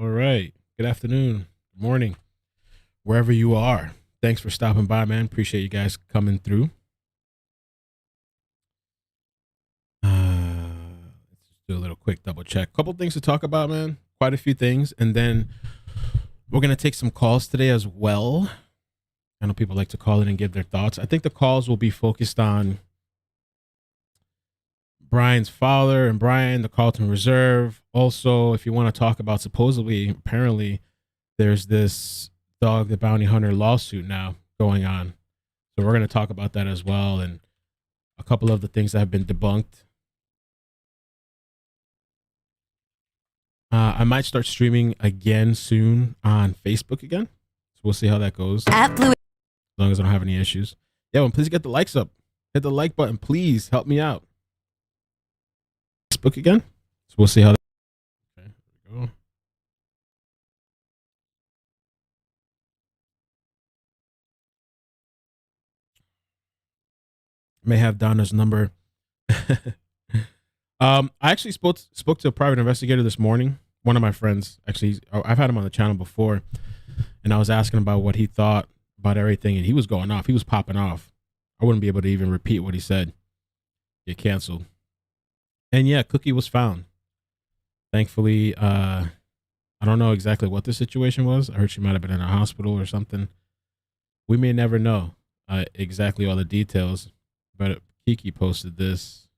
All right. Good afternoon. Good morning. Wherever you are. Thanks for stopping by, man. Appreciate you guys coming through. Let's just do a little quick double check. Couple things to talk about, man. Quite a few things. And then we're going to take some calls today as well. I know people like to call in and give their thoughts. I think the calls will be focused on Brian's father and Brian, the Carlton Reserve. Also, if you want to talk about apparently, there's this dog the bounty hunter lawsuit now going on. So we're going to talk about that as well, and a couple of the things that have been debunked. I might start streaming again soon on Facebook again. So we'll see how that goes. As long as I don't have any issues. Yeah, well, please get the likes up. Hit the like button. Please help me out. Facebook again. So we'll see how that. Okay, there we go. May have Donna's number. I actually spoke to a private investigator this morning. One of my friends, actually, I've had him on the channel before, and I was asking about what he thought about everything, and he was going off. He was popping off. I wouldn't be able to even repeat what he said. Get canceled. And yeah, Cookie was found. Thankfully, I don't know exactly what the situation was. I heard she might have been in a hospital or something. We may never know exactly all the details, but Kiki posted this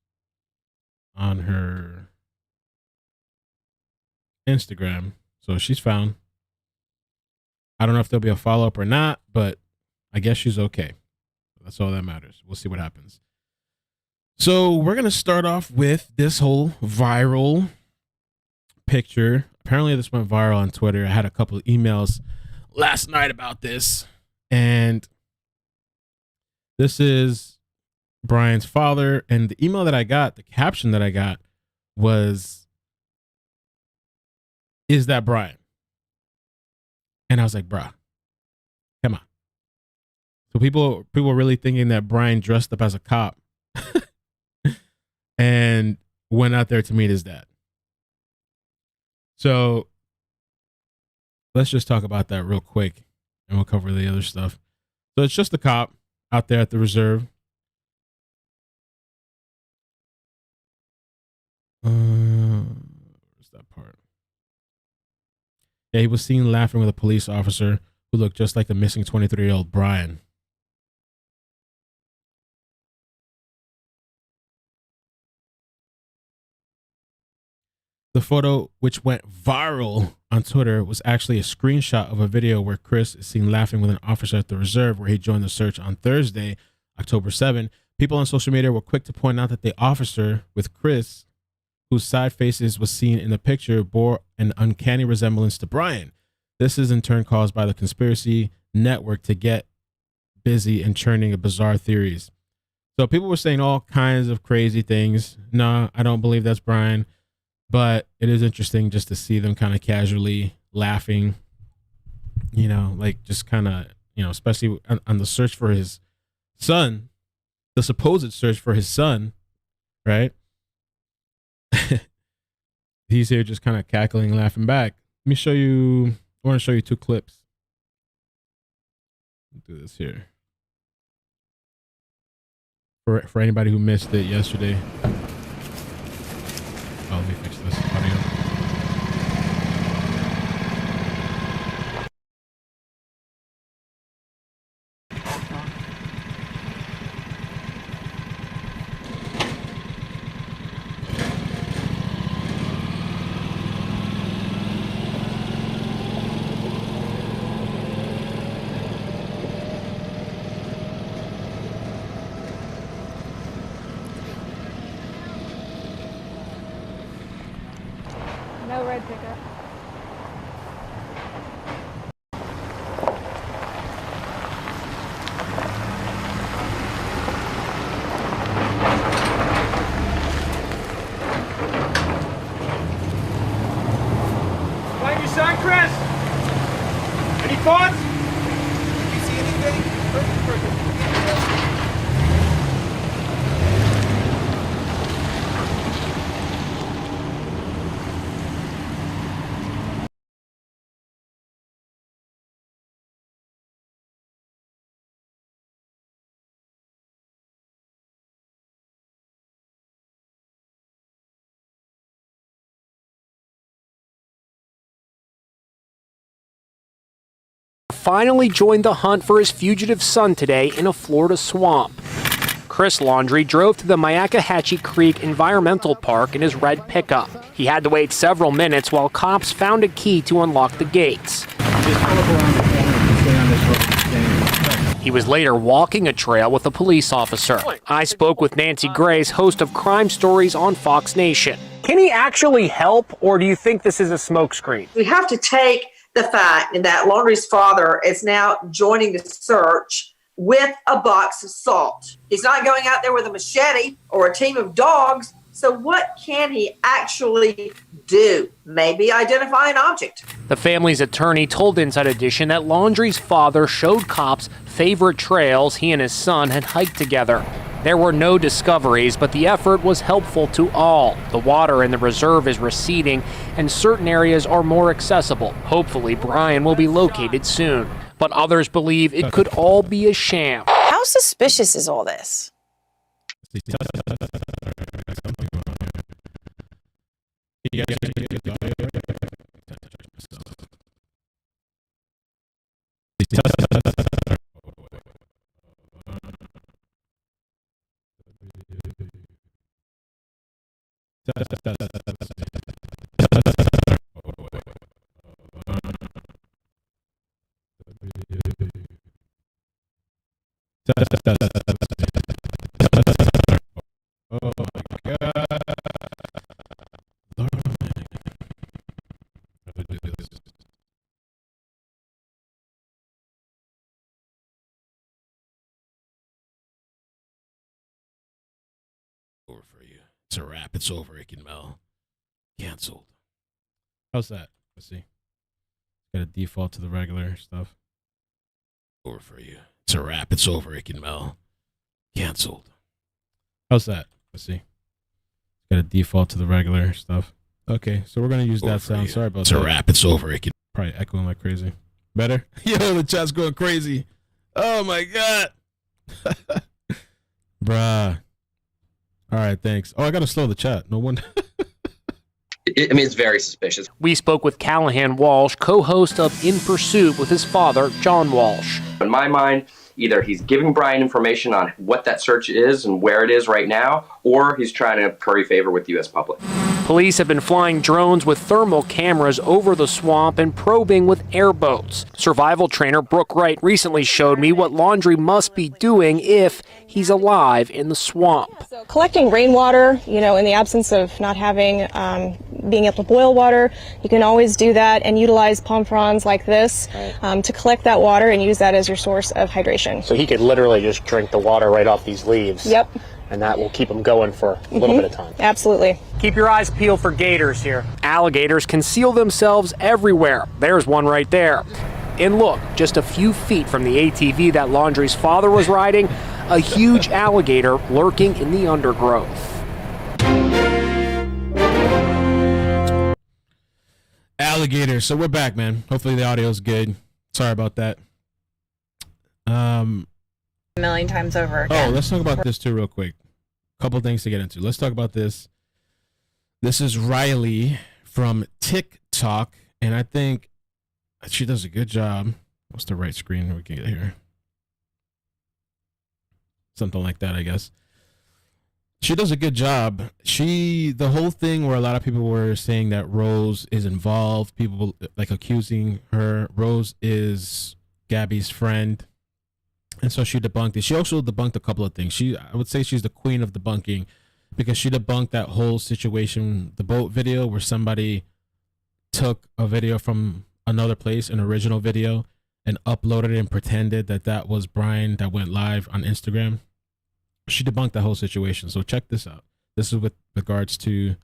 on her Instagram. So she's found. I don't know if there'll be a follow-up or not, but I guess she's okay. That's all that matters. We'll see what happens. So we're going to start off with this whole viral picture. Apparently this went viral on Twitter. I had a couple of emails last night about this. And this is Brian's father. And the email that I got, the caption that I got was, "Is that Brian?" And I was like, bruh, come on. So people were really thinking that Brian dressed up as a cop and went out there to meet his dad. So let's just talk about that real quick, and we'll cover the other stuff. So it's just the cop out there at the reserve. Where's that part? Yeah, he was seen laughing with a police officer who looked just like the missing 23-year-old Brian. The photo, which went viral on Twitter, was actually a screenshot of a video where Chris is seen laughing with an officer at the reserve where he joined the search on Thursday, October 7. People on social media were quick to point out that the officer with Chris, whose side faces was seen in the picture, bore an uncanny resemblance to Brian. This is in turn caused by the conspiracy network to get busy and churning of bizarre theories. So people were saying all kinds of crazy things. No, I don't believe that's Brian. But it is interesting just to see them kind of casually laughing, like just kind of, especially on the search for his son, the supposed search for his son, right? He's here just kind of cackling, laughing back. Let me show you. I want to show you two clips. Let's do this here. For anybody who missed it yesterday. Oh, let me fix this audio. No red pickup. Find your son, Chris? Any thoughts? Did you see anything? finally joined the hunt for his fugitive son today in a Florida swamp. Chris Laundrie drove to the Myakkahatchee Creek Environmental Park in his red pickup. He had to wait several minutes while cops found a key to unlock the gates. He was later walking a trail with a police officer. I spoke with Nancy Grace, host of Crime Stories on Fox Nation. Can he actually help, or do you think this is a smokescreen? We have to take the fact that Laundrie's father is now joining the search with a box of salt. He's not going out there with a machete or a team of dogs. So what can he actually do? Maybe identify an object. The family's attorney told Inside Edition that Laundrie's father showed cops favorite trails he and his son had hiked together. There were no discoveries, but the effort was helpful to all. The water in the reserve is receding, and certain areas are more accessible. Hopefully, Brian will be located soon. But others believe it could all be a sham. How suspicious is all this? Oh my God. Over for you. It's a wrap. It's over, iCkEdMeL. Canceled. How's that? Let's see. Got a default to the regular stuff. Over for you. It's a wrap. It's over, iCkEdMeL. Canceled. How's that? Let's see. Got a default to the regular stuff. Okay, so we're gonna use that sound. Sorry about that. It's a wrap. It's over. iCkEdMeL. Probably echoing like crazy. Better? Yo, the chat's going crazy. Oh my God. Bruh. All right, thanks. Oh, I gotta slow the chat. No wonder. I mean, it's very suspicious. We spoke with Callahan Walsh, co-host of In Pursuit with his father, John Walsh. In my mind, either he's giving Brian information on what that search is and where it is right now, or he's trying to curry favor with the U.S. public. Police have been flying drones with thermal cameras over the swamp and probing with airboats. Survival trainer Brooke Wright recently showed me what Laundrie must be doing if he's alive in the swamp. So collecting rainwater, in the absence of not having, being able to boil water, you can always do that and utilize palm fronds like this to collect that water and use that as your source of hydration. So he could literally just drink the water right off these leaves. Yep. And that will keep him going for a little bit of time. Absolutely. Keep your eyes peeled for gators here. Alligators conceal themselves everywhere. There's one right there. And look, just a few feet from the ATV that Laundrie's father was riding, a huge alligator lurking in the undergrowth. Alligator. So we're back, man. Hopefully the audio's good. Sorry about that. A million times over again. Oh, let's talk about this too real quick. Couple things to get into. Let's talk about this. This is Riley from TikTok, and I think she does a good job. What's the right screen we can get here? Something like that, I guess. She does a good job. The whole thing where a lot of people were saying that Rose is involved, people like accusing her. Rose is Gabby's friend. And so she debunked it. She also debunked a couple of things. I would say she's the queen of debunking because she debunked that whole situation, the boat video where somebody took a video from another place, an original video, and uploaded it and pretended that that was Brian that went live on Instagram. She debunked that whole situation. So check this out. This is with regards to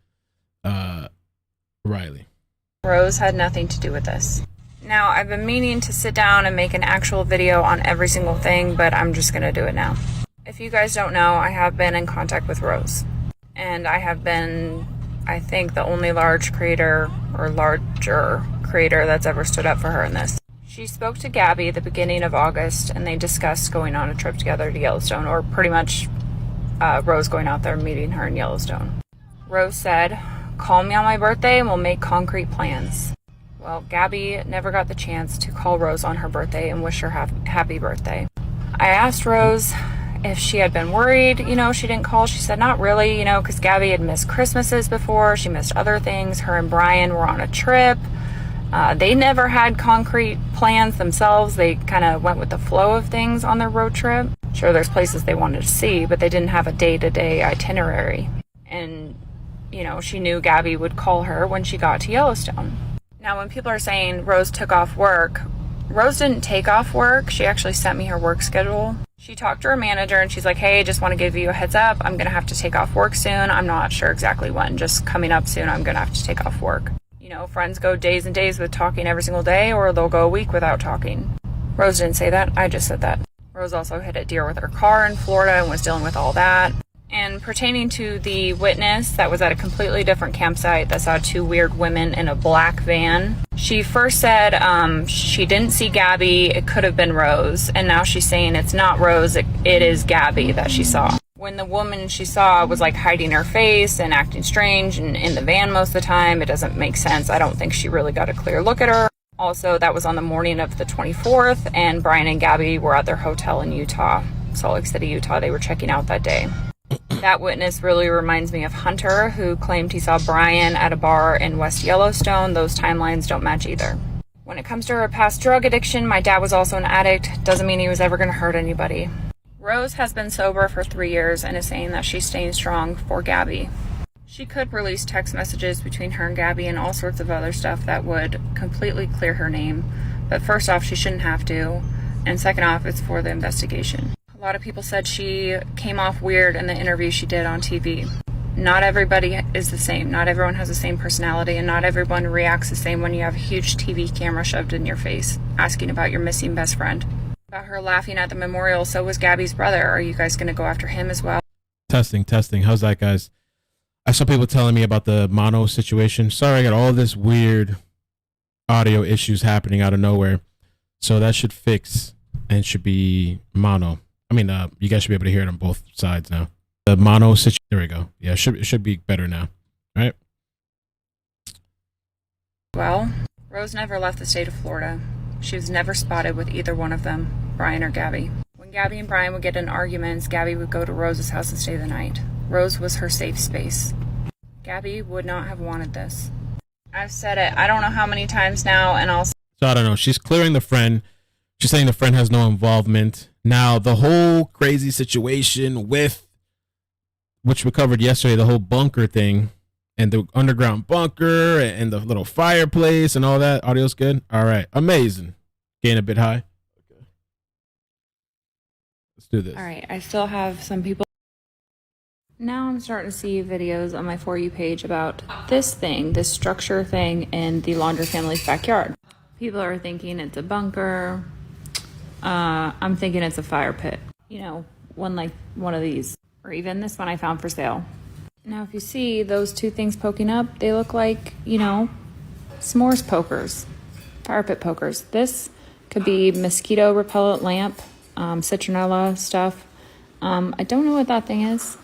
Riley. Rose had nothing to do with this. Now, I've been meaning to sit down and make an actual video on every single thing, but I'm just going to do it now. If you guys don't know, I have been in contact with Rose. And I have been, I think, the only large creator or larger creator that's ever stood up for her in this. She spoke to Gabby at the beginning of August, and they discussed going on a trip together to Yellowstone, or pretty much Rose going out there and meeting her in Yellowstone. Rose said, "Call me on my birthday and we'll make concrete plans." Well, Gabby never got the chance to call Rose on her birthday and wish her happy birthday. I asked Rose if she had been worried, she didn't call. She said not really, because Gabby had missed Christmases before. She missed other things. Her and Brian were on a trip. They never had concrete plans themselves. They kind of went with the flow of things on their road trip. Sure, there's places they wanted to see, but they didn't have a day-to-day itinerary. And, she knew Gabby would call her when she got to Yellowstone. Now, when people are saying Rose took off work, Rose didn't take off work. She actually sent me her work schedule. She talked to her manager and she's like, hey, just want to give you a heads up. I'm going to have to take off work soon. I'm not sure exactly when. Just coming up soon, I'm going to have to take off work. Friends go days and days with talking every single day, or they'll go a week without talking. Rose didn't say that. I just said that. Rose also hit a deer with her car in Florida and was dealing with all that. And pertaining to the witness that was at a completely different campsite that saw two weird women in a black van, she first said she didn't see Gabby. It could have been Rose. And now she's saying it's not Rose. It is Gabby that she saw. When the woman she saw was like hiding her face and acting strange and in the van most of the time, it doesn't make sense. I don't think she really got a clear look at her. Also, that was on the morning of the 24th, and Brian and Gabby were at their hotel in Utah, Salt Lake City, Utah. They were checking out that day. That witness really reminds me of Hunter, who claimed he saw Brian at a bar in West Yellowstone. Those timelines don't match either. When it comes to her past drug addiction, my dad was also an addict. Doesn't mean he was ever going to hurt anybody. Rose has been sober for 3 years and is saying that she's staying strong for Gabby. She could release text messages between her and Gabby and all sorts of other stuff that would completely clear her name. But first off, she shouldn't have to. And second off, it's for the investigation. A lot of people said she came off weird in the interview she did on TV. Not everybody is the same. Not everyone has the same personality, and not everyone reacts the same when you have a huge TV camera shoved in your face, asking about your missing best friend. About her laughing at the memorial, so was Gabby's brother. Are you guys going to go after him as well? Testing. How's that, guys? I saw people telling me about the mono situation. Sorry, I got all this weird audio issues happening out of nowhere. So that should fix and should be mono. I mean, you guys should be able to hear it on both sides now. The mono situation. There we go. Yeah, it should be better now. All right. Well, Rose never left the state of Florida. She was never spotted with either one of them, Brian or Gabby. When Gabby and Brian would get in arguments, Gabby would go to Rose's house and stay the night. Rose was her safe space. Gabby would not have wanted this. I've said it, I don't know how many times now, and I'll... So I don't know. She's clearing the friend. She's saying the friend has no involvement. Now, the whole crazy situation with, which we covered yesterday, the whole bunker thing, and the underground bunker and the little fireplace and all that. Audio's good? All right. Amazing. Getting a bit high. Okay. Let's do this. All right. I still have some people. Now I'm starting to see videos on my For You page about this structure thing in the Laundrie family's backyard. People are thinking it's a bunker. I'm thinking it's a fire pit. One of these. Or even this one I found for sale. Now, if you see those two things poking up, they look like, s'mores pokers, fire pit pokers. This could be mosquito repellent lamp, citronella stuff. I don't know what that thing is,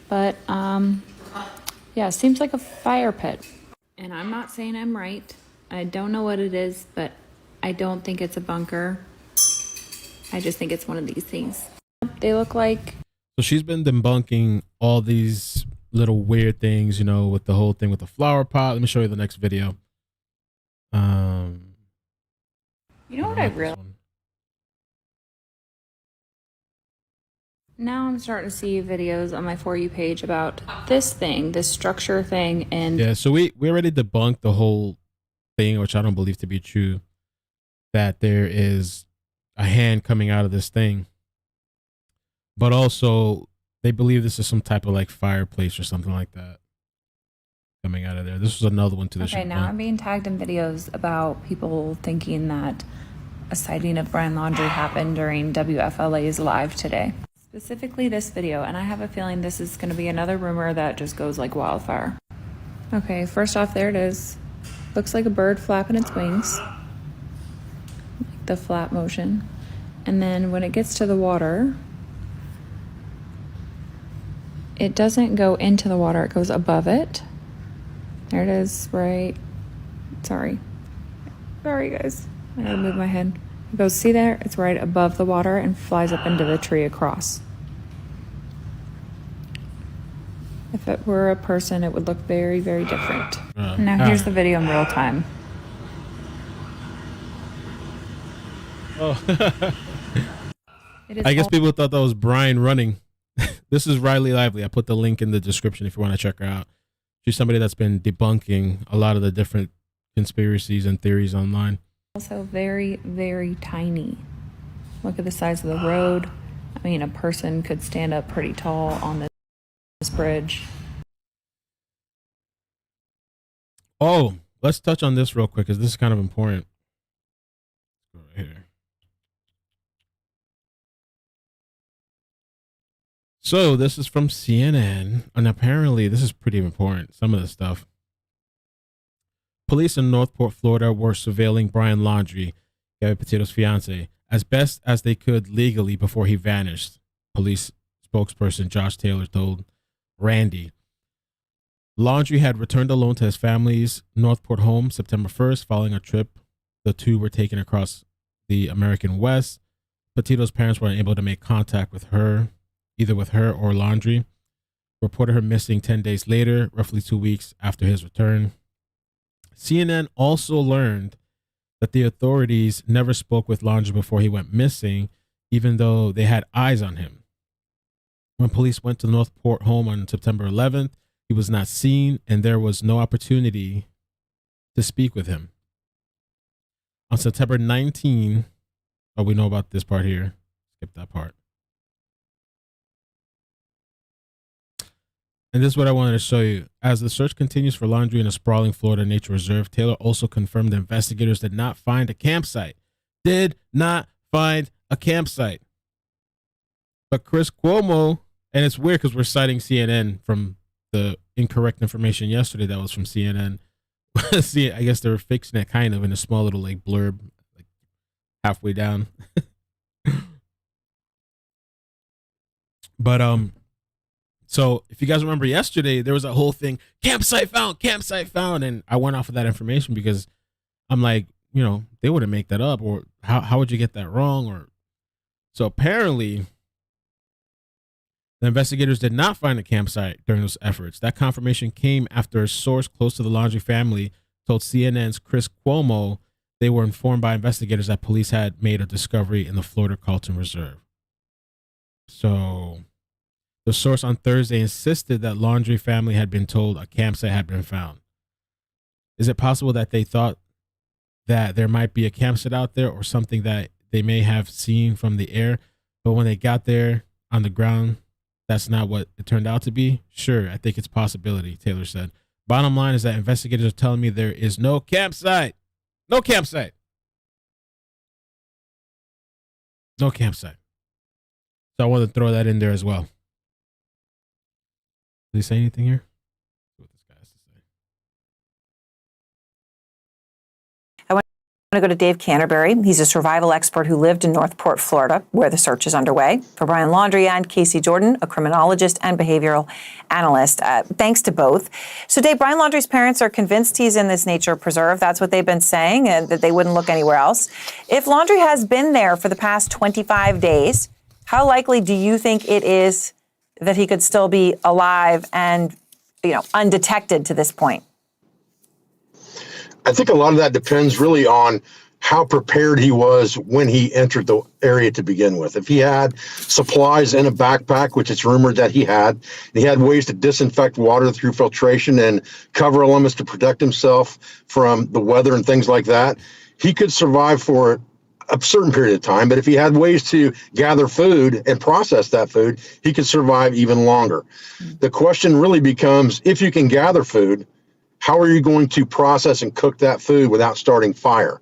but yeah, it seems like a fire pit. And I'm not saying I'm right. I don't know what it is, but I don't think it's a bunker. I just think it's one of these things. They look like... So she's been debunking all these little weird things, with the whole thing with the flower pot. Let me show you the next video. You know what I realized? Now I'm starting to see videos on my For You page about this structure thing, and... Yeah, so we already debunked the whole thing, which I don't believe to be true, that there is a hand coming out of this thing. But also, they believe this is some type of fireplace or something like that coming out of there. This was another one to the show. Okay, now I'm being tagged in videos about people thinking that a sighting of Brian Laundrie happened during WFLA's live today. Specifically this video, and I have a feeling this is going to be another rumor that just goes like wildfire. Okay, first off, there it is. Looks like a bird flapping its wings. Like the flap motion. And then when it gets to the water... It doesn't go into the water, it goes above it. There it is, right? Sorry. Sorry, guys. I gotta move my head. He goes, see there? It's right above the water and flies up into the tree across. If it were a person, it would look very, very different. Now here's the video in real time. Oh. I guess people thought that was Brian running. This is Riley Lively. I put the link in the description if you want to check her out. She's somebody that's been debunking a lot of the different conspiracies and theories online. Also very, very tiny. Look at the size of the road. I mean, a person could stand up pretty tall on this bridge. Oh, let's touch on this real quick because this is kind of important. Right here. So this is from CNN, and apparently this is pretty important, some of the stuff. Police in Northport, Florida were surveilling Brian Laundrie, Gabby Petito's fiance, as best as they could legally before he vanished, police spokesperson Josh Taylor told Randy. Laundrie had returned alone to his family's Northport home September 1st following a trip the two were taking across the American West. Petito's parents were unable to make contact with her, either with her or Laundrie. Reported her missing 10 days later, roughly 2 weeks after his return. CNN also learned that the authorities never spoke with Laundrie before he went missing, even though they had eyes on him. When police went to the Northport home on September 11th, he was not seen, and there was no opportunity to speak with him. On September 19th, oh, we know about this part here. Skip that part. And this is what I wanted to show you. As the search continues for Laundrie in a sprawling Florida nature reserve, Taylor also confirmed that investigators did not find a campsite. Did not find a campsite. But Chris Cuomo, and it's weird because we're citing CNN from the incorrect information yesterday that was from CNN. See, I guess they were fixing it kind of in a small little like blurb, like halfway down. But so if you guys remember yesterday, there was a whole thing, campsite found, and I went off of that information because I'm like, you know, they wouldn't make that up, or how would you get that wrong? Or so apparently the investigators did not find a campsite during those efforts. That confirmation came after a source close to the Laundrie family told CNN's Chris Cuomo they were informed by investigators that police had made a discovery in the Florida Carlton Reserve. So the source on Thursday insisted that Laundrie family had been told a campsite had been found. Is it possible that they thought that there might be a campsite out there or something that they may have seen from the air, but when they got there on the ground, that's not what it turned out to be? Sure, I think it's a possibility, Taylor said. Bottom line is that investigators are telling me there is no campsite. No campsite. No campsite. So I wanted to throw that in there as well. Did he say anything here? What this guy has to say. I'm going to go to Dave Canterbury. He's a survival expert who lived in Northport, Florida, where the search is underway for Brian Laundrie, and Casey Jordan, a criminologist and behavioral analyst. Thanks to both. So, Dave, Brian Laundrie's parents are convinced he's in this nature preserve. That's what they've been saying, and that they wouldn't look anywhere else. If Laundrie has been there for the past 25 days, how likely do you think it is that he could still be alive and, undetected to this point? I think a lot of that depends really on how prepared he was when he entered the area to begin with. If he had supplies in a backpack, which it's rumored that he had ways to disinfect water through filtration and cover elements to protect himself from the weather and things like that, he could survive for a certain period of time. But if he had ways to gather food and process that food, he could survive even longer. The question really becomes, if you can gather food, how are you going to process and cook that food without starting fire?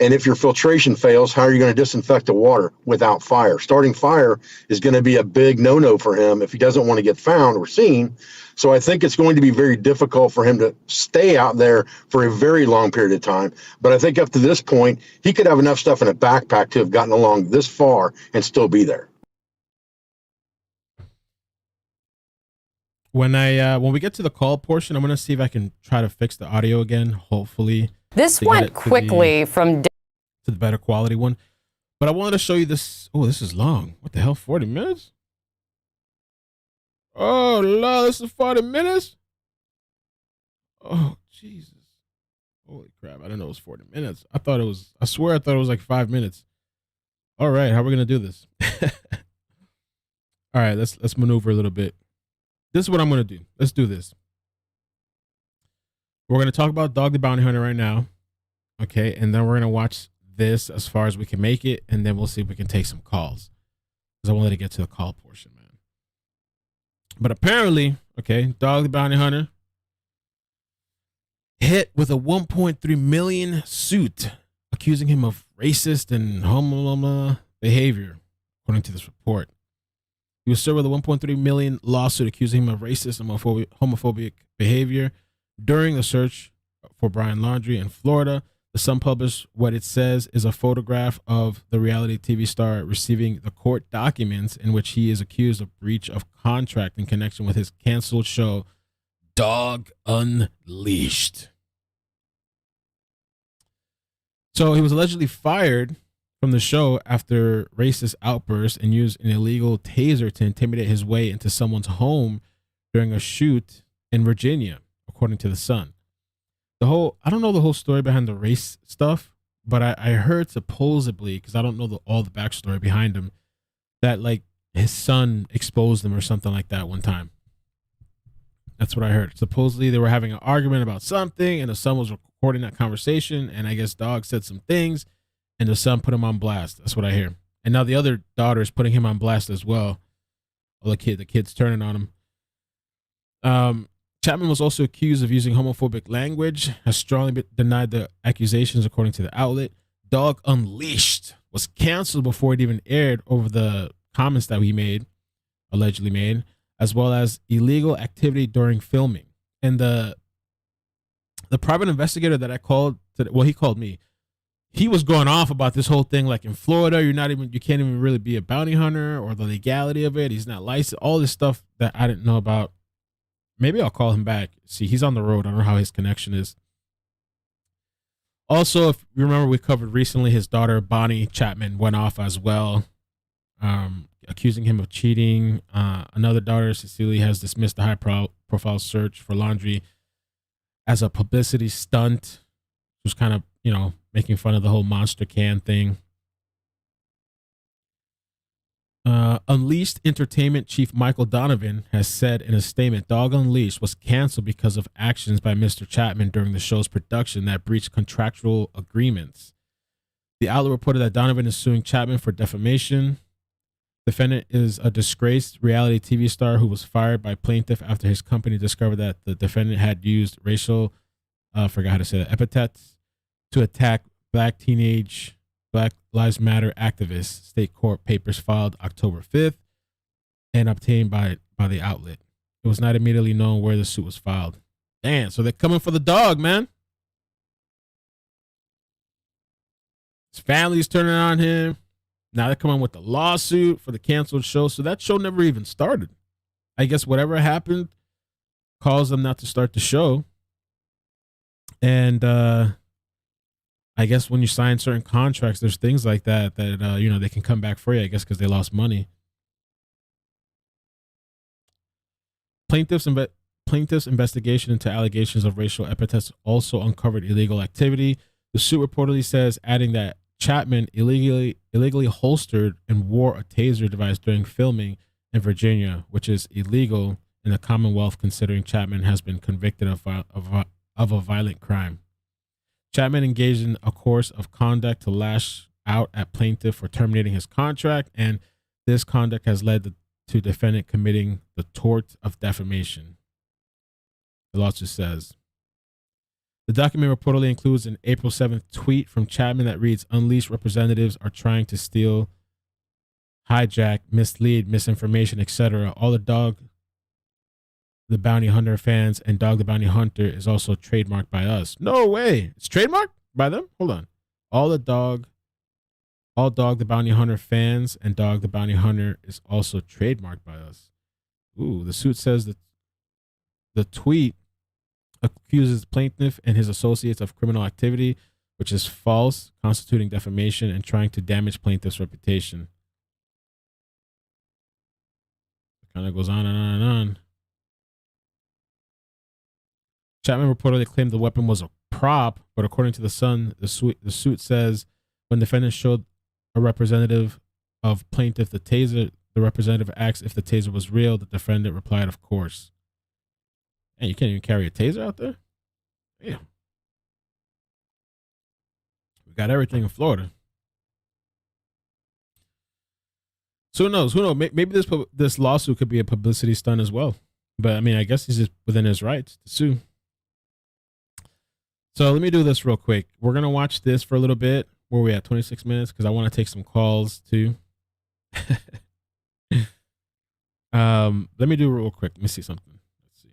And if your filtration fails, how are you going to disinfect the water without fire? Starting fire is going to be a big no-no for him if he doesn't want to get found or seen. So I think it's going to be very difficult for him to stay out there for a very long period of time. But I think up to this point, he could have enough stuff in a backpack to have gotten along this far and still be there. When we get to the call portion, I'm going to see if I can try to fix the audio again. Hopefully This to get it went quickly from to the better quality one. But I wanted to show you this. Oh, this is long. What the hell? 40 minutes? Oh, Lord, this is 40 minutes? Oh, Jesus. Holy crap. I didn't know it was 40 minutes. I swear I thought it was like 5 minutes. All right, how are we going to do this? All right, let's maneuver a little bit. This is what I'm going to do. Let's do this. We're going to talk about Dog the Bounty Hunter right now. Okay, and then we're going to watch this as far as we can make it, and then we'll see if we can take some calls. Because I wanted to get to the call portion, man. But apparently, okay, Dog the Bounty Hunter hit with a $1.3 million suit accusing him of racist and homo behavior, according to this report. He was served with a $1.3 million lawsuit accusing him of racist and homophobic behavior during the search for Brian Laundrie in Florida. The Sun published what it says is a photograph of the reality TV star receiving the court documents in which he is accused of breach of contract in connection with his canceled show, Dog Unleashed. So he was allegedly fired from the show after racist outbursts and used an illegal taser to intimidate his way into someone's home during a shoot in Virginia, according to the Sun. I don't know the whole story behind the race stuff, but I heard supposedly, because I don't know all the backstory behind him, that like his son exposed him or something like that one time. That's what I heard. Supposedly they were having an argument about something, and the son was recording that conversation, and I guess Dog said some things, and the son put him on blast. That's what I hear. And now the other daughter is putting him on blast as well. The kid's turning on him. Chapman was also accused of using homophobic language, has strongly denied the accusations, according to the outlet. Dog Unleashed was canceled before it even aired over the comments that he allegedly made, as well as illegal activity during filming. And the private investigator that I called, he called me. He was going off about this whole thing, like in Florida, you can't even really be a bounty hunter, or the legality of it. He's not licensed. All this stuff that I didn't know about. Maybe I'll call him back. See, he's on the road. I don't know how his connection is. Also, if you remember, we covered recently his daughter, Bonnie Chapman, went off as well, accusing him of cheating. Another daughter, Cecilia, has dismissed the high-profile search for Laundrie as a publicity stunt. It was kind of, making fun of the whole monster can thing. Unleashed Entertainment Chief Michael Donovan has said in a statement, Dog Unleashed was canceled because of actions by Mr. Chapman during the show's production that breached contractual agreements. The outlet reported that Donovan is suing Chapman for defamation. Defendant is a disgraced reality TV star who was fired by plaintiff after his company discovered that the defendant had used racial, epithets to attack Black Lives Matter activists. State court papers filed October 5th and obtained by the outlet. It was not immediately known where the suit was filed. Damn, so they're coming for the dog, man. His family's turning on him. Now they're coming with the lawsuit for the canceled show. So that show never even started. I guess whatever happened caused them not to start the show. And I guess when you sign certain contracts, there's things like that they can come back for you, I guess, because they lost money. Plaintiff's investigation into allegations of racial epithets also uncovered illegal activity. The suit reportedly says, adding that Chapman illegally holstered and wore a taser device during filming in Virginia, which is illegal in the Commonwealth, considering Chapman has been convicted of a violent crime. Chapman engaged in a course of conduct to lash out at plaintiff for terminating his contract, and this conduct has led to defendant committing the tort of defamation. The lawsuit says. The document reportedly includes an April 7th tweet from Chapman that reads, Unleashed representatives are trying to steal, hijack, mislead, misinformation, etc. All the Dog the Bounty Hunter fans and Dog the Bounty Hunter is also trademarked by us. No way. It's trademarked by them? Hold on. All Dog the Bounty Hunter fans and Dog the Bounty Hunter is also trademarked by us. Ooh, the suit says that the tweet accuses plaintiff and his associates of criminal activity, which is false, constituting defamation, and trying to damage plaintiff's reputation. It kind of goes on and on and on. Chapman reportedly claimed the weapon was a prop, but according to The Sun, the suit says when defendants showed a representative of plaintiff the taser, the representative asked if the taser was real. The defendant replied, "Of course." And you can't even carry a taser out there? Yeah. We got everything in Florida. So who knows? Who knows? Maybe this lawsuit could be a publicity stunt as well. But I mean, I guess he's just within his rights to sue. So let me do this real quick. We're going to watch this for a little bit. Where are we at? 26 minutes? Because I want to take some calls too. Let me do it real quick. Let me see something. Let's see.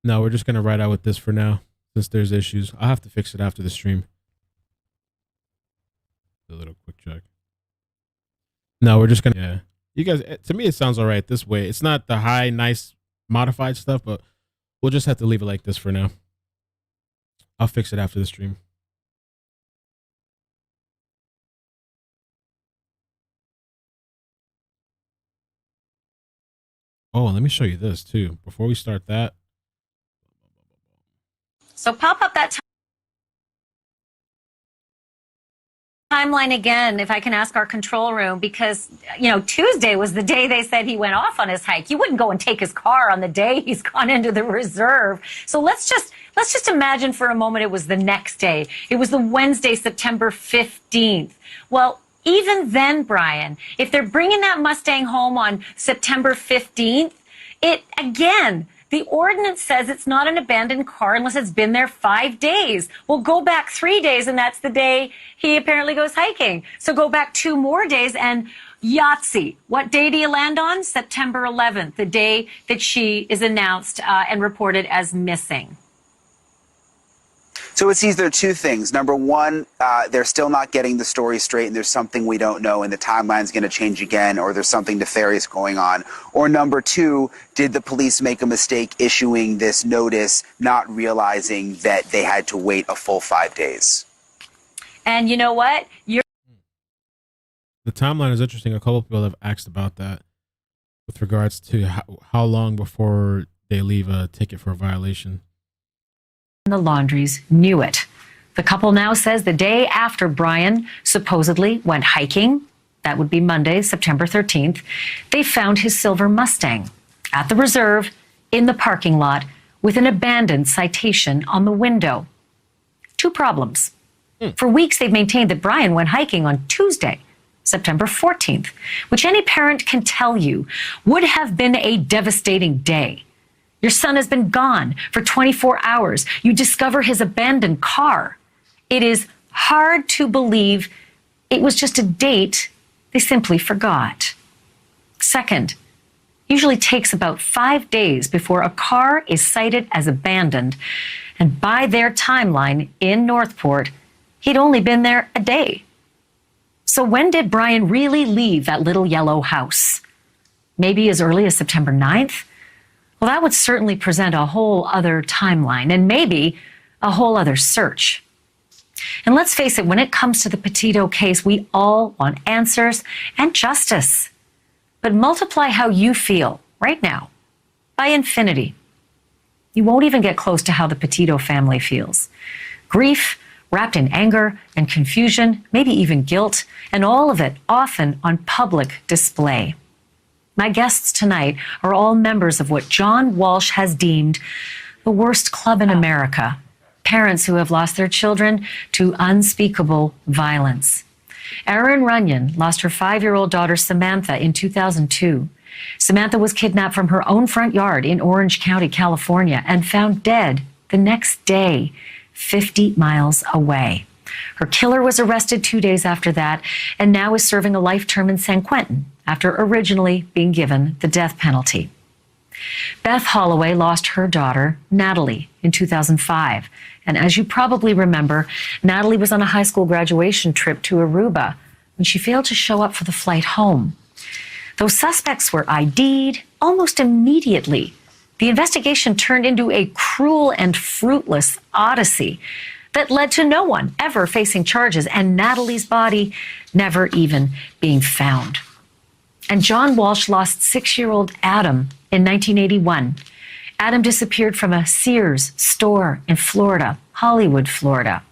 No, we're just going to ride out with this for now, since there's issues. I'll have to fix it after the stream. A little quick check. No, we're just going to, yeah. You guys, to me, it sounds all right this way. It's not the high, nice, modified stuff, but we'll just have to leave it like this for now. I'll fix it after the stream. Oh, let me show you this too. Before we start that. So pop up that timeline again, if I can ask our control room, because, you know, Tuesday was the day they said he went off on his hike. You wouldn't go and take his car on the day he's gone into the reserve. So let's just imagine for a moment it was the next day. It was the Wednesday, September 15th. Well, even then, Brian, if they're bringing that Mustang home on September 15th, the ordinance says it's not an abandoned car unless it's been there 5 days. Well, go back 3 days, and that's the day he apparently goes hiking. So go back 2 more days, and Yahtzee. What day do you land on? September 11th, the day that she is announced and reported as missing. So it seems there are two things. Number one, they're still not getting the story straight, and there's something we don't know, and the timeline's going to change again, or there's something nefarious going on. Or number two, did the police make a mistake issuing this notice, not realizing that they had to wait a full 5 days? And you know what? The timeline is interesting. A couple of people have asked about that with regards to how long before they leave a ticket for a violation. The Laundries knew it. The couple now says the day after Brian supposedly went hiking, that would be Monday, September 13th, they found his silver Mustang at the reserve in the parking lot with an abandoned citation on the window. 2 problems. For weeks, they've maintained that Brian went hiking on Tuesday, September 14th, which any parent can tell you would have been a devastating day. Your son has been gone for 24 hours. You discover his abandoned car. It is hard to believe it was just a date they simply forgot. Second, usually takes about 5 days before a car is cited as abandoned. And by their timeline in Northport, he'd only been there a day. So when did Brian really leave that little yellow house? Maybe as early as September 9th? Well, that would certainly present a whole other timeline and maybe a whole other search. And let's face it, when it comes to the Petito case, we all want answers and justice. But multiply how you feel right now by infinity. You won't even get close to how the Petito family feels. Grief, wrapped in anger and confusion, maybe even guilt, and all of it often on public display. My guests tonight are all members of what John Walsh has deemed the worst club in America. Parents who have lost their children to unspeakable violence. Erin Runyon lost her 5-year-old daughter Samantha in 2002. Samantha was kidnapped from her own front yard in Orange County, California, and found dead the next day, 50 miles away. Her killer was arrested 2 days after that and now is serving a life term in San Quentin after originally being given the death penalty. Beth Holloway lost her daughter, Natalie, in 2005. And as you probably remember, Natalie was on a high school graduation trip to Aruba when she failed to show up for the flight home. Those suspects were ID'd almost immediately. The investigation turned into a cruel and fruitless odyssey that led to no one ever facing charges and Natalie's body never even being found. And John Walsh lost 6-year-old Adam in 1981. Adam disappeared from a Sears store in Florida, Hollywood, Florida.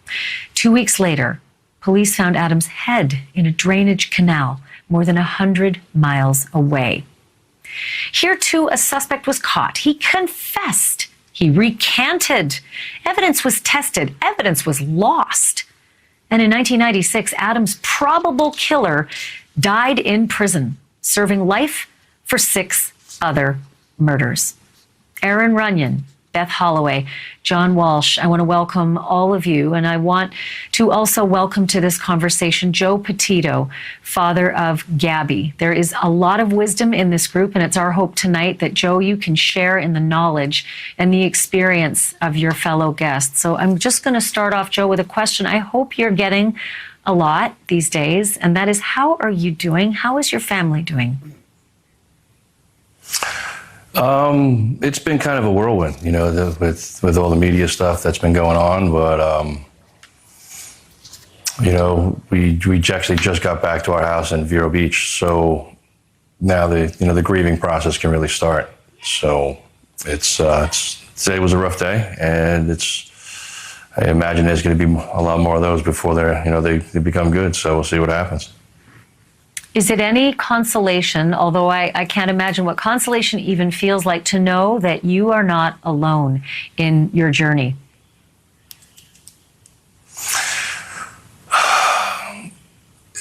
2 weeks later, police found Adam's head in a drainage canal more than 100 miles away. Here, too, a suspect was caught. He confessed. He recanted. Evidence was tested. Evidence was lost. And in 1996, Adam's probable killer died in prison, serving life for 6 other murders. Aaron Runyon, Beth Holloway, John Walsh, I want to welcome all of you. And I want to also welcome to this conversation Joe Petito, father of Gabby. There is a lot of wisdom in this group, and it's our hope tonight that, Joe, you can share in the knowledge and the experience of your fellow guests. So I'm just going to start off, Joe, with a question I hope you're getting a lot these days, and that is, how are you doing? How is your family doing? It's been kind of a whirlwind, you know, with all the media stuff that's been going on. But, you know, we actually just got back to our house in Vero Beach. So now the grieving process can really start. So today was a rough day, and I imagine there's going to be a lot more of those before they become good. So we'll see what happens. Is it any consolation, although I can't imagine what consolation even feels like, to know that you are not alone in your journey?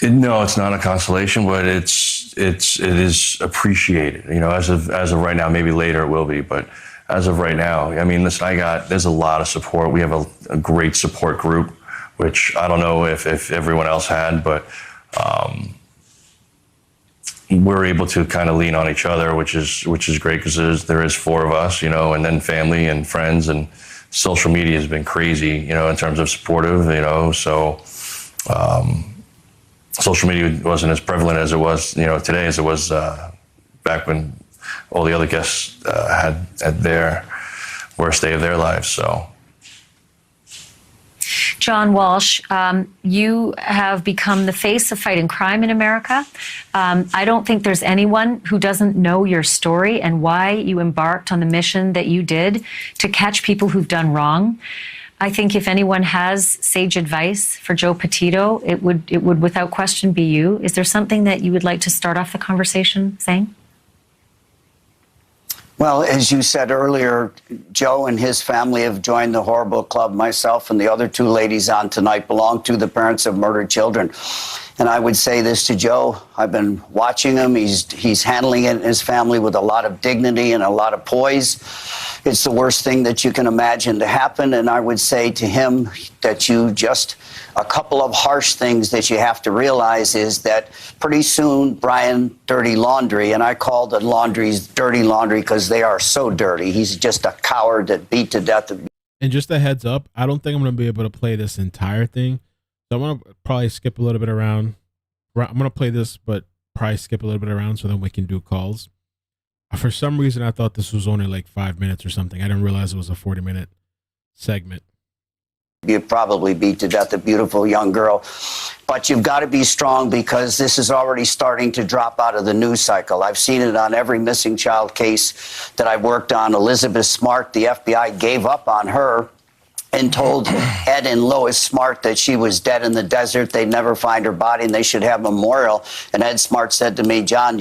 No, it's not a consolation, but it is appreciated. You know, as of right now, maybe later it will be, but as of right now, I mean, listen, there's a lot of support. We have a great support group, which I don't know if everyone else had, but we're able to kind of lean on each other, which is great, because there is 4 of us, you know, and then family and friends, and social media has been crazy, you know, in terms of supportive, you know, so social media wasn't as prevalent as it was, you know, today as it was back when all the other guests had their worst day of their lives, so. John Walsh, you have become the face of fighting crime in America. I don't think there's anyone who doesn't know your story and why you embarked on the mission that you did to catch people who've done wrong. I think if anyone has sage advice for Joe Petito, it would without question be you. Is there something that you would like to start off the conversation saying? Well, as you said earlier, Joe and his family have joined the Horrible Club. Myself and the other 2 ladies on tonight belong to the parents of murdered children. And I would say this to Joe. I've been watching him. He's handling it in his family with a lot of dignity and a lot of poise. It's the worst thing that you can imagine to happen. And I would say to him that a couple of harsh things that you have to realize is that pretty soon Brian Dirty Laundrie, and I call the Laundries Dirty Laundrie because they are so dirty. He's just a coward that beat to death. And just a heads up, I don't think I'm going to be able to play this entire thing. So I'm going to probably skip a little bit around. I'm going to play this, but probably skip a little bit around so then we can do calls. For some reason, I thought this was only like 5 minutes or something. I didn't realize it was a 40-minute segment. You probably beat to death a beautiful young girl. But you've got to be strong, because this is already starting to drop out of the news cycle. I've seen it on every missing child case that I've worked on. Elizabeth Smart, the FBI gave up on her and told Ed and Lois Smart that she was dead in the desert. They'd never find her body and they should have a memorial. And Ed Smart said to me, John,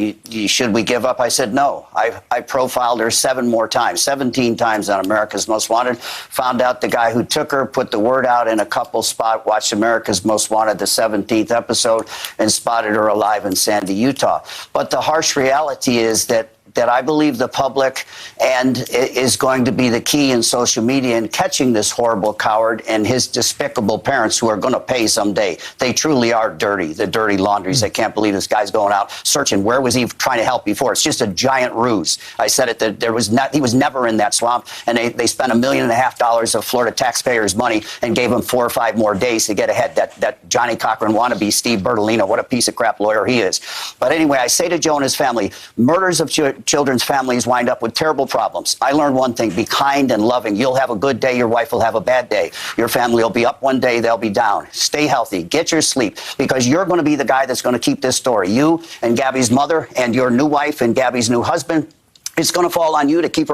should we give up? I said, no. I profiled her 17 times on America's Most Wanted. Found out the guy who took her, put the word out in a couple spot, watched America's Most Wanted, the 17th episode, and spotted her alive in Sandy, Utah. But the harsh reality is that that I believe the public is going to be the key in social media in catching this horrible coward and his despicable parents who are going to pay someday. They truly are dirty, the dirty Laundries. I can't believe this guy's going out searching. Where was he trying to help before? It's just a giant ruse. I said it, that he was never in that swamp, and they spent $1.5 million of Florida taxpayers' money and gave him 4 or 5 more days to get ahead. That Johnny Cochran wannabe, Steve Bertolino, what a piece of crap lawyer he is. But anyway, I say to Joe and his family, murders of children's families wind up with terrible problems. I learned one thing: be kind and loving. You'll have a good day, your wife will have a bad day. Your family will be up one day, they'll be down. Stay healthy, get your sleep, because you're going to be the guy that's going to keep this story. You and Gabby's mother and your new wife and Gabby's new husband. It's going to fall on you to keep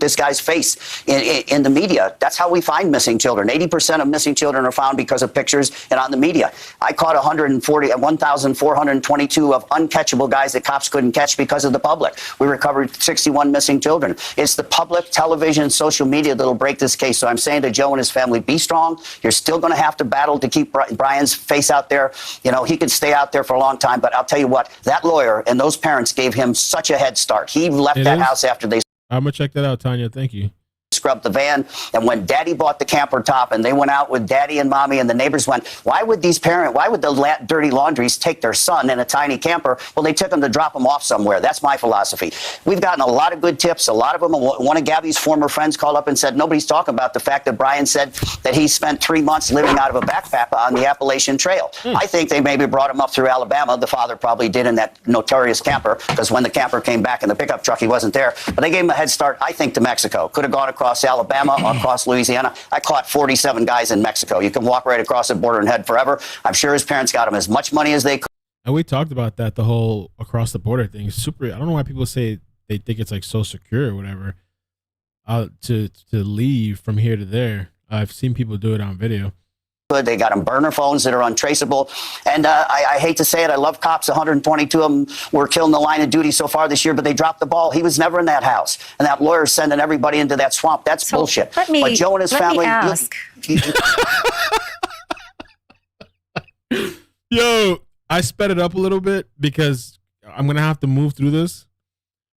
this guy's face in the media. That's how we find missing children. 80% of missing children are found because of pictures and on the media. I caught 1,422 of uncatchable guys that cops couldn't catch because of the public. We recovered 61 missing children. It's the public, television, social media that'll break this case. So I'm saying to Joe and his family, be strong. You're still going to have to battle to keep Brian's face out there. You know, he could stay out there for a long time, but I'll tell you what, that lawyer and those parents gave him such a head start. He left that house after they. I'm gonna check that out, Tanya. Thank you. Scrubbed the van, and when Daddy bought the camper top and they went out with Daddy and Mommy, and the neighbors went, why would the dirty Laundries take their son in a tiny camper? Well, they took him to drop him off somewhere. That's my philosophy. We've gotten a lot of good tips. A lot of them, one of Gabby's former friends called up and said, nobody's talking about the fact that Brian said that he spent 3 months living out of a backpack on the Appalachian Trail. I think they maybe brought him up through Alabama. The father probably did in that notorious camper, because when the camper came back in the pickup truck, he wasn't there. But they gave him a head start, I think, to Mexico. Could have gone across Alabama, across Louisiana. I caught 47 guys in Mexico. You can walk right across the border and head forever. I'm sure his parents got him as much money as they could. And we talked about that, the whole across the border thing. Super. I don't know why people say they think it's like so secure or whatever. To leave from here to there. I've seen people do it on video. They got them burner phones that are untraceable. And I hate to say it, I love cops. 122 of them were killed in the line of duty so far this year, but they dropped the ball. He was never in that house. And that lawyer's sending everybody into that swamp. That's bullshit. But Joe and his family. Yo, I sped it up a little bit because I'm going to have to move through this.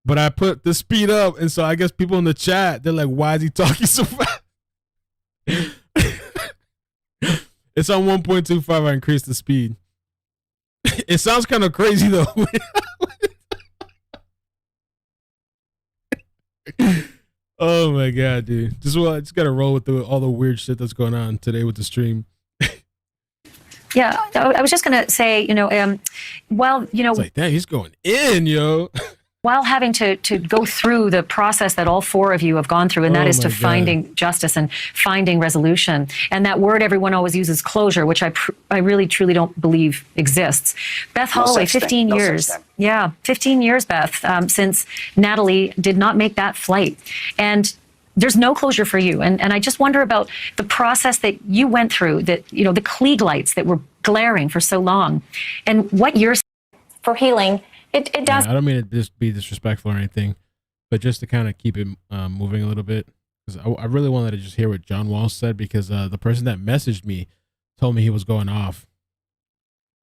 But I put the speed up. And so I guess people in the chat, they're like, why is he talking so fast? It's on 1.25. I increased the speed. It sounds kind of crazy though. Oh my god, dude! Just gotta roll with all the weird shit that's going on today with the stream. Yeah, I was just gonna say, it's like, damn, he's going in, yo. While having to go through the process that all 4 of you have gone through, and that is to finding justice and finding resolution. And that word everyone always uses, closure, which I really, truly don't believe exists. Beth Holloway, 15 years. Yeah, 15 years, Beth, since Natalie did not make that flight. And there's no closure for you. And I just wonder about the process that you went through, that, the Klieg lights that were glaring for so long, and what you're for healing. It does. I don't mean to just be disrespectful or anything, but just to kind of keep it moving a little bit, because I really wanted to just hear what John Walsh said, because the person that messaged me told me he was going off.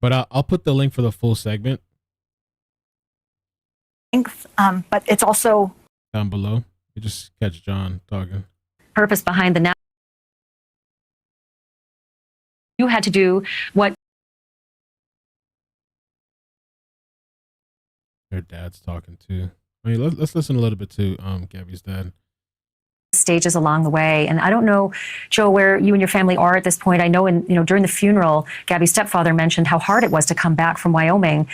But I'll put the link for the full segment. But it's also down below. You just catch John talking. Purpose behind the you had to do what. Her dad's talking too. I mean, let's listen a little bit to Gabby's dad. Stages along the way, and I don't know, Joe, where you and your family are at this point. I know, during the funeral, Gabby's stepfather mentioned how hard it was to come back from Wyoming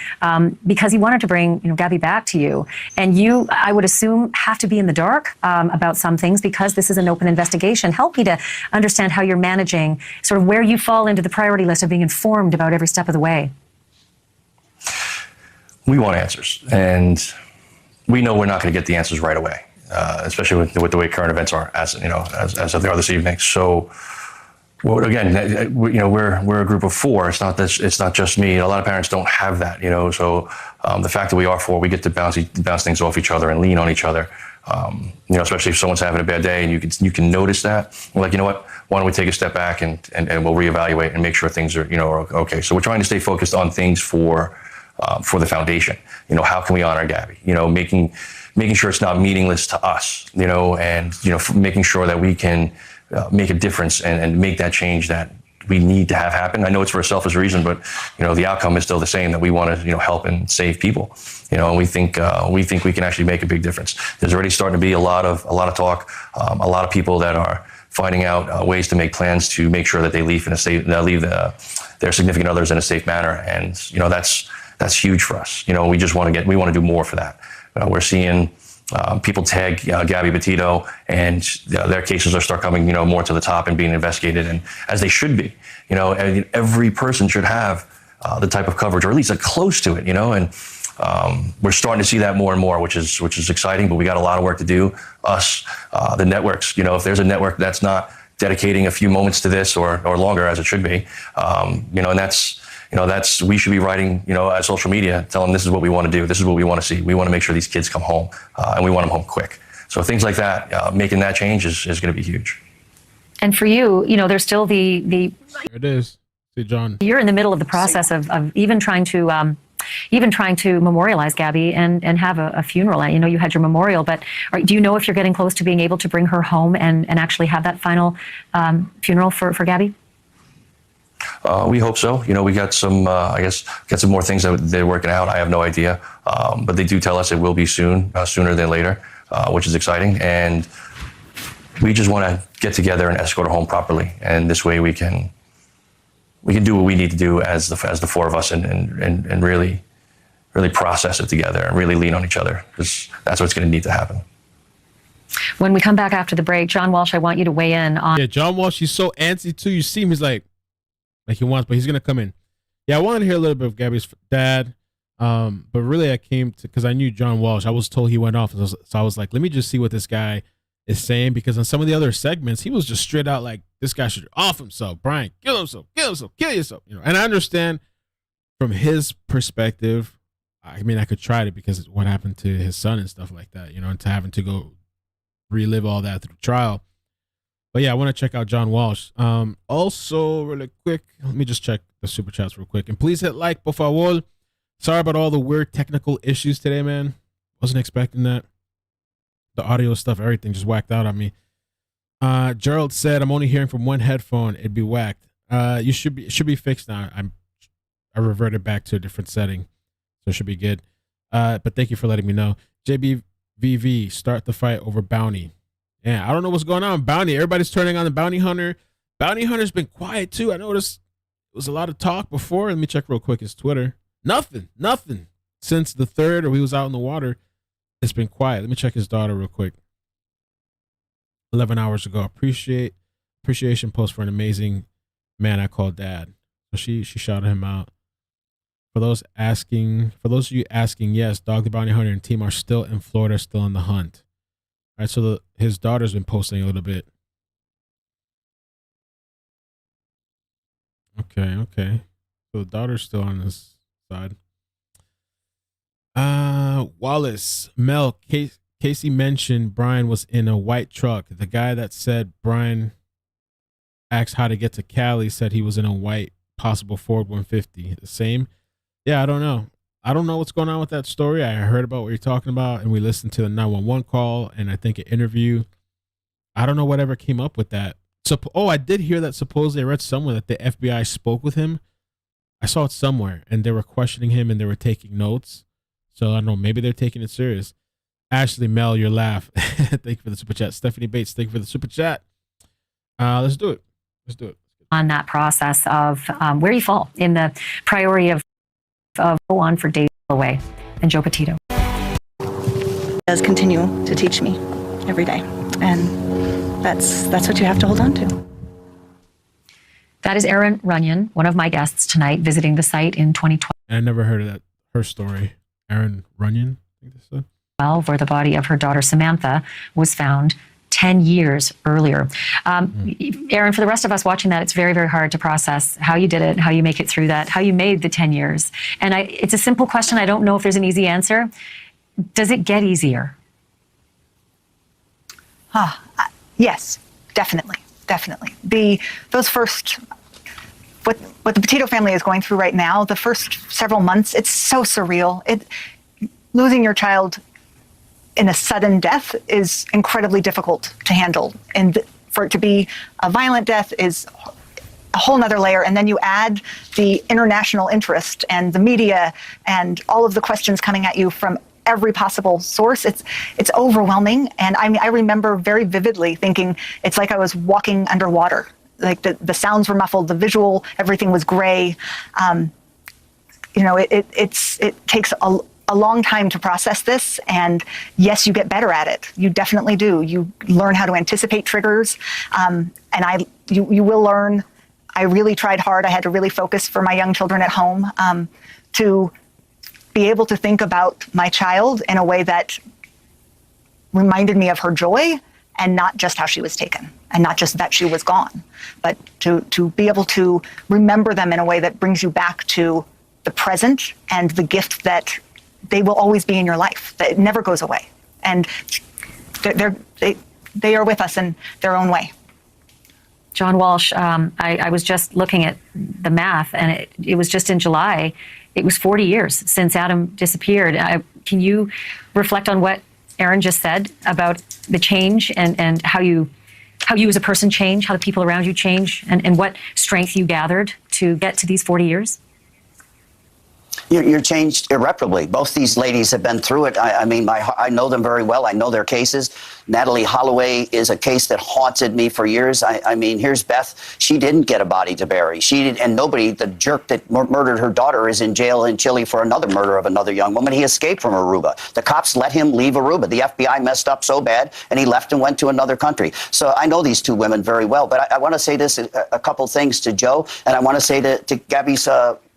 because he wanted to bring Gabby back to you, and you, I would assume, have to be in the dark about some things because this is an open investigation. Help me to understand how you're managing sort of where you fall into the priority list of being informed about every step of the way. We want answers, and we know we're not going to get the answers right away, especially with the way current events are, as they are this evening. So, again, we're a group of 4. It's not just me. A lot of parents don't have that, So the fact that we are 4, we get to bounce things off each other and lean on each other. Especially if someone's having a bad day and you can notice that. We're like, you know what? Why don't we take a step back and we'll reevaluate and make sure things are okay. So we're trying to stay focused on things for the foundation. How can we honor Gabby? making sure it's not meaningless to us, and, making sure that we can make a difference and make that change that we need to have happen. I know it's for a selfish reason, but, the outcome is still the same, that we want to, help and save people, and we think we can actually make a big difference. There's already starting to be a lot of talk, a lot of people that are finding out ways to make plans to make sure that they leave their significant others in a safe manner. And, that's huge for us. We just want to do more for that. We're seeing people tag Gabby, Petito, and their cases are start coming, more to the top and being investigated, and as they should be. And every person should have the type of coverage, or at least close to it. And we're starting to see that more and more, which is exciting. But we got a lot of work to do. Us, the networks. If there's a network that's not dedicating a few moments to this or longer, as it should be, and that's we should be writing, at social media, telling them this is what we want to do, this is what we want to see. We want to make sure these kids come home, and we want them home quick. So things like that, making that change is going to be huge. And for you, there's still the. There it is. See, John. You're in the middle of the process of even trying to memorialize Gabby and have a funeral. You had your memorial, but do you know if you're getting close to being able to bring her home and actually have that final funeral for Gabby? We hope so. We got some, some more things that they're working out. I have no idea. But they do tell us it will be soon, sooner than later, which is exciting. And we just want to get together and escort her home properly. And this way we can do what we need to do as the four of us and really process it together and really lean on each other, because that's what's going to need to happen. When we come back after the break, John Walsh, I want you to weigh in on. Yeah, John Walsh, he's so antsy too. You see him, he's like he wants, but he's going to come in. Yeah, I wanted to hear a little bit of Gabby's dad. But really I came to, because I knew John Walsh. I was told he went off. So I was like, let me just see what this guy is saying, because on some of the other segments, he was just straight out like, this guy should off himself. Brian, kill himself, kill yourself. And I understand from his perspective. I mean, I could try it because it's what happened to his son and stuff like that, and to having to go relive all that through trial. But yeah, I want to check out John Walsh. Also, really quick, let me just check the super chats real quick. And please hit like, por favor. Sorry about all the weird technical issues today, man. Wasn't expecting that. The audio stuff, everything just whacked out on me. Gerald said, I'm only hearing from one headphone. It'd be whacked. It should be fixed now. I reverted back to a different setting, so it should be good. But thank you for letting me know. JBVV, start the fight over Bounty. Yeah, I don't know what's going on with Bounty. Everybody's turning on the Bounty Hunter. Bounty Hunter's been quiet too. I noticed it was a lot of talk before. Let me check real quick his Twitter. Nothing. Since the 3rd, or he was out in the water, it's been quiet. Let me check his daughter real quick. 11 hours ago. Appreciation post for an amazing man I call dad. So she shouted him out. For those of you asking, yes, Dog the Bounty Hunter and team are still in Florida, still on the hunt. All right, so his daughter's been posting a little bit. Okay. So the daughter's still on his side. Wallace, Mel, Casey mentioned Brian was in a white truck. The guy that said Brian asked how to get to Cali said he was in a white, possible Ford 150. The same? Yeah, I don't know. I don't know what's going on with that story. I heard about what you're talking about, and we listened to the 911 call and I think an interview. I don't know whatever came up with that. I did hear that supposedly I read somewhere that the FBI spoke with him. I saw it somewhere, and they were questioning him and they were taking notes. So I don't know, maybe they're taking it serious. Ashley, Mel, your laugh. Thank you for the super chat. Stephanie Bates, thank you for the super chat. Let's do it. On that process of where you fall in the priority of go on for days away. And Joe Petito does continue to teach me every day, and that's what you have to hold on to. That is Erin Runyon, one of my guests tonight, visiting the site in 2012. I never heard of her story. Erin Runyon, I think they said. Where the body of her daughter Samantha was found 10 years earlier. Erin, for the rest of us watching that, it's very, very hard to process how you did it, how you make it through that, how you made the 10 years. And it's a simple question. I don't know if there's an easy answer. Does it get easier? Yes, definitely. Those first, what the Petito family is going through right now, the first several months, it's so surreal. Losing your child in a sudden death is incredibly difficult to handle. And for it to be a violent death is a whole nother layer. And then you add the international interest and the media and all of the questions coming at you from every possible source. It's overwhelming. And I remember very vividly thinking it's like I was walking underwater. Like the sounds were muffled, the visual, everything was gray. It takes a long time to process this, and yes, you get better at it. You definitely do. You learn how to anticipate triggers, and you will learn. I really tried hard. I had to really focus for my young children at home to be able to think about my child in a way that reminded me of her joy, and not just how she was taken, and not just that she was gone, but to be able to remember them in a way that brings you back to the present and the gift that they will always be in your life, that it never goes away. And they are with us in their own way. John Walsh, I was just looking at the math, and it was just in July. It was 40 years since Adam disappeared. Can you reflect on what Aaron just said about the change and how you as a person change, how the people around you change, and what strength you gathered to get to these 40 years? You're changed irreparably. Both these ladies have been through it. I know them very well. I know their cases. Natalie Holloway is a case that haunted me for years. Here's Beth. She didn't get a body to bury. And nobody, the jerk that murdered her daughter, is in jail in Chile for another murder of another young woman. He escaped from Aruba. The cops let him leave Aruba. The FBI messed up so bad, and he left and went to another country. So I know these two women very well. But I want to say this, a couple things to Joe, and I want to say to Gabby's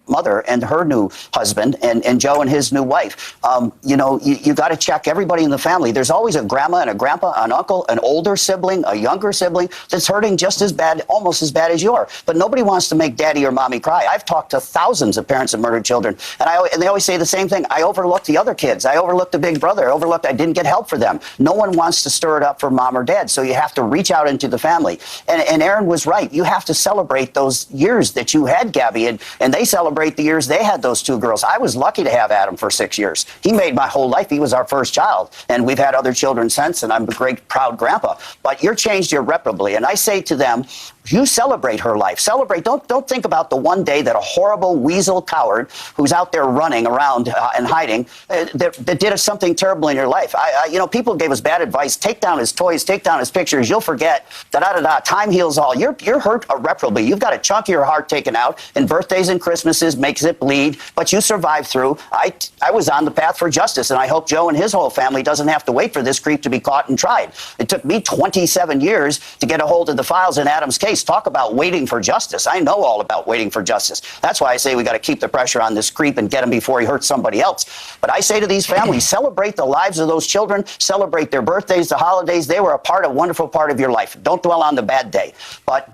mother and her new husband and Joe and his new wife. You got to check everybody in the family. There's always a grandma and a grandpa, an uncle, an older sibling, a younger sibling that's hurting just as bad, almost as bad as you are. But nobody wants to make daddy or mommy cry. I've talked to thousands of parents of murdered children, and they always say the same thing. I overlooked the other kids. I overlooked the big brother. I didn't get help for them. No one wants to stir it up for mom or dad, so you have to reach out into the family. And Aaron was right. You have to celebrate those years that you had, Gabby, and they celebrate the years they had those two girls. I was lucky to have Adam for 6 years. He made my whole life. He was our first child, and we've had other children since, and I'm a great, proud grandpa. But you're changed irreparably, and I say to them, you celebrate her life. Celebrate. Don't think about the one day that a horrible weasel coward who's out there running around and hiding that did something terrible in your life. People gave us bad advice. Take down his toys. Take down his pictures. You'll forget. Time heals all. You're hurt irreparably. You've got a chunk of your heart taken out, and birthdays and Christmases makes it bleed. But you survived through. I was on the path for justice, and I hope Joe and his whole family doesn't have to wait for this creep to be caught and tried. It took me 27 years to get a hold of the files in Adam's case. Talk about waiting for justice. I know all about waiting for justice. That's why I say we got to keep the pressure on this creep and get him before he hurts somebody else. But I say to these families, celebrate the lives of those children, celebrate their birthdays, the holidays. They were a wonderful part of your life. Don't dwell on the bad day. But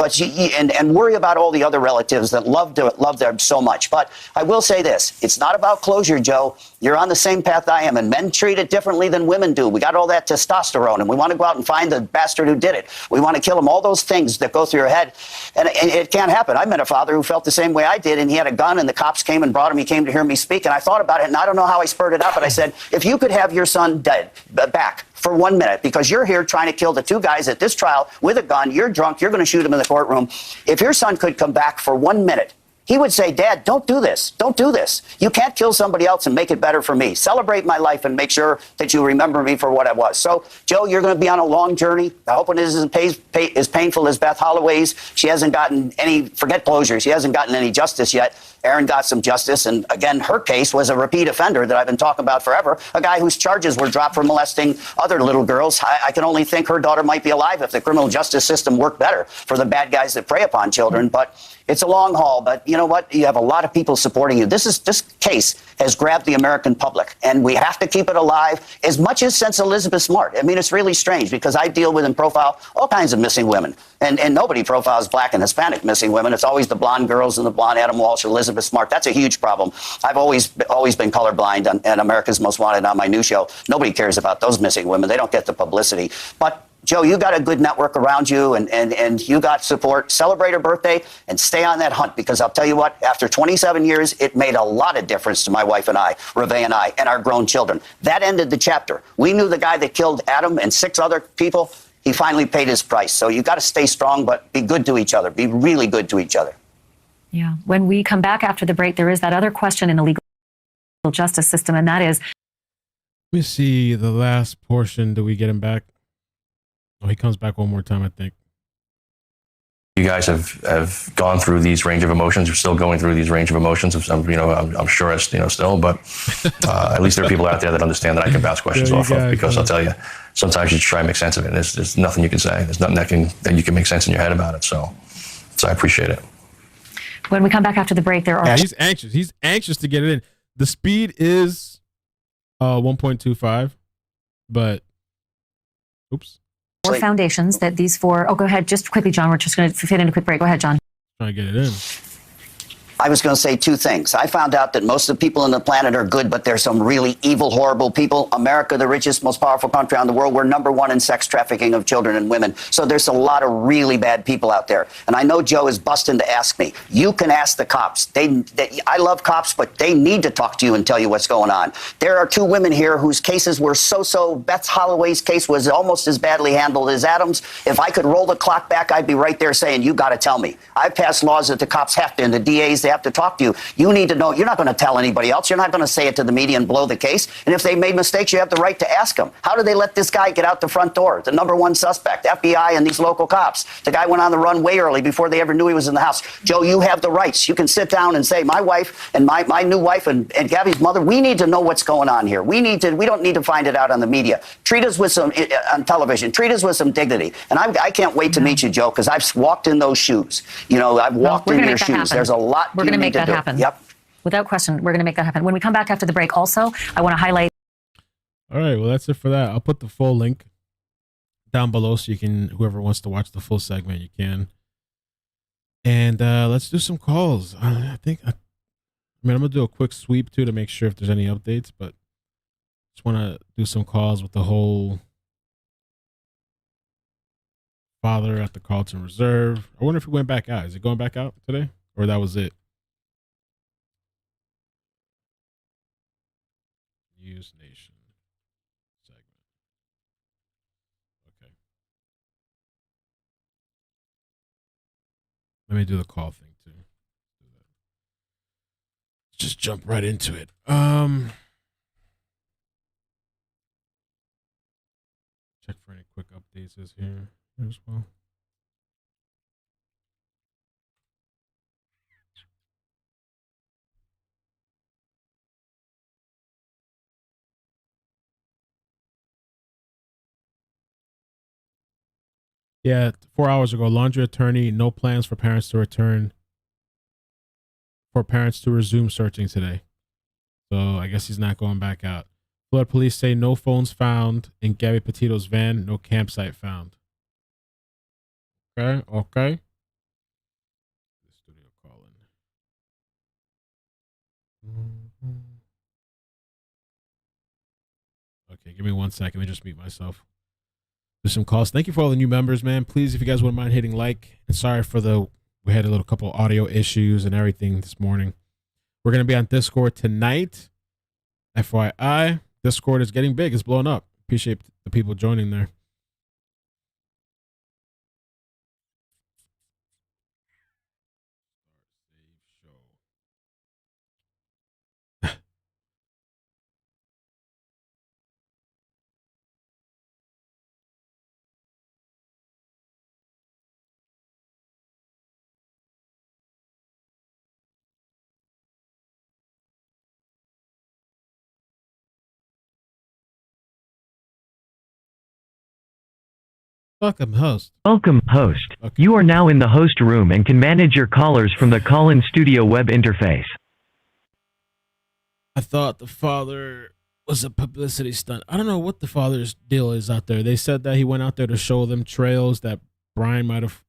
worry about all the other relatives that love them so much. But I will say this, it's not about closure, Joe. You're on the same path I am, and men treat it differently than women do. We got all that testosterone, and we want to go out and find the bastard who did it. We want to kill him. All those things that go through your head, and it can't happen. I met a father who felt the same way I did, and he had a gun, and the cops came and brought him. He came to hear me speak, and I thought about it, and I don't know how I spurred it up, but I said, if you could have your son dead, back for 1 minute, because you're here trying to kill the two guys at this trial with a gun, you're drunk, you're going to shoot him in the courtroom. If your son could come back for 1 minute, he would say, Dad, don't do this. Don't do this. You can't kill somebody else and make it better for me. Celebrate my life and make sure that you remember me for what I was. So, Joe, you're going to be on a long journey. I hope it isn't as painful as Beth Holloway's. She hasn't gotten forget closure. She hasn't gotten any justice yet. Aaron got some justice. And again, her case was a repeat offender that I've been talking about forever. A guy whose charges were dropped for molesting other little girls. I can only think her daughter might be alive if the criminal justice system worked better for the bad guys that prey upon children. But it's a long haul. But you know what? You have a lot of people supporting you. This case has grabbed the American public, and we have to keep it alive as much as since Elizabeth Smart. I mean, it's really strange because I deal with and profile all kinds of missing women. And nobody profiles Black and Hispanic missing women. It's always the blonde girls and the blonde Adam Walsh or Elizabeth Smart. That's a huge problem. I've always been colorblind and America's Most Wanted on my new show. Nobody cares about those missing women. They don't get the publicity. But Joe, you got a good network around you and you got support. Celebrate her birthday and stay on that hunt, because I'll tell you what, after 27 years, it made a lot of difference to my wife and I, Reve and I, and our grown children. That ended the chapter. We knew the guy that killed Adam and 6 other people. He finally paid his price. So you got to stay strong, but be good to each other. Be really good to each other. Yeah. When we come back after the break, there is that other question in the legal justice system, and that is. Let me see the last portion. Do we get him back? Oh, he comes back one more time, I think. You guys have gone through these range of emotions. You're still going through these range of emotions. I'm sure it's, still, but at least there are people out there that understand that I can bounce questions off of, because I'll tell you, sometimes you try and make sense of it. There's nothing you can say. There's nothing that you can make sense in your head about it. So I appreciate it. When we come back after the break, there are. Yeah, he's anxious. He's anxious to get it in. The speed is 1.25, but oops. 4 foundations that these 4. Oh, go ahead. Just quickly, John. We're just going to fit in a quick break. Go ahead, John. Trying to get it in. I was going to say 2 things. I found out that most of the people on the planet are good, but there's some really evil, horrible people. America, the richest, most powerful country on the world, we're #1 in sex trafficking of children and women. So there's a lot of really bad people out there. And I know Joe is busting to ask me. You can ask the cops. I love cops, but they need to talk to you and tell you what's going on. There are 2 women here whose cases were so. Beth Holloway's case was almost as badly handled as Adam's. If I could roll the clock back, I'd be right there saying, you got to tell me. I've passed laws that the cops have to, and the DAs, they have to talk to you. You need to know. You're not going to tell anybody else. You're not going to say it to the media and blow the case. And if they made mistakes, you have the right to ask them. How did they let this guy get out the front door? The #1 suspect, FBI and these local cops. The guy went on the run way early before they ever knew he was in the house. Joe, you have the rights. You can sit down and say, my wife and my new wife and Gabby's mother, we need to know what's going on here. We don't need to find it out on the media. Treat us with some on television. Treat us with some dignity. And I can't wait to meet you, Joe, because I've walked in those shoes. I've walked in your shoes. There's a lot we're going to make that happen. Yep. Without question, we're going to make that happen. When we come back after the break, also, I want to highlight. All right, well, that's it for that. I'll put the full link down below so you can, whoever wants to watch the full segment, you can. And let's do some calls. I'm going to do a quick sweep, too, to make sure if there's any updates, but just want to do some calls with the whole father at the Carlton Reserve. I wonder if it went back out. Is it going back out today? Or that was it? News Nation segment. Okay. Let me do the call thing too. Just jump right into it. Check for any quick updates here as well. Yeah, 4 hours ago, Laundrie attorney, no plans for parents to resume searching today. So I guess he's not going back out. Florida police say no phones found in Gabby Petito's van, no campsite found. Okay. The studio calling. Okay, give me 1 second. Let me just mute myself. Do some calls. Thank you for all the new members, man. Please, if you guys wouldn't mind hitting like. And sorry for we had a little couple audio issues and everything this morning. We're going to be on Discord tonight. FYI, Discord is getting big. It's blowing up. Appreciate the people joining there. Welcome, host. Welcome, host. Okay. You are now in the host room and can manage your callers from the call-in studio web interface. I thought the father was a publicity stunt. I don't know what the father's deal is out there. They said that he went out there to show them trails that Brian might have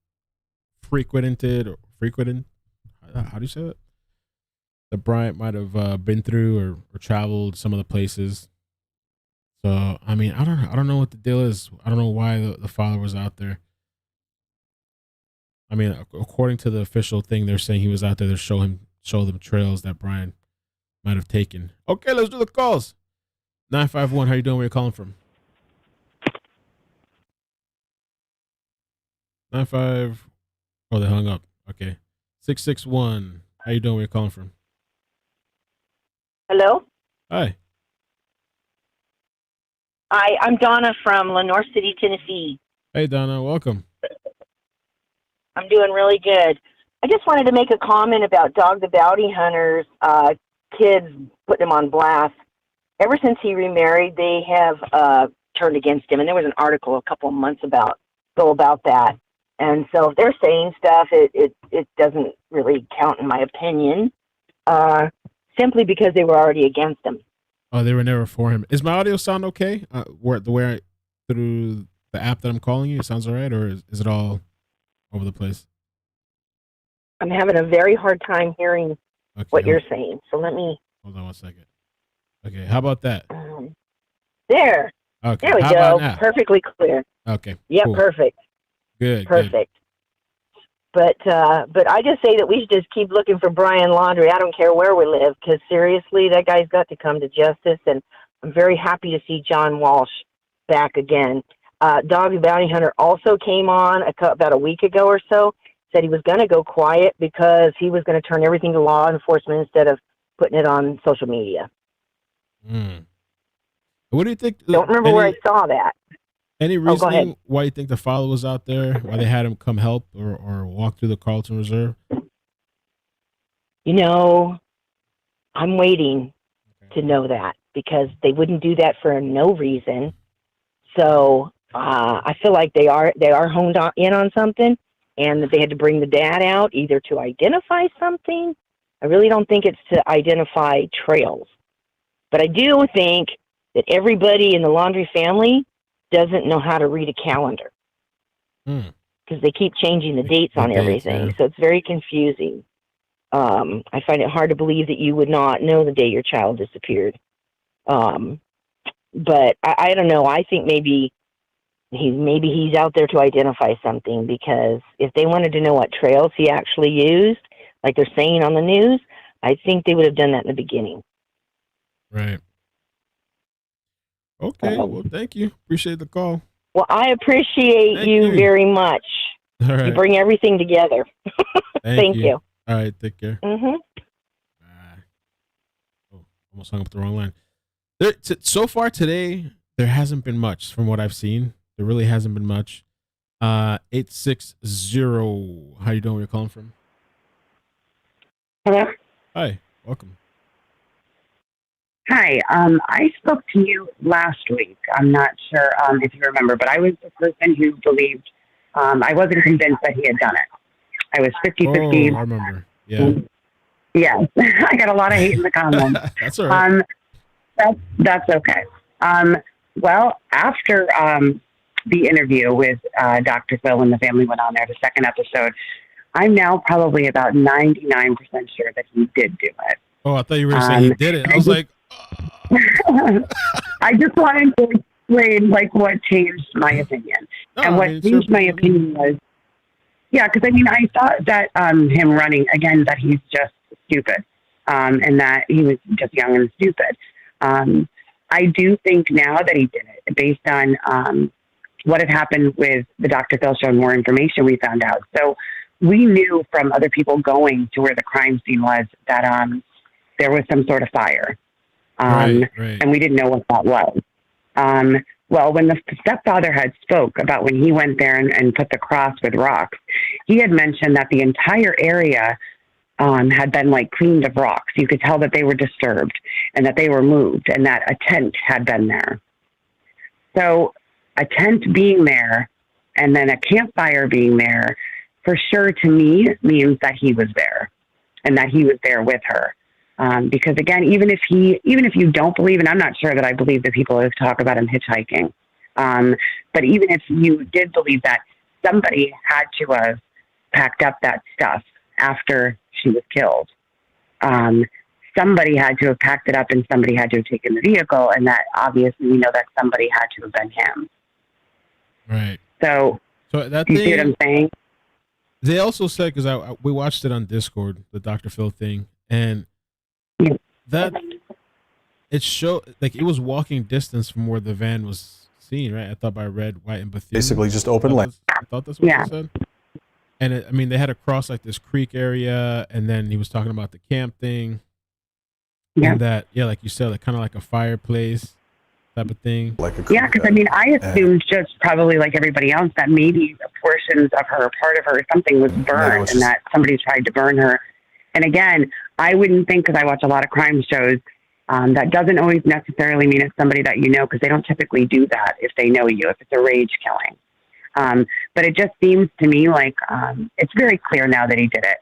frequented. How do you say that? That Brian might have been through or traveled some of the places. So, I mean, I don't know what the deal is. I don't know why the father was out there. I mean, according to the official thing, they're saying he was out there to show them trails that Brian might have taken. Okay, let's do the calls. 951, how you doing? Where you calling from? 95. Oh, they hung up. Okay. 661, how you doing? Where you calling from? Hello? Hi. Hi, I'm Donna from Lenore City, Tennessee. Hey, Donna. Welcome. I'm doing really good. I just wanted to make a comment about Dog the Bounty Hunter's kids putting him on blast. Ever since he remarried, they have turned against him, and there was an article a couple of months about that. And so if they're saying stuff, it doesn't really count in my opinion, simply because they were already against him. Oh, they were never for him. Is my audio sound okay? Through the app that I'm calling you, it sounds all right, or is it all over the place? I'm having a very hard time hearing what you're saying. So let me... Hold on one second. Okay, how about that? There. Okay. There we how go. about now? Perfectly clear. Okay. Yep, cool. perfect. Good. Perfect. But I just say that we should just keep looking for Brian Laundrie. I don't care where we live, because seriously, that guy's got to come to justice. And I'm very happy to see John Walsh back again. Dog the Bounty Hunter also came on about a week ago or so. Said he was going to go quiet because he was going to turn everything to law enforcement instead of putting it on social media. What do you think? Don't remember where I saw that. Any go ahead. reasoning why you think the father was out there? Why they had him come help or walk through the Carlton Reserve? You know, I'm waiting to know that, because they wouldn't do that for no reason. So I feel like they are honed in on something, and that they had to bring the dad out either to identify something. I really don't think it's to identify trails. But I do think that everybody in the Laundrie family doesn't know how to read a calendar, because they keep changing the dates on everything. Yeah. So it's very confusing. I find it hard to believe that you would not know the day your child disappeared. But I don't know. I think maybe he's out there to identify something, because if they wanted to know what trails he actually used, like they're saying on the news, I think they would have done that in the beginning. Right. Okay. Well, thank you. Appreciate the call. Well, I appreciate you very much. All right. You bring everything together. Thank you. All right. Take care. Mm-hmm. Almost hung up the wrong line. So far today, there hasn't been much from what I've seen. There really hasn't been much. 860. How you doing? Where you calling from? Hello. Hi. Welcome. Hi. I spoke to you last week. I'm not sure if you remember, but I was the person who believed, I wasn't convinced that he had done it. I was 50-50. Oh, I remember. Yeah. Yeah. I got a lot of hate in the comments. That's all right. That's okay. Well, after the interview with Dr. Phil and the family went on there, the second episode, I'm now probably about 99% sure that he did do it. Oh, I thought you were saying he did it. I was like, I just wanted to explain what changed my opinion. And what changed my opinion was, because I thought that him running, again, that he's just stupid, and that he was just young and stupid. I do think now that he did it, based on what had happened with the Dr. Phil show and more information we found out. So we knew from other people going to where the crime scene was that there was some sort of fire. Right. And we didn't know what that was. Well, when the stepfather had spoke about when he went there and put the cross with rocks, he had mentioned that the entire area had been cleaned of rocks. You could tell that they were disturbed and that they were moved, and that a tent had been there. So a tent being there and then a campfire being there, for sure to me means that he was there and that he was there with her. Because again, even if you don't believe, and I'm not sure that I believe the people who talk about him hitchhiking, but even if you did believe that, somebody had to have packed up that stuff after she was killed. somebody had to have packed it up and somebody had to have taken the vehicle, and that obviously we know that somebody had to have been him. Right. So that do you see what I'm saying? They also said, because we watched it on Discord, the Dr. Phil thing, and that it showed like it was walking distance from where the van was seen, right? I thought by Red, White, and Bethune. Basically just open lane. I thought that's what they said. And they had to cross like this creek area, and then he was talking about the camp thing. Yeah. And that, like you said, like kind of like a fireplace type of thing. Yeah, because I assumed just probably like everybody else that maybe portions of her, part of her, or something was burned, and that somebody tried to burn her. And again, I wouldn't think, because I watch a lot of crime shows, that doesn't always necessarily mean it's somebody that you know, because they don't typically do that if they know you, if it's a rage killing. But it just seems to me like it's very clear now that he did it.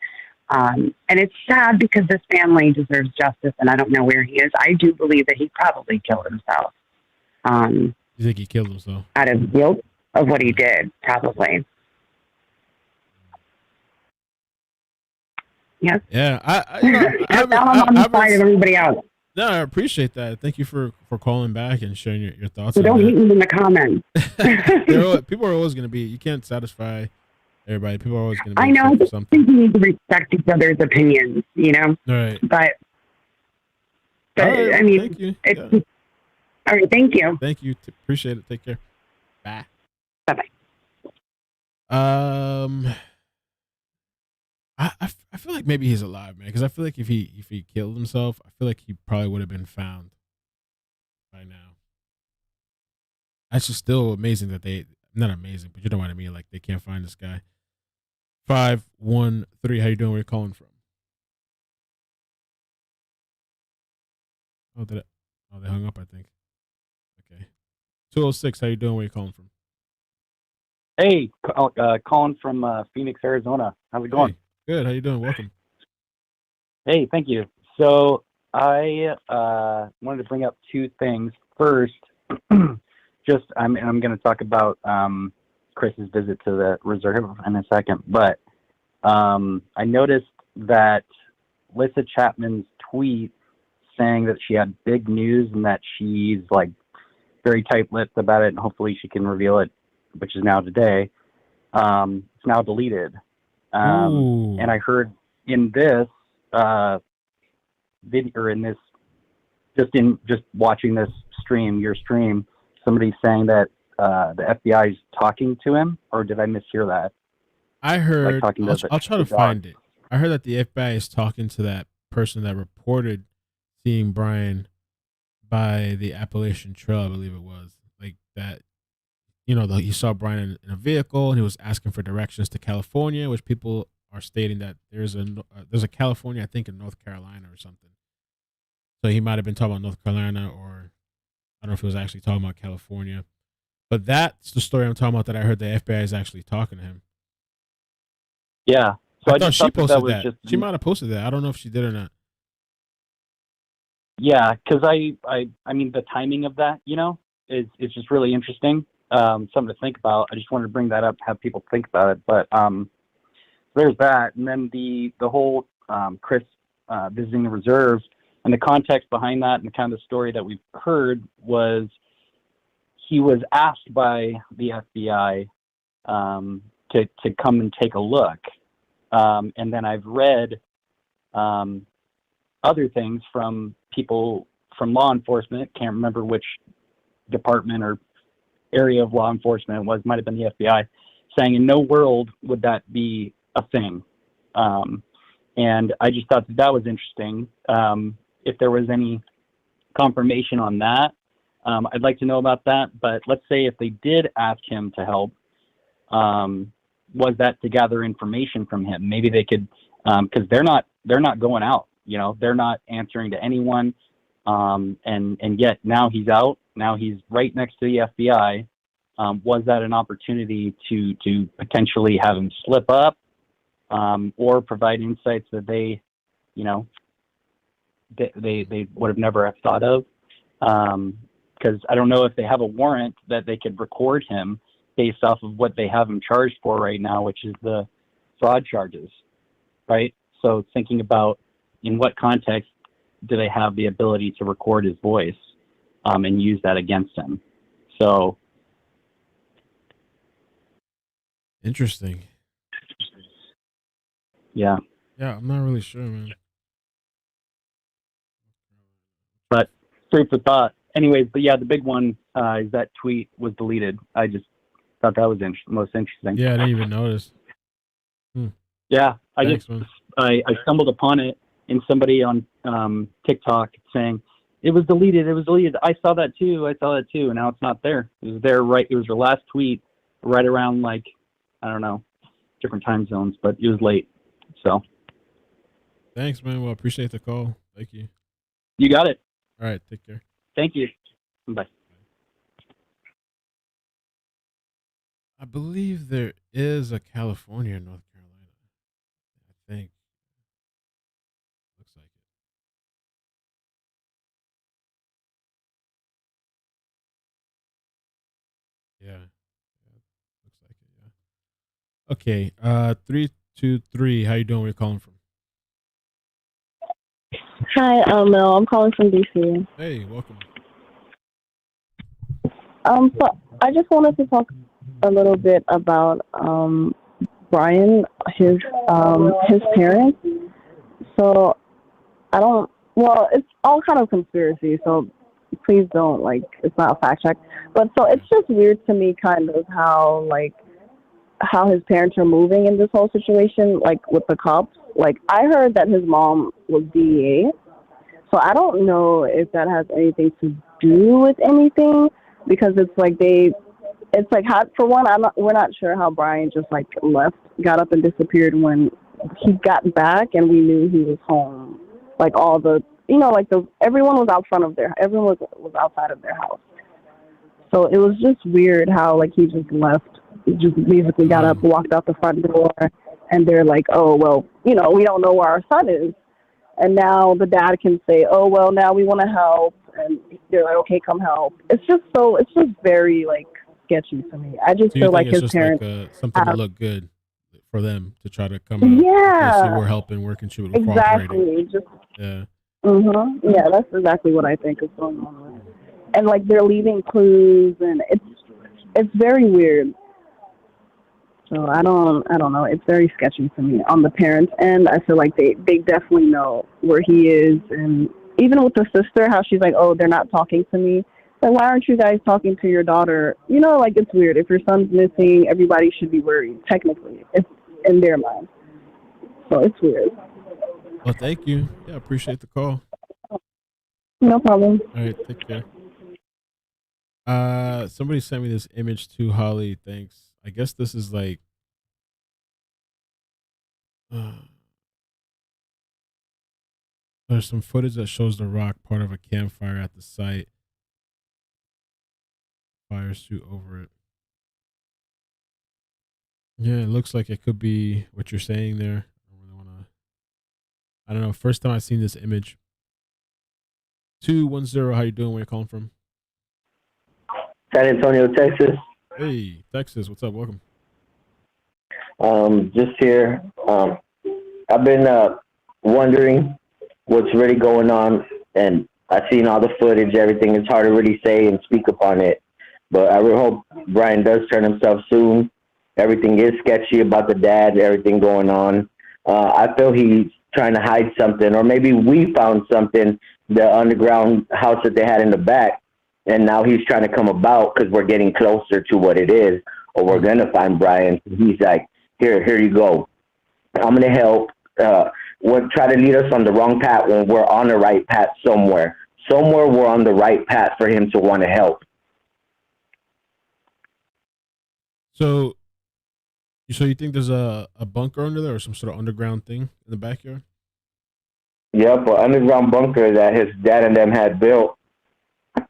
And it's sad because this family deserves justice, and I don't know where he is. I do believe that he probably killed himself. You think he killed himself? Out of guilt of what he did, probably. Yes. Yeah. I'm on the side of everybody else. No, I appreciate that. Thank you for calling back and sharing your thoughts. So don't hate me in the comments. People are always going to be. You can't satisfy everybody. People are always going to be. I know. I think you need to respect each other's opinions. You know. Right. But right, I mean, thank you. It's all right. Thank you. Thank you. Appreciate it. Take care. Bye. Bye. I feel like maybe he's alive, man. Because I feel like if he killed himself, I feel like he probably would have been found by now. That's just still amazing that not amazing, but you know what I mean. Like they can't find this guy. 513. How you doing? Where you calling from? Oh, they hung up, I think. Okay. 206. How you doing? Where you calling from? Hey, calling from Phoenix, Arizona. How's it going? Hey, good. How you doing? Welcome. Hey, thank you. So I wanted to bring up two things. First, I'm going to talk about Chris's visit to the reserve in a second, but I noticed that Lisa Chapman's tweet saying that she had big news and that she's like very tight-lipped about it, and hopefully she can reveal it, which is now today. It's now deleted. And I heard in this video, or in this, just watching this stream, your stream, somebody saying that the FBI is talking to him, or did I mishear that? I heard. Like I'll try to find it. I heard that the FBI is talking to that person that reported seeing Brian by the Appalachian Trail, I believe it was. Like that, he saw Brian in a vehicle and he was asking for directions to California, which people are stating that there's a California, I think, in North Carolina or something. So he might have been talking about North Carolina, or I don't know if he was actually talking about California. But that's the story I'm talking about, that I heard the FBI is actually talking to him. Yeah. So I thought she posted that. Just... She might have posted that. I don't know if she did or not. Yeah, because I mean, the timing of that, is just really interesting. Something to think about. I just wanted to bring that up, have people think about it. But there's that, and then the whole Chris visiting the reserve, and the context behind that, and the kind of story that we've heard was he was asked by the FBI to come and take a look, and then I've read other things from people from law enforcement. Can't remember which department or area of law enforcement it was. Might have been the FBI, saying in no world would that be a thing. And I just thought that was interesting. If there was any confirmation on that, I'd like to know about that. But let's say if they did ask him to help, was that to gather information from him? Maybe they could, because they're not going out. They're not answering to anyone. And yet now he's out. Now he's right next to the FBI. Was that an opportunity to potentially have him slip up, or provide insights that they would have never have thought of? Because I don't know if they have a warrant that they could record him based off of what they have him charged for right now, which is the fraud charges, right? So thinking about in what context do they have the ability to record his voice and use that against him? So interesting. Yeah. Yeah, I'm not really sure, man. But food for thought. Anyways, but yeah, the big one is that tweet was deleted. I just thought that was most interesting. Yeah, I didn't even notice. Yeah, Thanks, I stumbled upon it in somebody on TikTok saying it was deleted. It was deleted. I saw that too. And now it's not there. It was there right. It was your last tweet right around like, I don't know, different time zones, but it was late. So thanks, man. Well, appreciate the call. Thank you. You got it. All right. Take care. Thank you. Bye. I believe there is a California in North Carolina. I think. Looks like it. Yeah. Looks like it, yeah. Okay. 323. How you doing? Where you calling from? Hi, Mel. I'm calling from DC. Hey, welcome. So I just wanted to talk a little bit about Brian, his parents. So I don't. Well, it's all kind of conspiracy. So please don't it's not a fact check. But so it's just weird to me, kind of how his parents are moving in this whole situation, with the cops. I heard that his mom was DEA, so I don't know if that has anything to do with anything, because for one, we're not sure how Brian just left, got up and disappeared when he got back and we knew he was home. Everyone was everyone was outside of their house. So it was just weird how he just left, just basically got up, walked out the front door, and they're like, oh, well, we don't know where our son is. And now the dad can say, oh, well, now we want to help. And they're like, okay, come help. It's just very, sketchy to me. I just feel like his parents something to look good for them to try to come out. Yeah. See, we're helping, we're contributing, exactly. Yeah. Yeah, that's exactly what I think is going on with it. And, they're leaving clues, and it's very weird. So I don't know. It's very sketchy to me on the parents' end. I feel like they definitely know where he is. And even with the sister, how she's like, oh, they're not talking to me. Like, why aren't you guys talking to your daughter? It's weird. If your son's missing, everybody should be worried, technically. It's in their mind. So it's weird. Well, thank you. Yeah, appreciate the call. No problem. All right, take care. Somebody sent me this image too, Holly. Thanks. I guess this is there's some footage that shows The Rock part of a campfire at the site. Fire suit over it. Yeah, it looks like it could be what you're saying there. I don't know. First time I've seen this image. 210, how you doing? Where you calling from? San Antonio, Texas. Hey, Texas. What's up? Welcome. Just here. I've been wondering what's really going on, and I've seen all the footage, everything. It's hard to really say and speak upon it, but I really hope Brian does turn himself soon. Everything is sketchy about the dad, everything going on. I feel he's trying to hide something, or maybe we found something, the underground house that they had in the back, and now he's trying to come about because we're getting closer to what it is, or we're going to find Brian. He's like, here you go. I'm going to help. Try to lead us on the wrong path when we're on the right path somewhere. Somewhere we're on the right path for him to want to help. So you think there's a bunker under there or some sort of underground thing in the backyard? Yep, an underground bunker that his dad and them had built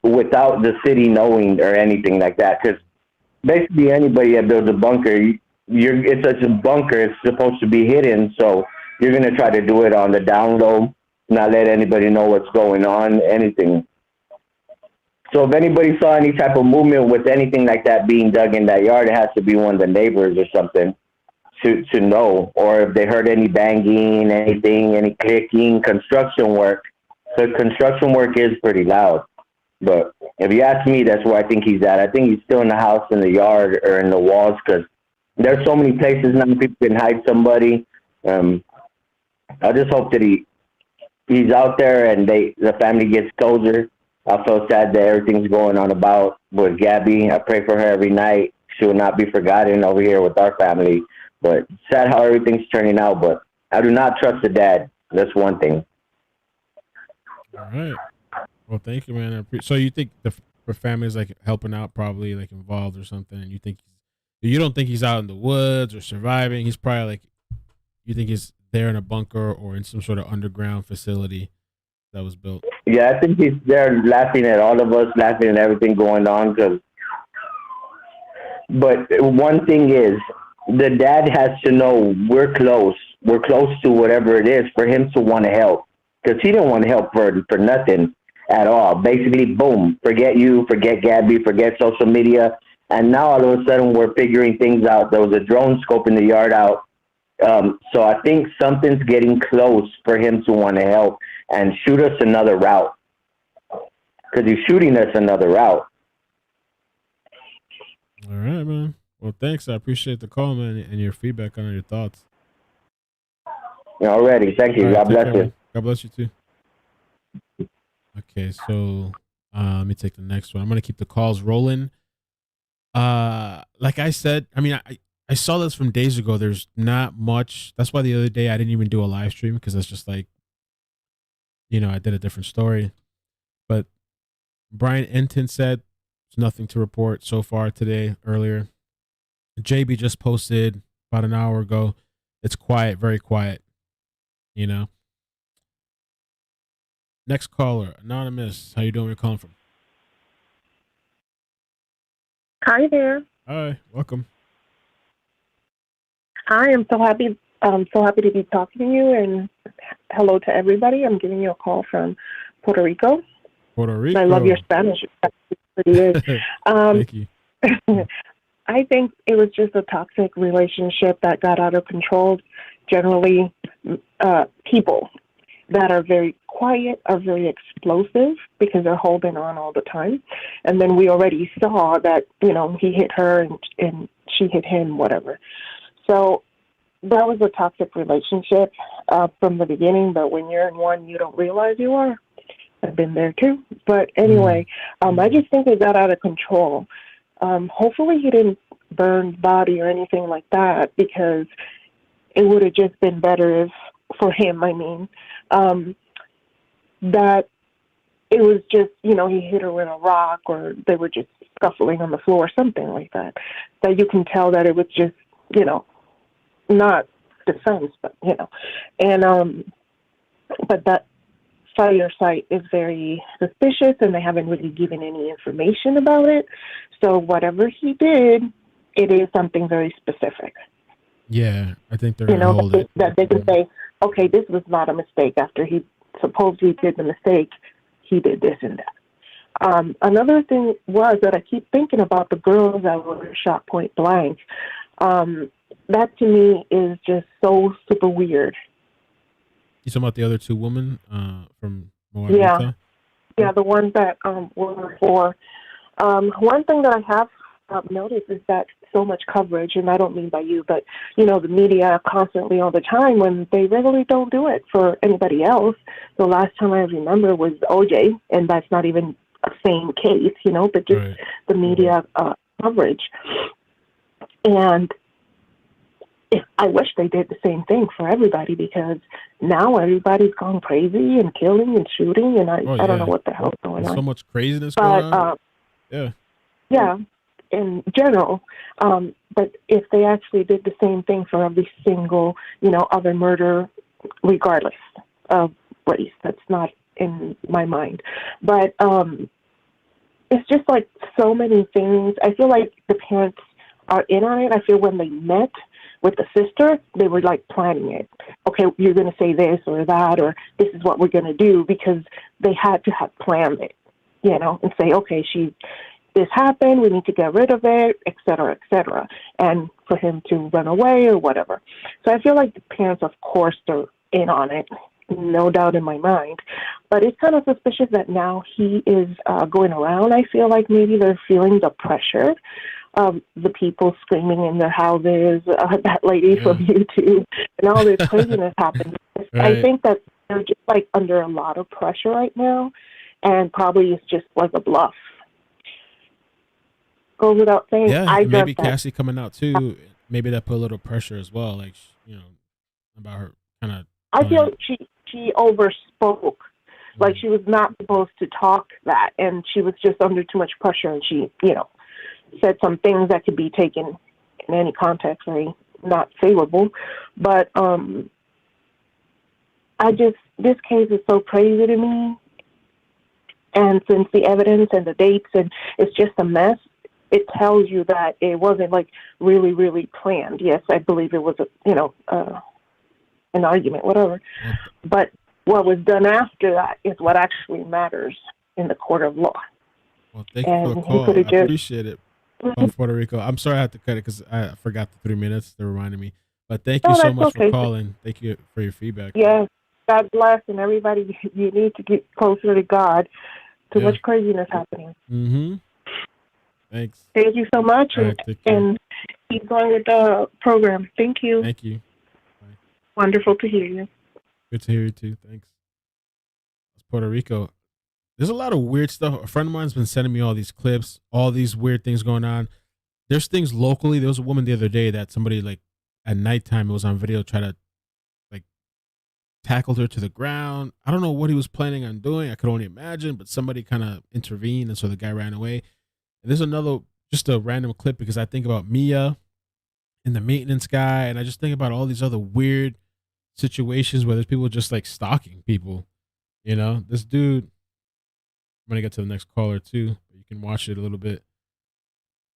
without the city knowing or anything like that. Because basically anybody that builds a bunker, it's such a bunker, it's supposed to be hidden. So you're going to try to do it on the down low, not let anybody know what's going on, anything. So if anybody saw any type of movement with anything like that being dug in that yard, it has to be one of the neighbors or something to know. Or if they heard any banging, anything, any clicking, construction work, The construction work is pretty loud. But if you ask me, that's where I think he's at. I think he's still in the house, in the yard, or in the walls, because there's so many places now people can hide somebody. I just hope that he's out there and the family gets closer. I feel sad that everything's going on about with Gabby. I pray for her every night. She will not be forgotten over here with our family. But sad how everything's turning out. But I do not trust the dad. That's one thing. All right. Well, thank you, man. So you think the family's like helping out, probably like involved or something? And you don't think he's out in the woods or surviving? He's probably like, you think he's there in a bunker or in some sort of underground facility that was built? Yeah, I think he's there laughing at all of us, laughing at everything going on. But one thing is, the dad has to know we're close. We're close to whatever it is for him to want to help. Because he didn't want to help for nothing at all. Basically, boom, forget you, forget Gabby, forget social media. And now all of a sudden we're figuring things out. There was a drone scoping the yard out. So I think something's getting close for him to want to help and shoot us another route. Because he's shooting us another route. All right, man. Well, thanks. I appreciate the call, man, and your feedback on your thoughts. Alrighty. Thank you. Right, God bless you. Man. God bless you, too. Okay, so let me take the next one. I'm going to keep the calls rolling. Like I said, I mean, I saw this from days ago. There's not much. That's why the other day I didn't even do a live stream, because it's just like, I did a different story. But Brian Enton said there's nothing to report so far today, earlier. JB just posted about an hour ago. It's quiet, very quiet, Next caller, Anonymous. How you doing? Where you calling from? Hi there. Hi, welcome. I am so happy. I'm so happy to be talking to you, and hello to everybody. I'm giving you a call from Puerto Rico. Puerto Rico. I love your Spanish. It's pretty good. Thank you. I think it was just a toxic relationship that got out of control. Generally, people that are very quiet are very explosive because they're holding on all the time. And then we already saw that, he hit her and she hit him, whatever. So that was a toxic relationship from the beginning, but when you're in one, you don't realize you are. I've been there too. But anyway, I just think it got out of control. Hopefully he didn't burn body or anything like that, because it would have just been better if, for him, that it was just, he hit her with a rock, or they were just scuffling on the floor, something like that. That you can tell that it was just, not defense, but, and, but that fire site is very suspicious, and they haven't really given any information about it. So whatever he did, it is something very specific. Yeah, I think they're going to hold it. That they can say, okay, this was not a mistake. After he supposedly did the mistake, he did this and that. Another thing was that I keep thinking about the girls that were shot point blank. That to me is just so super weird. You talking about the other two women from Moarita? Yeah, the ones that were for. One thing that I have noticed is that so much coverage, and I don't mean by you, but, the media constantly all the time, when they really don't do it for anybody else. The last time I remember was OJ, and that's not even a same case, but just the media coverage. And I wish they did the same thing for everybody, because now everybody's gone crazy and killing and shooting, and I don't know what the hell's going on. So much craziness going on. Yeah, in general. But if they actually did the same thing for every single, other murder, regardless of race, that's not in my mind. But it's just like so many things. I feel like the parents are in on it. I feel when they met with the sister, they were like planning it. Okay, you're going to say this or that, or this is what we're going to do, because they had to have planned it, and say, okay, this happened, we need to get rid of it, et cetera, and for him to run away or whatever. So I feel like the parents, of course, are in on it, no doubt in my mind. But it's kind of suspicious that now he is going around. I feel like maybe they're feeling the pressure of the people screaming in their houses, that lady from YouTube, and all this craziness happening. Right. I think that they're just like under a lot of pressure right now, and probably it's just like a bluff. Goes without saying. Yeah, I and maybe dreamt that. Cassie coming out too. Maybe that put a little pressure as well. Like, about her kind of. I feel she overspoke. Like she was not supposed to talk that, and she was just under too much pressure, and she, said some things that could be taken in any context, very not favorable. But this case is so crazy to me, and since the evidence and the dates and it's just a mess, it tells you that it wasn't like really, really planned. Yes, I believe it was an argument, whatever. But what was done after that is what actually matters in the court of law. Well, thank you for the call. I appreciate it. From Puerto Rico. I'm sorry I had to cut it because I forgot the 3 minutes. They reminded me. But thank you so much for calling. Thank you for your feedback. Yes, God bless, and everybody, you need to get closer to God. Too much craziness happening. Mm-hmm. Thanks. Thank you so much, and keep going with the program. Thank you. Thank you. Bye. Wonderful to hear you. Good to hear you too. Thanks. It's Puerto Rico. There's a lot of weird stuff. A friend of mine's been sending me all these clips, all these weird things going on. There's things locally. There was a woman the other day that somebody, like, at nighttime, it was on video, tried to, like, tackled her to the ground. I don't know what he was planning on doing. I could only imagine, but somebody kind of intervened, and so the guy ran away. And there's another, just a random clip, because I think about Mia and the maintenance guy, and I just think about all these other weird situations where there's people just, like, stalking people. This dude, I'm going to get to the next caller too. You can watch it a little bit.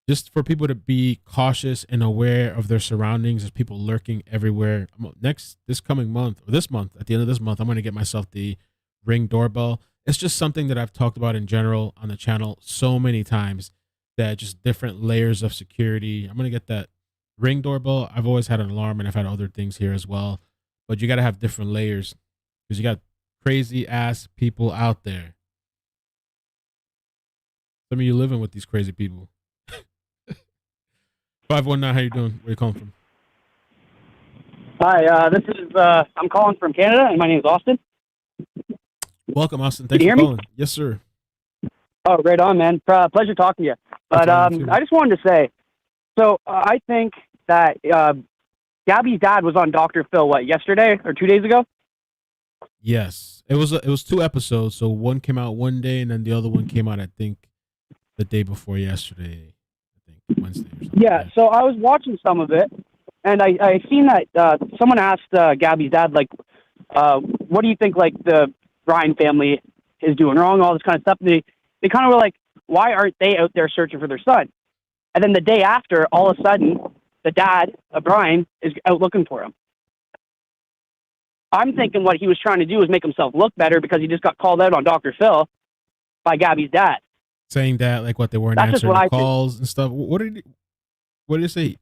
Just for people to be cautious and aware of their surroundings. There's people lurking everywhere. This coming month, or this month, at the end of this month, I'm going to get myself the Ring doorbell. It's just something that I've talked about in general on the channel so many times, that just different layers of security. I'm going to get that Ring doorbell. I've always had an alarm, and I've had other things here as well. But you got to have different layers, because you got crazy ass people out there. Some of you living with these crazy people. 519, how you doing? Where you calling from? Hi, this is I'm calling from Canada, and my name is Austin. Welcome, Austin. Thanks for calling. Yes, sir. Oh, right on, man. Pleasure talking to you. But I just wanted to say, so I think that Gabby's dad was on Dr. Phil, yesterday or 2 days ago? Yes. It was 2 episodes, so one came out one day, and then the other one came out, I think, the day before yesterday. I think Wednesday or something. Yeah, so I was watching some of it, and I seen that someone asked Gabby's dad, what do you think, the Bryan family is doing wrong, all this kind of stuff. They kind of were like, why aren't they out there searching for their son? And then the day after, all of a sudden, the dad of Bryan is out looking for him. I'm thinking what he was trying to do was make himself look better, because he just got called out on Dr. Phil by Gabby's dad. Saying that, like, what, they weren't answering the calls and stuff. What did he say?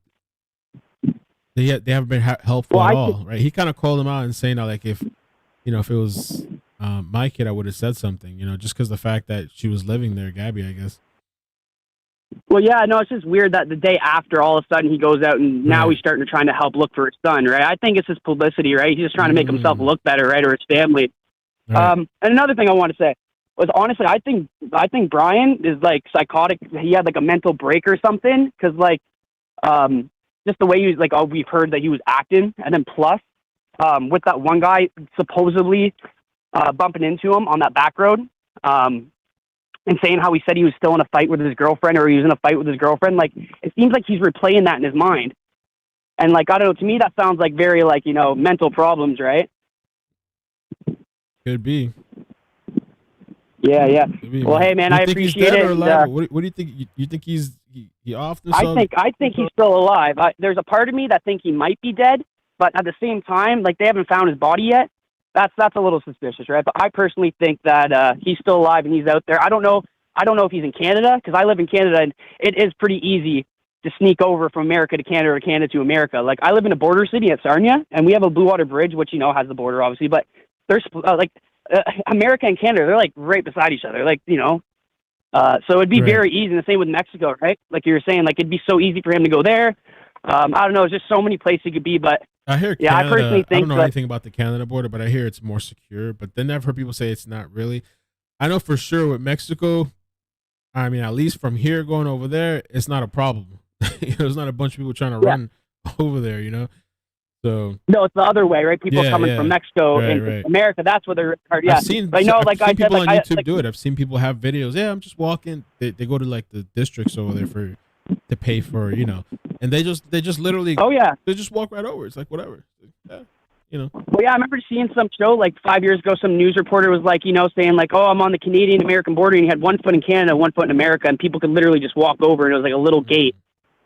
They haven't been helpful at all, right? He kind of called him out and saying, like, if it was my kid, I would have said something, just because the fact that she was living there, Gabby, I guess. Well, yeah, no, it's just weird that the day after, all of a sudden, he goes out and now he's starting to try to help look for his son, right? I think it's his publicity, right? He's just trying to make himself look better, right, or his family. Right. And another thing I want to say was, honestly, I think Bryan is, psychotic. He had, a mental break or something, because, just the way he was, we've heard that he was acting, and then plus, with that one guy supposedly bumping into him on that back road, and saying how he said he was still in a fight with his girlfriend, or he was in a fight with his girlfriend. It seems like he's replaying that in his mind. And, I don't know, to me, that sounds like very, mental problems, right? Could be. Yeah. Well, hey, man, I appreciate it. What do you think? You think he off this? I think he's still alive. There's a part of me that think he might be dead, but at the same time, they haven't found his body yet. That's a little suspicious, right? But I personally think that he's still alive and he's out there. I don't know if he's in Canada, because I live in Canada, and it is pretty easy to sneak over from America to Canada, or Canada to America. I live in a border city at Sarnia, and we have a Blue Water Bridge, which has the border, obviously. But they're America and Canada, they're like right beside each other. Like, so it'd be very easy. And the same with Mexico, right? Like you were saying, like it'd be so easy for him to go there. I don't know. It's just so many places he could be, but I hear yeah, Canada, I personally think I don't know anything about the Canada border, but I hear it's more secure. But then I've heard people say it's not really. I know for sure with Mexico, I mean, at least from here going over there, it's not a problem. There's not a bunch of people trying to run over there, So no, it's the other way, right? People coming from Mexico into America. That's what they're. Yeah, I've seen I know. I've Like seen I people said, on YouTube do it. I've seen people have videos. Yeah, I'm just walking. They go to like the districts over there to pay for, and they just literally. Oh yeah. They just walk right over. It's like whatever. Yeah, Well, yeah, I remember seeing some show like 5 years ago. Some news reporter was like, saying like, "Oh, I'm on the Canadian-American border," and he had 1 foot in Canada, 1 foot in America, and people could literally just walk over, and it was like a little gate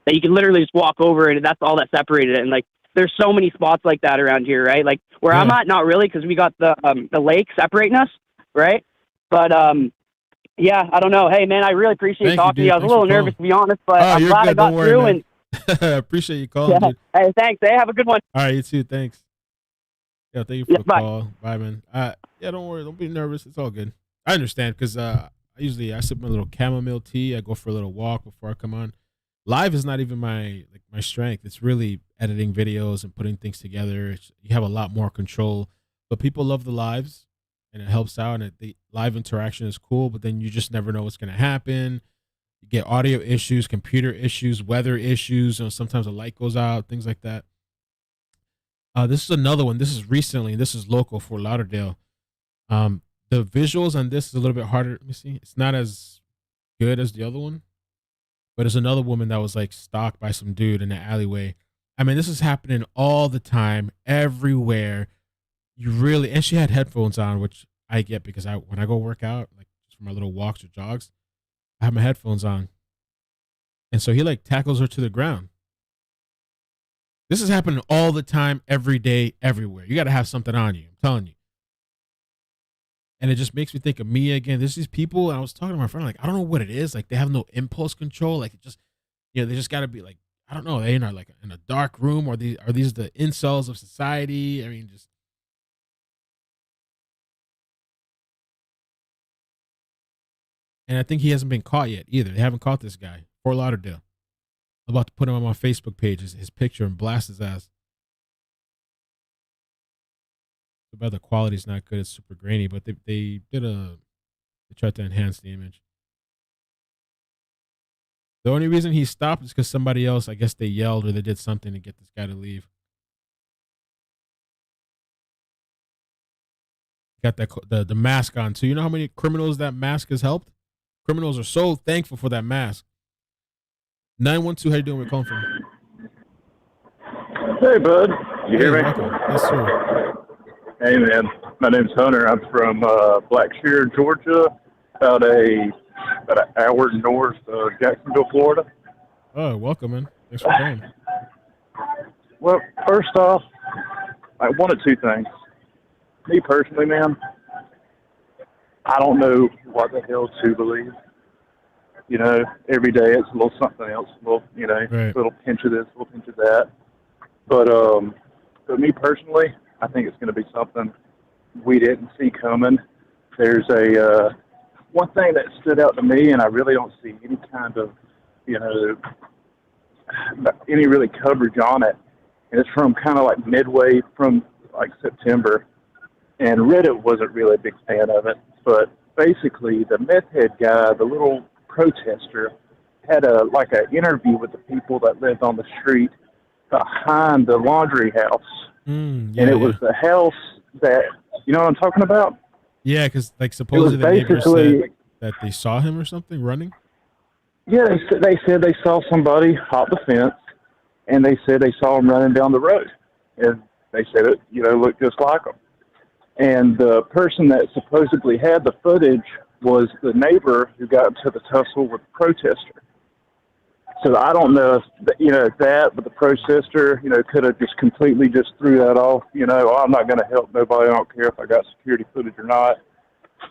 that you could literally just walk over, and that's all that separated it. And like, there's so many spots like that around here, right? Like where I'm at, not really, because we got the lake separating us, right? But yeah, I don't know. Hey, man, I really appreciate talking to you. I was a little nervous to be honest, but I'm glad I got through. Man. I appreciate you calling. Yeah. Dude. Hey, thanks. Hey, have a good one. All right, you too. Thanks. Yeah, thank you for the call. Bye, man. Yeah, don't worry. Don't be nervous. It's all good. I understand because I sip my little chamomile tea. I go for a little walk before I come on. Live is not even my strength. It's really editing videos and putting things together. You have a lot more control. But people love the lives, and it helps out. And the live interaction is cool. But then you just never know what's going to happen. You get audio issues, computer issues, weather issues. Sometimes the light goes out, things like that. This is another one. This is recently. This is local, Fort Lauderdale. The visuals on this is a little bit harder. Let me see. It's not as good as the other one. But there's another woman that was like stalked by some dude in the alleyway. I mean, this is happening all the time, everywhere. And she had headphones on, which I get because when I go work out, like just for my little walks or jogs, I have my headphones on. And so he like tackles her to the ground. This is happening all the time, every day, everywhere. You got to have something on you. I'm telling you. And it just makes me think of me again. There's these people, and I was talking to my friend, like, I don't know what it is. Like, they have no impulse control. Like, it just, they just got to be like, I don't know. They are like in a dark room, or are these the incels of society? I mean, just. And I think he hasn't been caught yet either. They haven't caught this guy, Fort Lauderdale. I'm about to put him on my Facebook page, his picture, and blast his ass. But the quality's not good. It's super grainy, but they tried to enhance the image. The only reason he stopped is because somebody else, I guess they yelled or they did something to get this guy to leave. Got that the mask on too. You know how many criminals that mask has helped? Criminals are so thankful for that mask. 912, how you doing? We're calling from. Hey, bud. You hear me? Welcome. Yes, sir. Hey, man. My name's Hunter. I'm from Blackshear, Georgia, about an hour north of Jacksonville, Florida. Oh, welcome, man. Thanks for coming. Well, first off, I wanted two things. Me personally, man, I don't know what the hell to believe. Every day it's a little something else, a little, a little pinch of this, a little pinch of that. But me personally, I think it's going to be something we didn't see coming. There's one thing that stood out to me, and I really don't see any kind of, any really coverage on it. And it's from kind of like midway from like September. And Reddit wasn't really a big fan of it. But basically, the meth head guy, the little protester, had an interview with the people that lived on the street behind the Laundrie house. And it was the house that, you know what I'm talking about? Yeah, because supposedly the neighbors said that they saw him or something running. Yeah, they said they saw somebody hop the fence, and they said they saw him running down the road. And they said it, looked just like him. And the person that supposedly had the footage was the neighbor who got into the tussle with the protester. So I don't know if, that, but the protester, could have just completely just threw that off. I'm not going to help nobody. I don't care if I got security footage or not.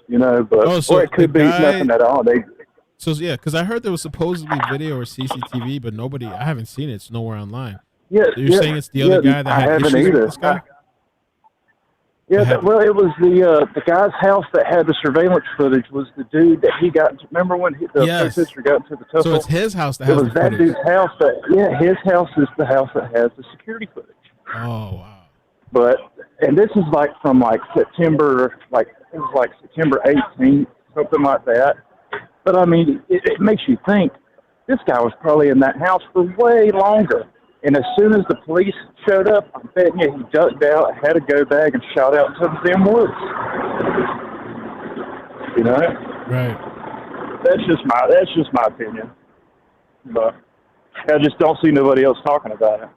But or it could be nothing at all. Because I heard there was supposedly video or CCTV, but I haven't seen it. It's nowhere online. Yeah, so you're saying it's the other guy that had issues with this guy? Yeah, well, it was the guy's house that had the surveillance footage was the dude that he got. Remember when the protester got into the tussle? So it's his house that has it was the that footage. dude's house his house is the house that has the security footage. Oh, wow. And this is like from like September, it was like September 18th, something like that. But I mean, it makes you think this guy was probably in that house for way longer. And as soon as the police showed up, I'm betting you he ducked out, had a go bag, and shot out into the damn woods. You know? Right. That's just my opinion. But I just don't see nobody else talking about it.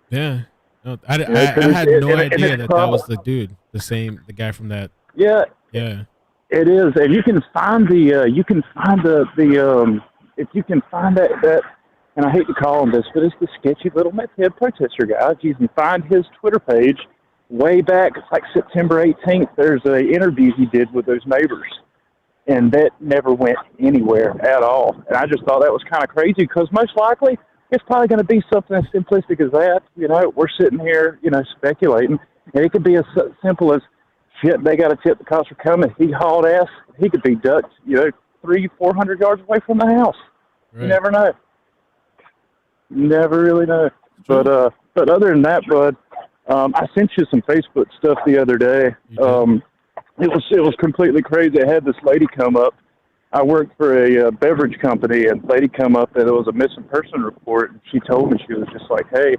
Yeah. No, I had no idea that was the dude, the guy from that. Yeah. Yeah. It is, and you can find if you can find that, and I hate to call him this, but it's the sketchy little meth head protester guy. You can find his Twitter page way back, it's like September 18th. There's an interview he did with those neighbors, and that never went anywhere at all. And I just thought that was kind of crazy because most likely it's probably going to be something as simplistic as that. You know, we're sitting here, speculating, and it could be as simple as, shit, they got a tip the cops are coming. He hauled ass. He could be ducked, 300-400 yards away from the house. Right. You never know. You never really know. But other than that, bud, I sent you some Facebook stuff the other day. It was completely crazy. I had this lady come up. I worked for a beverage company, and lady come up, and there was a missing person report. And she told me, she was just like, hey,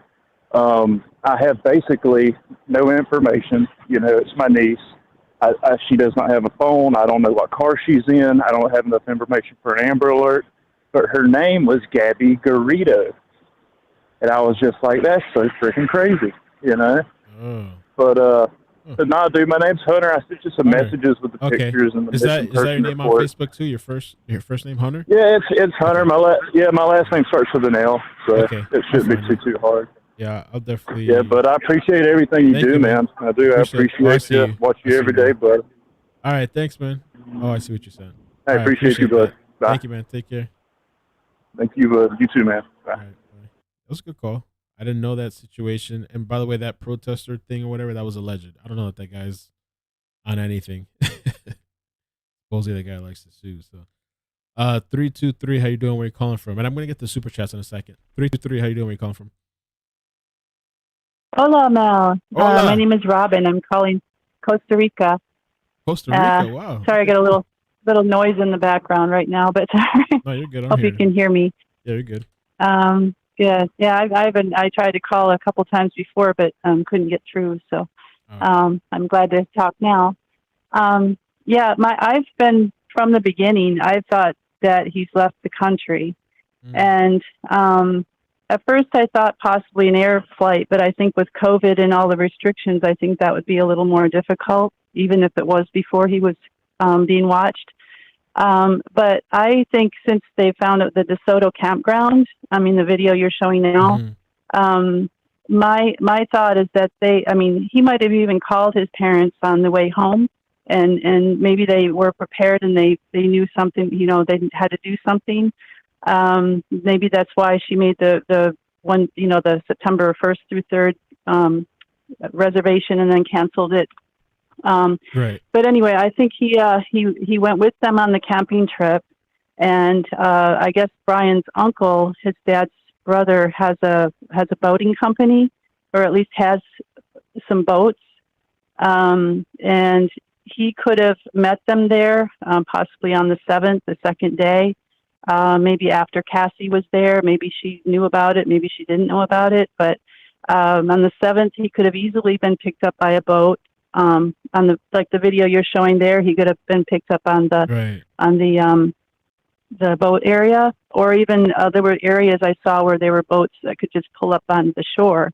I have basically no information. It's my niece. She does not have a phone. I don't know what car she's in. I don't have enough information for an Amber Alert. But her name was Gabby Garrido. And I was just like, that's so freaking crazy, Oh. But, nah, dude, my name's Hunter. I sent you some messages with the pictures and the is that your name report. on Facebook too? Your first name, Hunter? Yeah, it's Hunter. My last name starts with an L, so it shouldn't be too hard. Yeah, I'll definitely. Yeah, but I appreciate everything you do, man. I do. I appreciate you. Watch you every day, bud. All right, thanks, man. Oh, I see what you're saying. I appreciate you, bud. Bye. Thank you, man. Take care. Thank you, bud. You too, man. Bye. All right, bye. That was a good call. I didn't know that situation. And by the way, that protester thing or whatever, that was alleged. I don't know if that guy's on anything. Supposedly that guy likes to sue. So, 323, how you doing? Where you calling from? And I'm gonna get the super chats in a second. 323, how you doing? Where you calling from? Hola, Mel. Hola. My name is Robin. I'm calling Costa Rica. Costa Rica, wow. Sorry, I got a little noise in the background right now, but no, you're good. Hope you can hear me. Yeah, you're good. Yeah. I tried to call a couple times before, but couldn't get through. So I'm glad to talk now. I've been from the beginning. I thought that he's left the country, and at first I thought possibly an air flight, but I think with COVID and all the restrictions, I think that would be a little more difficult, even if it was before he was being watched. But I think since they found out the De Soto campground, the video you're showing now, my thought is that he might have even called his parents on the way home, and maybe they were prepared and they knew something, they had to do something. Maybe that's why she made the one, the September 1st through 3rd reservation and then canceled it. Right. But anyway, I think he went with them on the camping trip, and I guess Brian's uncle, his dad's brother, has a boating company, or at least has some boats, and he could have met them there, possibly on the 7th, the second day, maybe after Cassie was there. Maybe she knew about it, maybe she didn't know about it, but on the 7th, he could have easily been picked up by a boat. On the video you're showing there, he could have been picked up on the boat area, or even there were areas I saw where there were boats that could just pull up on the shore.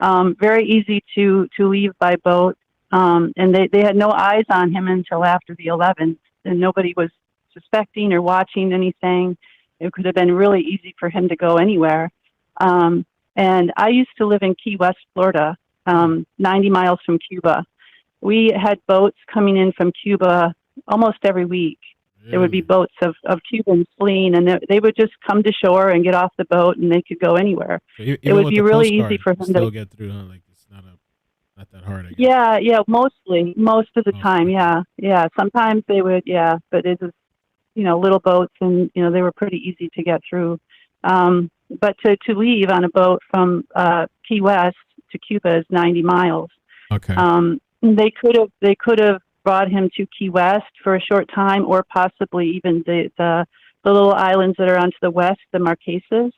Very easy to leave by boat, and they had no eyes on him until after the 11th, and nobody was suspecting or watching anything. It could have been really easy for him to go anywhere. And I used to live in Key West, Florida, 90 miles from Cuba. We had boats coming in from Cuba almost every week. There would be boats of Cubans fleeing, and they would just come to shore and get off the boat, and they could go anywhere. So it would be really easy for him still to get through. Huh? Like it's not not that hard. I guess. Yeah, most of the time, yeah. Sometimes they would, but it was, little boats, and they were pretty easy to get through. But to leave on a boat from Key West to Cuba is 90 miles. Okay. They could have brought him to Key West for a short time, or possibly even the little islands that are on to the west, the Marquesas.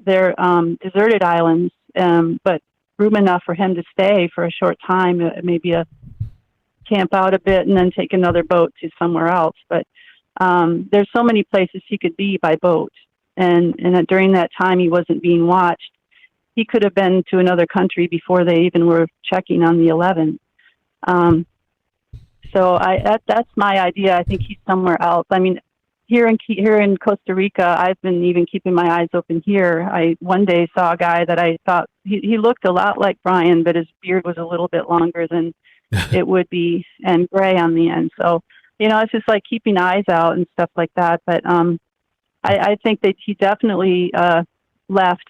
They're deserted islands, but room enough for him to stay for a short time, maybe camp out a bit and then take another boat to somewhere else. But there's so many places he could be by boat. And during that time, he wasn't being watched. He could have been to another country before they even were checking on the 11th. So that's my idea. I think he's somewhere else. I mean, here in Costa Rica, I've been even keeping my eyes open here. I one day saw a guy that I thought he looked a lot like Brian, but his beard was a little bit longer than it would be, and gray on the end. So, it's just like keeping eyes out and stuff like that. But I think that he definitely left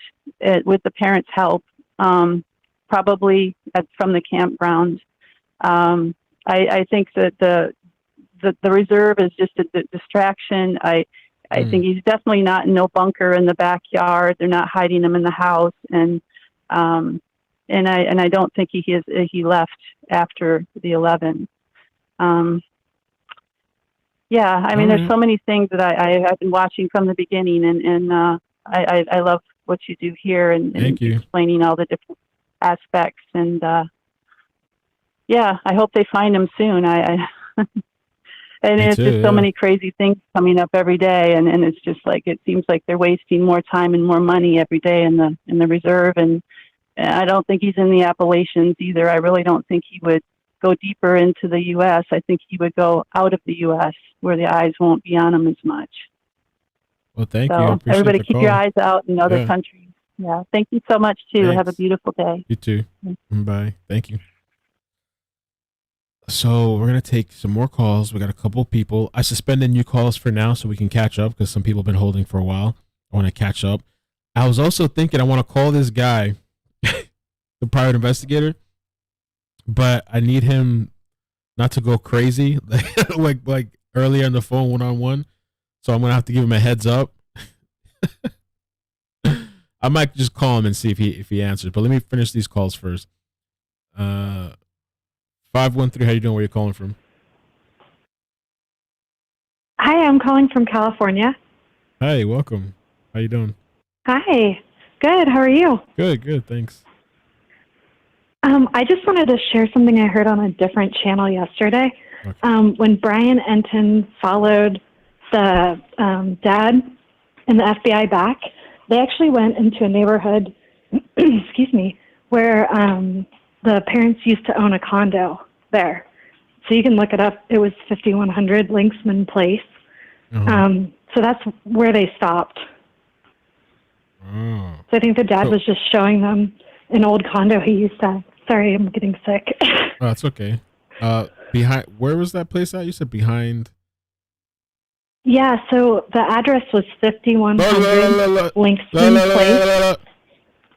with the parents' help, probably from the campground. I think that the reserve is just a distraction. I think he's definitely not in no bunker in the backyard. They're not hiding him in the house, and I don't think he left after the 11th. I mean, there's so many things that I've been watching from the beginning, and I love what you do here and explaining all the different aspects. And I hope they find him soon. And it's just so many crazy things coming up every day, and it's just like it seems like they're wasting more time and more money every day in the reserve. And I don't think he's in the Appalachians either. I really don't think he would go deeper into the U.S. I think he would go out of the U.S. where the eyes won't be on him as much. Well, thank you. So everybody keep your eyes out in other countries. Yeah. Thank you so much, too. Thanks. Have a beautiful day. You too. Bye. Thank you. So we're going to take some more calls. We got a couple of people. I suspended new calls for now so we can catch up because some people have been holding for a while. I want to catch up. I was also thinking I want to call this guy, the private investigator, but I need him not to go crazy like earlier on the phone one-on-one. So I'm going to have to give him a heads up. I might just call him and see if he answers, but let me finish these calls first. 513, how you doing? Where you calling from? Hi, I'm calling from California. Hi, welcome. How you doing? Hi. Good. How are you? Good, thanks. I just wanted to share something I heard on a different channel yesterday. Okay. When Brian Enton followed the dad and the FBI back, they actually went into a neighborhood, excuse me, where the parents used to own a condo there. So you can look it up. It was 5100 Linksman Place. So that's where they stopped. So I think the dad was just showing them an old condo he used to have. Sorry, I'm getting sick. Oh, that's okay. Where was that place at? You said behind? Yeah, so the address was 5100 Linksman Place.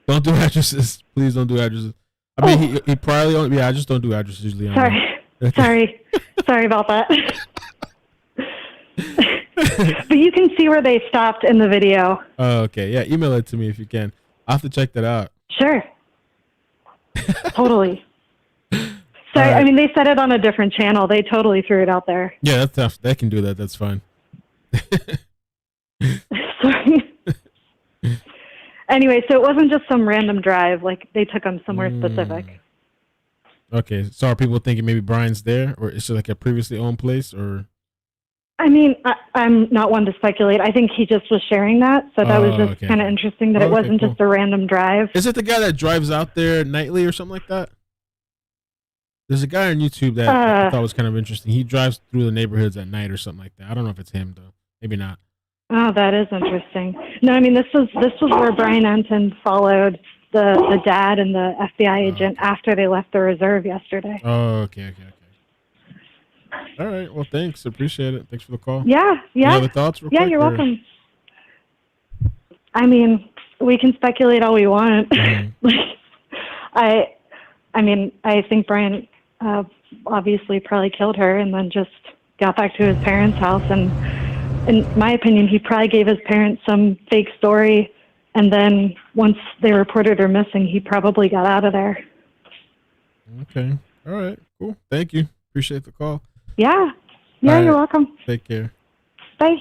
Don't do addresses. Please don't do addresses. I mean, he probably only, I just don't do addresses usually. Sorry about that. But you can see where they stopped in the video. Oh, okay. Yeah, email it to me if you can. I'll have to check that out. Sure. Totally. Sorry, I mean, they said it on a different channel. They totally threw it out there. Yeah, that's tough. They can do that. That's fine. Sorry. Anyway, so it wasn't just some random drive. Like, they took them somewhere specific. Okay. So are people thinking maybe Brian's there? Or is it like a previously owned place? Or? I mean, I'm not one to speculate. I think he just was sharing that. So that was just kind of interesting that it wasn't just a random drive. Is it the guy that drives out there nightly or something like that? There's a guy on YouTube that I thought was kind of interesting. He drives through the neighborhoods at night or something like that. I don't know if it's him, though. Maybe not. Oh, that is interesting. No, I mean, this was where Brian Enton followed the dad and the FBI agent after they left the reserve yesterday. Oh, okay. All right. Well, thanks. Appreciate it. Thanks for the call. Yeah. Any other thoughts? Yeah, you're welcome. I mean, we can speculate all we want. I mean, I think Brian obviously probably killed her and then just got back to his parents' house. And in my opinion, he probably gave his parents some fake story. And then once they reported her missing, he probably got out of there. Okay. All right. Cool. Thank you. Appreciate the call. Yeah. Yeah, All you're right. welcome. Take care. Bye.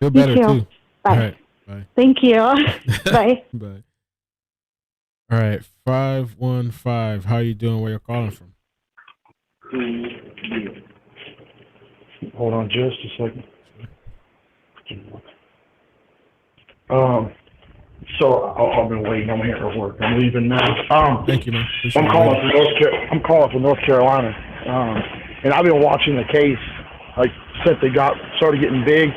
Feel better You too. Bye. All right. Bye. Thank you. Bye. Bye. All right. 515. How you doing? Where you're calling from? Hold on just a second. So I've been waiting. I'm here at work. I'm leaving now. Thank you, man. I'm calling from North Carolina. And I've been watching the case like since they started getting big.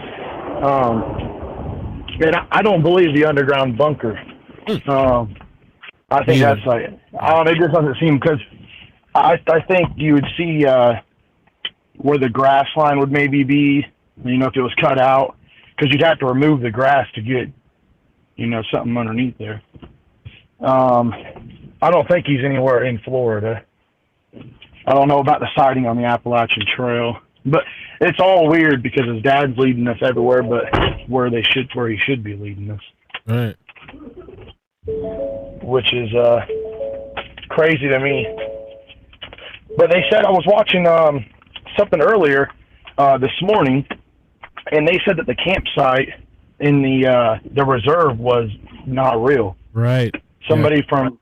And I don't believe the underground bunker. I think that's like, it just doesn't seem, because I think you would see where the grass line would maybe be, if it was cut out, because you'd have to remove the grass to get, something underneath there. I don't think he's anywhere in Florida. I don't know about the sighting on the Appalachian Trail, but it's all weird because his dad's leading us everywhere, but where he should be leading us. Right. Which is crazy to me. But they said, I was watching something earlier this morning, and they said that the campsite in the reserve was not real. Right. Somebody from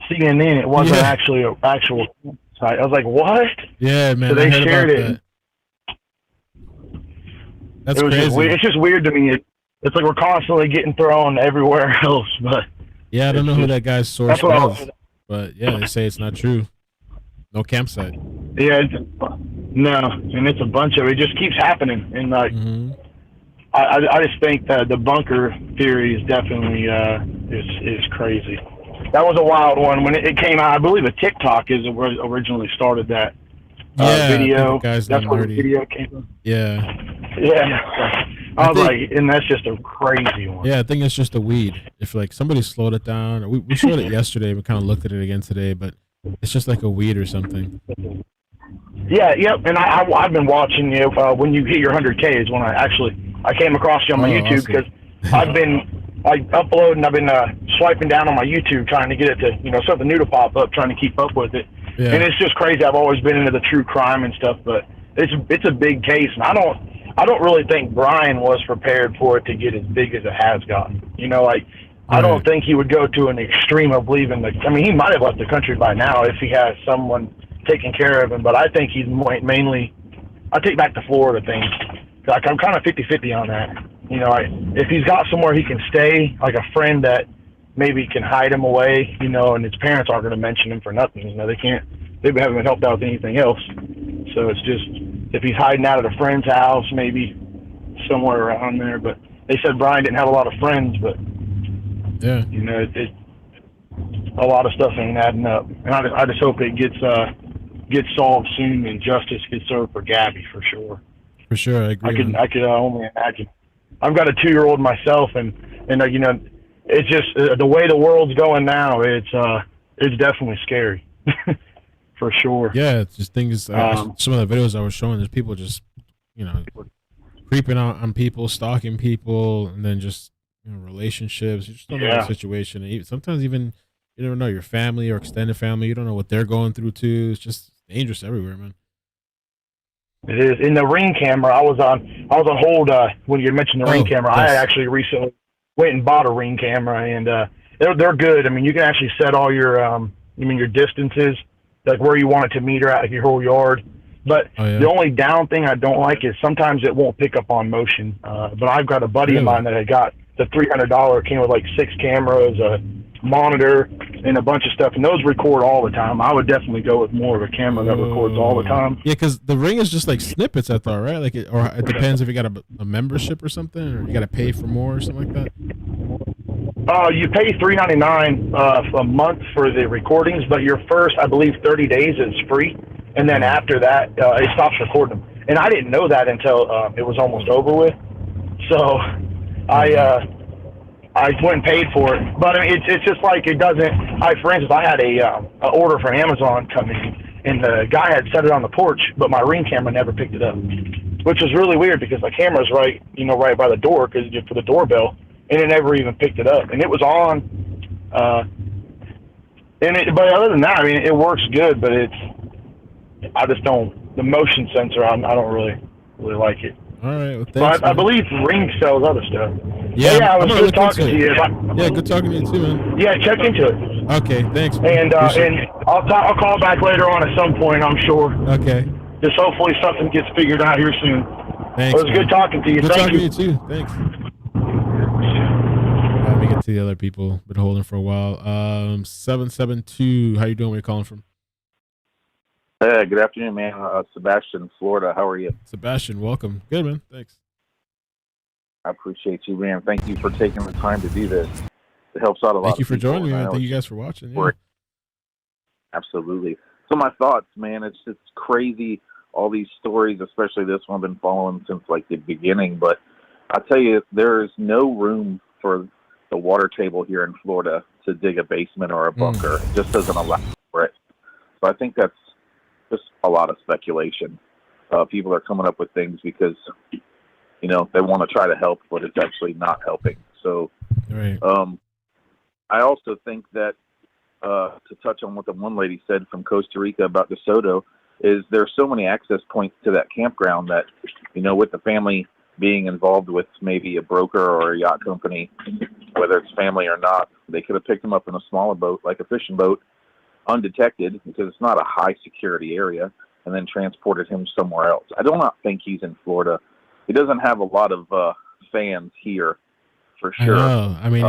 CNN, it wasn't actually an actual campsite. I was like, what? Yeah, man. So they I heard shared about it. that. That's It was crazy. just weird. It's just weird to me. It's like we're constantly getting thrown everywhere else, but Yeah, I don't know who that guy's source that's what was, but yeah, they say it's not true. No campsite. Yeah, no, and it's a bunch of it. Just keeps happening, and like, I just think that the bunker theory is definitely is crazy. That was a wild one when it came out. I believe a TikTok originally started that video. That's where the video came from. Yeah. I was like, and that's just a crazy one. Yeah, I think it's just a weed. If like somebody slowed it down, we showed it yesterday. We kind of looked at it again today, but it's just like a weed or something. Yeah, yep. And I've been watching you when you hit your 100K is when I came across you on my YouTube, because I've been uploading. I've been swiping down on my YouTube trying to get it to something new to pop up, trying to keep up with it. Yeah. And it's just crazy. I've always been into the true crime and stuff, but it's a big case, and I don't really think Brian was prepared for it to get as big as it has gotten. I don't think he would go to an extreme of leaving he might have left the country by now if he has someone taking care of him, but I think he's mainly, I take back the Florida thing. I'm kind of 50-50 on that. If he's got somewhere he can stay, like a friend that maybe can hide him away, and his parents aren't going to mention him for nothing. They haven't been helped out with anything else. So it's just, if he's hiding out at a friend's house, maybe somewhere around there. But they said Brian didn't have a lot of friends, but yeah, a lot of stuff ain't adding up. And I just hope it gets solved soon and justice gets served for Gabby for sure. For sure, I agree. I could only imagine. I've got a 2-year-old myself, and it's just the way the world's going now. It's definitely scary, for sure. Yeah, it's just things. Some of the videos I was showing, there's people just creeping out on people, stalking people, and then just relationships. You just don't know the situation. And sometimes even you never know your family or extended family. You don't know what they're going through too. It's just dangerous everywhere, man. It is. In the Ring camera, I was on hold when you mentioned the Ring camera. Yes. I actually recently went and bought a Ring camera, and they're good. You can actually set all your your distances, like where you want it to meter at, like your whole yard. But the only down thing I don't like is sometimes it won't pick up on motion. But I've got a buddy of mine that had got the $300. Came with like 6 cameras, a monitor, and a bunch of stuff, and those record all the time. I would definitely go with more of a camera that records all the time. Yeah, because the Ring is just like snippets, I thought, right? Like, or it depends if you got a membership or something, or you got to pay for more or something like that. You pay $3.99 a month for the recordings, but your first, I believe, 30 days is free, and then after that, it stops recording them. And I didn't know that until it was almost over with. So I went and paid for it. But I mean, it's just like it doesn't. For instance, I had a order from Amazon come in, and the guy had set it on the porch, but my Ring camera never picked it up, which was really weird because my camera's right by the door because for the doorbell, and it never even picked it up, and it was on. But other than that, I mean, it works good, but I just don't. The motion sensor, I don't really like it. All right. Well, thanks, but I believe Ring sells other stuff. Yeah, it was good talking to you. Yeah, good talking to you too, man. Yeah, check into it. Okay, thanks. And I'll call back later on at some point, I'm sure. Okay. Just hopefully something gets figured out here soon. Thanks. It was good talking to you. Good Thank talking you. to you too. Thanks. Let me get to the other people. Been holding for a while. 772. How you doing? Where you calling from? Hey, good afternoon, man. Sebastian, Florida. How are you? Sebastian, welcome. Good, man. Thanks. I appreciate you, man. Thank you for taking the time to do this. It helps out a lot. Thank you for people, joining me, man. Thank you guys for watching. Yeah. Absolutely. So my thoughts, man, it's crazy. All these stories, especially this one, I've been following since like the beginning. But I tell you, there is no room for the water table here in Florida to dig a basement or a bunker. It just doesn't allow for it. So I think that's just a lot of speculation. People are coming up with things because, they want to try to help, but it's actually not helping. So right. I also think that to touch on what the one lady said from Costa Rica about De Soto, is there are so many access points to that campground that, with the family being involved with maybe a broker or a yacht company, whether it's family or not, they could have picked him up in a smaller boat, like a fishing boat, undetected, because it's not a high security area, and then transported him somewhere else. I do not think he's in Florida. He doesn't have a lot of fans here, for sure. I mean,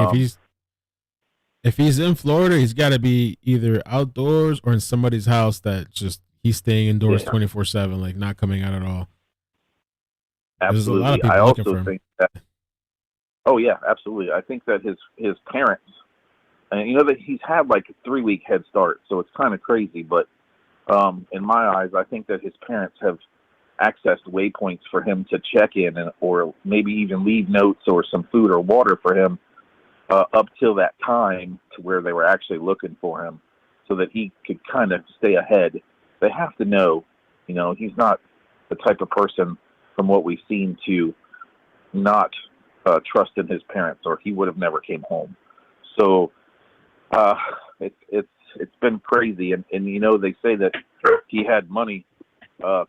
if he's in Florida, he's got to be either outdoors or in somebody's house that just he's staying indoors 24/7, like not coming out at all. There's a lot of people looking for him. Think that. Oh yeah, absolutely. I think that his parents, and that he's had like a 3-week head start, so it's kind of crazy. But in my eyes, I think that his parents have accessed waypoints for him to check in, or maybe even leave notes or some food or water for him up till that time, to where they were actually looking for him, so that he could kind of stay ahead. They have to know, he's not the type of person, from what we've seen, to not trust in his parents, or he would have never came home. So it's been crazy, and they say that he had money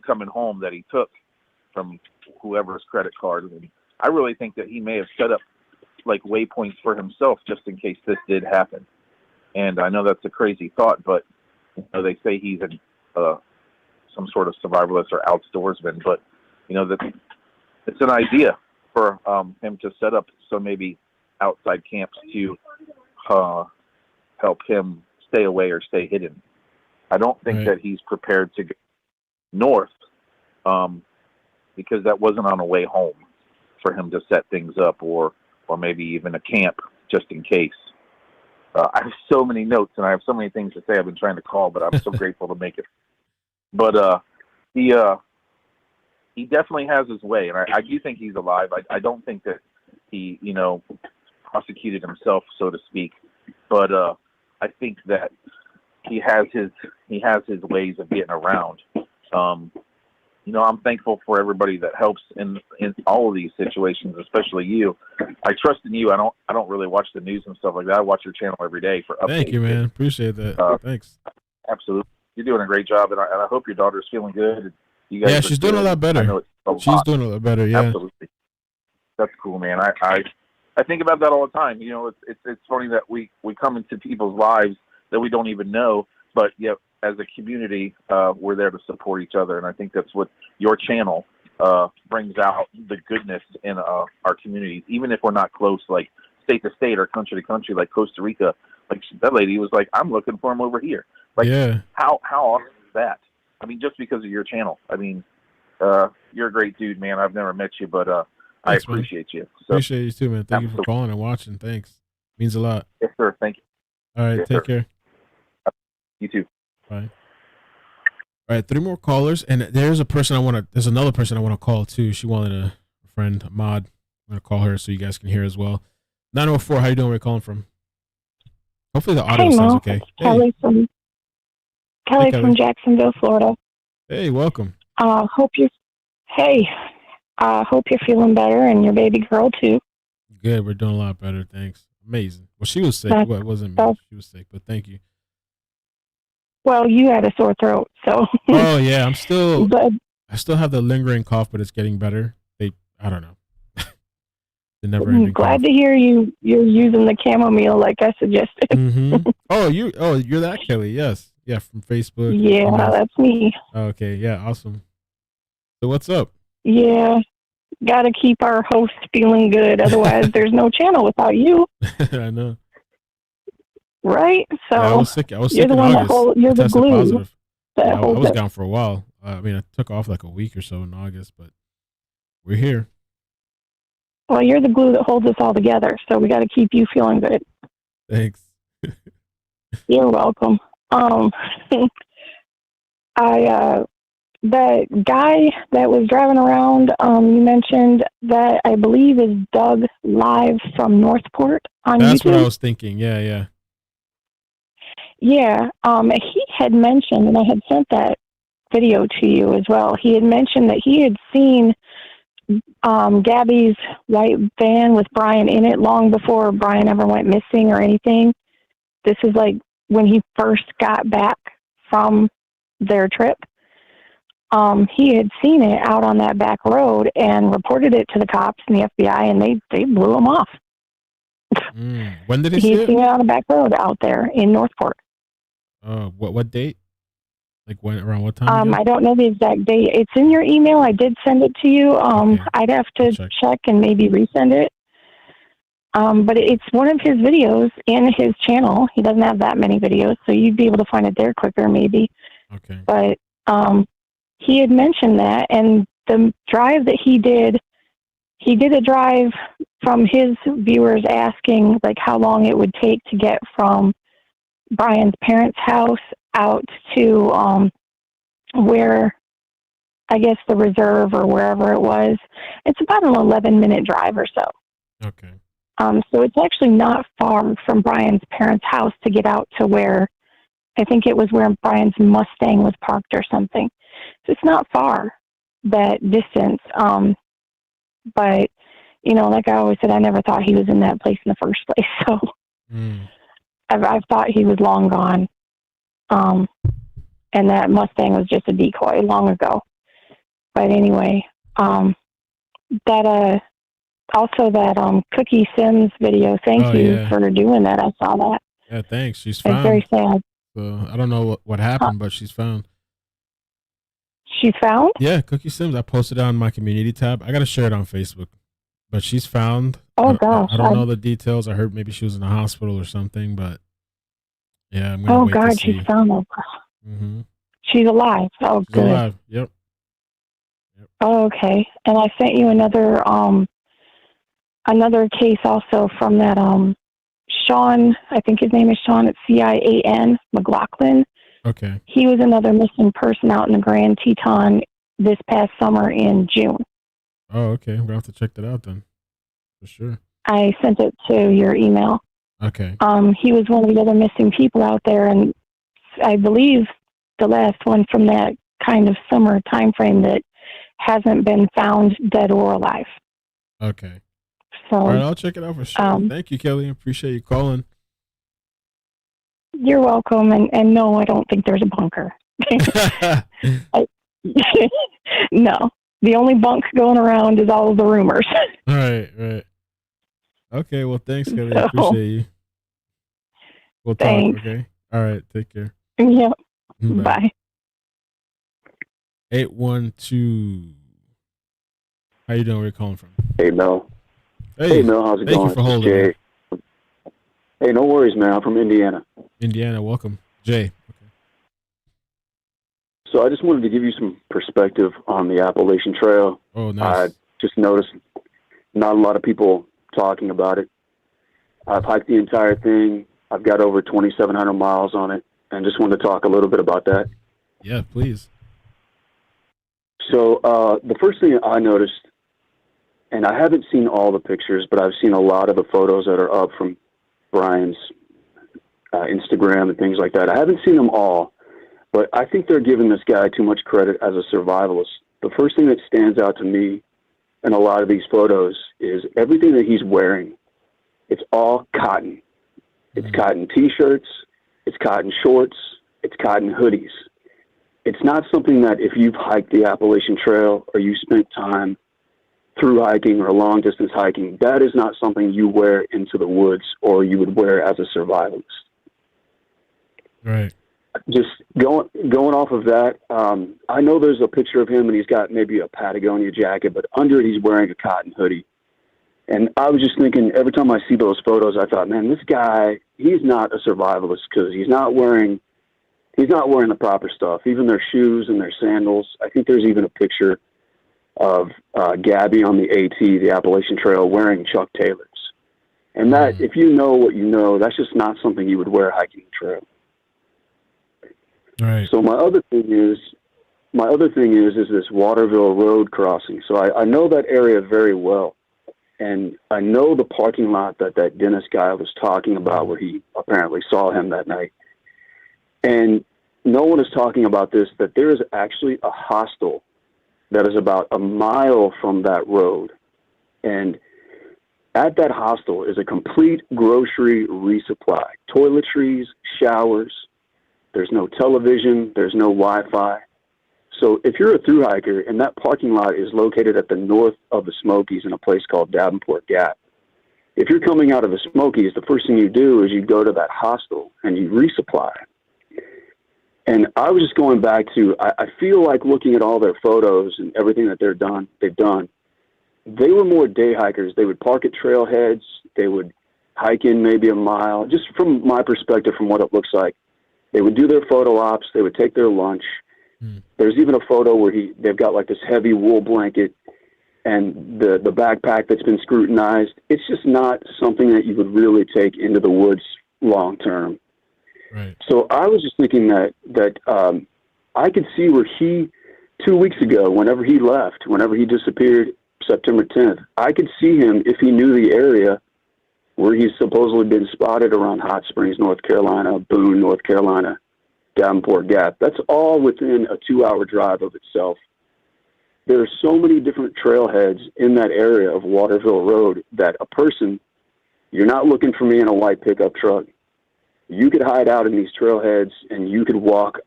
coming home that he took from whoever's credit card, and I really think that he may have set up like waypoints for himself just in case this did happen. And I know that's a crazy thought, but they say he's some sort of survivalist or outdoorsman, but that it's an idea for him to set up so maybe outside camps to help him stay away or stay hidden. I don't think that he's prepared to go north because that wasn't on a way home for him to set things up, or maybe even a camp just in case. I have so many notes and I have so many things to say. I've been trying to call, but I'm so grateful to make it. But he definitely has his way, and I do think he's alive. I don't think that he, prosecuted himself, so to speak. But I think that he has his ways of getting around. I'm thankful for everybody that helps in all of these situations, especially you. I trust in you. I don't really watch the news and stuff like that. I watch your channel every day for updates. Thank you, man. Appreciate that. Thanks. Absolutely. You're doing a great job, and I hope your daughter's feeling good. You guys she's doing a lot better. She's doing a lot better. Yeah. Absolutely. That's cool, man. I think about that all the time. It's funny that we come into people's lives that we don't even know, but yet as a community, we're there to support each other, and I think that's what your channel brings out, the goodness in our communities, even if we're not close, like state to state or country to country, like Costa Rica. Like that lady was like, I'm looking for him over here. Like, how awesome is that? I mean, just because of your channel. I mean, you're a great dude, man. I've never met you, but I appreciate you. So, appreciate you too, man. Thank you for calling and watching. Thanks. Means a lot. Yes, sir. Thank you. All right. Yes, take sir. care. You too. Bye. All right, 3 more callers, and there's another person I want to call too. She wanted a friend, Ahmad. I'm gonna call her so you guys can hear as well. 904. How you doing? Where you calling from? Hopefully the audio Hey, sounds Mo. okay. It's Kelly from Hey, Kelly. from Jacksonville, Florida. Hey, welcome. Hope you. Hey, hope you're feeling better, and your baby girl too. Good. We're doing a lot better. Thanks. Amazing. Well, she was sick. That's- Well, it wasn't me. She was sick, but thank you. Well, you had a sore throat, so. Oh yeah, I'm still. But I still have the lingering cough, but it's getting better. I don't know. The never-ending I'm glad cough. to hear you're using the chamomile like I suggested. Mm-hmm. Oh, you're that Kelly? Yes. Yeah, from Facebook. Yeah, emails. that's me. Okay. Yeah. Awesome. So what's up? Yeah, got to keep our host feeling good. Otherwise, there's no channel without you, I know. right? So Yeah, I was sick. I was you're sick the in one August. that you're I the tested glue. positive. That Yeah, I holds was it. gone for a while. I mean, I took off like a week or so in August, but we're here. Well, you're the glue that holds us all together. So we got to keep you feeling good. Thanks. You're welcome. The guy that was driving around, you mentioned that I believe is Doug live from Northport on That's YouTube. what I was thinking. Yeah. Yeah, he had mentioned, and I had sent that video to you as well. He had mentioned that he had seen Gabby's white van with Brian in it long before Brian ever went missing or anything. This is like when he first got back from their trip. He had seen it out on that back road and reported it to the cops and the FBI, and they blew him off. When did he He see had it? seen it on the back road out there in Northport. What date? Like when? Around what time? again? I don't know the exact date. It's in your email. I did send it to you. I'd have to check and maybe resend it. But it's one of his videos in his channel. He doesn't have that many videos, so you'd be able to find it there quicker maybe. Okay. But he had mentioned that, and the drive that he did a drive from his viewers asking like how long it would take to get from Brian's parents' house out to where I guess the reserve or wherever it was. It's about an 11-minute drive or so. Okay. So it's actually not far from Brian's parents' house to get out to where I think it was where Brian's Mustang was parked or something. So it's not far, that distance. But, you know, like I always said, I never thought he was in that place in the first place. So I've thought he was long gone. And that Mustang was just a decoy long ago. But anyway, that Cookie Sims video, thank you for doing that. I saw that. Yeah, thanks. She's It's found. very sad. So I don't know what happened, but she's found. She's found? Yeah, Cookie Sims. I posted it on my community tab. I gotta share it on Facebook. But she's found. Oh gosh. I don't know the details. I heard maybe she was in the hospital or something, but yeah, I'm gonna Oh wait to God, see. she's found her. Mm-hmm. She's alive. Oh, She's good. alive. Yep. Oh, okay. And I sent you another case also from that Sean, I think his name is Sean, it's CIAN McLaughlin. Okay. He was another missing person out in the Grand Teton this past summer in June. Oh, okay. I'm gonna have to check that out then. For sure. I sent it to your email. Okay. He was one of the other missing people out there, and I believe the last one from that kind of summer time frame that hasn't been found dead or alive. Okay. So, all right, I'll check it out for sure. Thank you, Kelly. Appreciate you calling. You're welcome. And no, I don't think there's a bunker. No. The only bunk going around is all of the rumors. Right. Okay, well, thanks, Kelly. I So, appreciate you. We'll talk, thanks. okay? All right, take care. Yep. Bye. Bye. 812. How you doing? Where you calling from? Hey, Mel. Hey, Mel, how's it thank going? you for It's holding. Jay. Hey, no worries, man. I'm from Indiana. Indiana, welcome. Jay. So I just wanted to give you some perspective on the Appalachian Trail. Oh, nice. I just noticed not a lot of people talking about it. I've hiked the entire thing. I've got over 2,700 miles on it, and just wanted to talk a little bit about that. Yeah, please. So the first thing I noticed and I haven't seen all the pictures, but I've seen a lot of the photos that are up from Brian's Instagram and things like that. I haven't seen them all, but I think they're giving this guy too much credit as a survivalist. The first thing that stands out to me in a lot of these photos is everything that he's wearing. It's all cotton. It's cotton T-shirts. It's cotton shorts. It's cotton hoodies. It's not something that if you've hiked the Appalachian Trail or you spent time through hiking or long distance hiking, that is not something you wear into the woods or you would wear as a survivalist. Right. Just going off of that, I know there's a picture of him and he's got maybe a Patagonia jacket, but under it he's wearing a cotton hoodie. And I was just thinking, every time I see those photos, I thought, man, this guy, he's not a survivalist because he's not wearing the proper stuff, even their shoes and their sandals. I think there's even a picture of Gabby on the AT, the Appalachian Trail, wearing Chuck Taylors. And that, if you know what you know, that's just not something you would wear hiking the trail. Right. So my other thing is this Waterville Road crossing. So I know that area very well. And I know the parking lot that Dennis guy was talking about where he apparently saw him that night. And no one is talking about this, that there is actually a hostel that is about a mile from that road. And at that hostel is a complete grocery resupply. Toiletries, showers. There's no television. There's no Wi-Fi. So if you're a thru hiker and that parking lot is located at the north of the Smokies in a place called Davenport Gap, if you're coming out of the Smokies, the first thing you do is you go to that hostel and you resupply. And I was just going back to, I feel like looking at all their photos and everything that they've done, they were more day hikers. They would park at trailheads. They would hike in maybe a mile. Just from my perspective, from what it looks like, they would do their photo ops. They would take their lunch. There's even a photo where they've got like this heavy wool blanket and the backpack that's been scrutinized. It's just not something that you would really take into the woods long term. Right. So I was just thinking that I could see where 2 weeks ago, whenever he left, whenever he disappeared, September 10th, I could see him, if he knew the area where he's supposedly been spotted around Hot Springs, North Carolina, Boone, North Carolina, Davenport Gap. That's all within a 2-hour drive of itself. There are so many different trailheads in that area of Waterville Road that a person, you're not looking for me in a white pickup truck. You could hide out in these trailheads and you could walk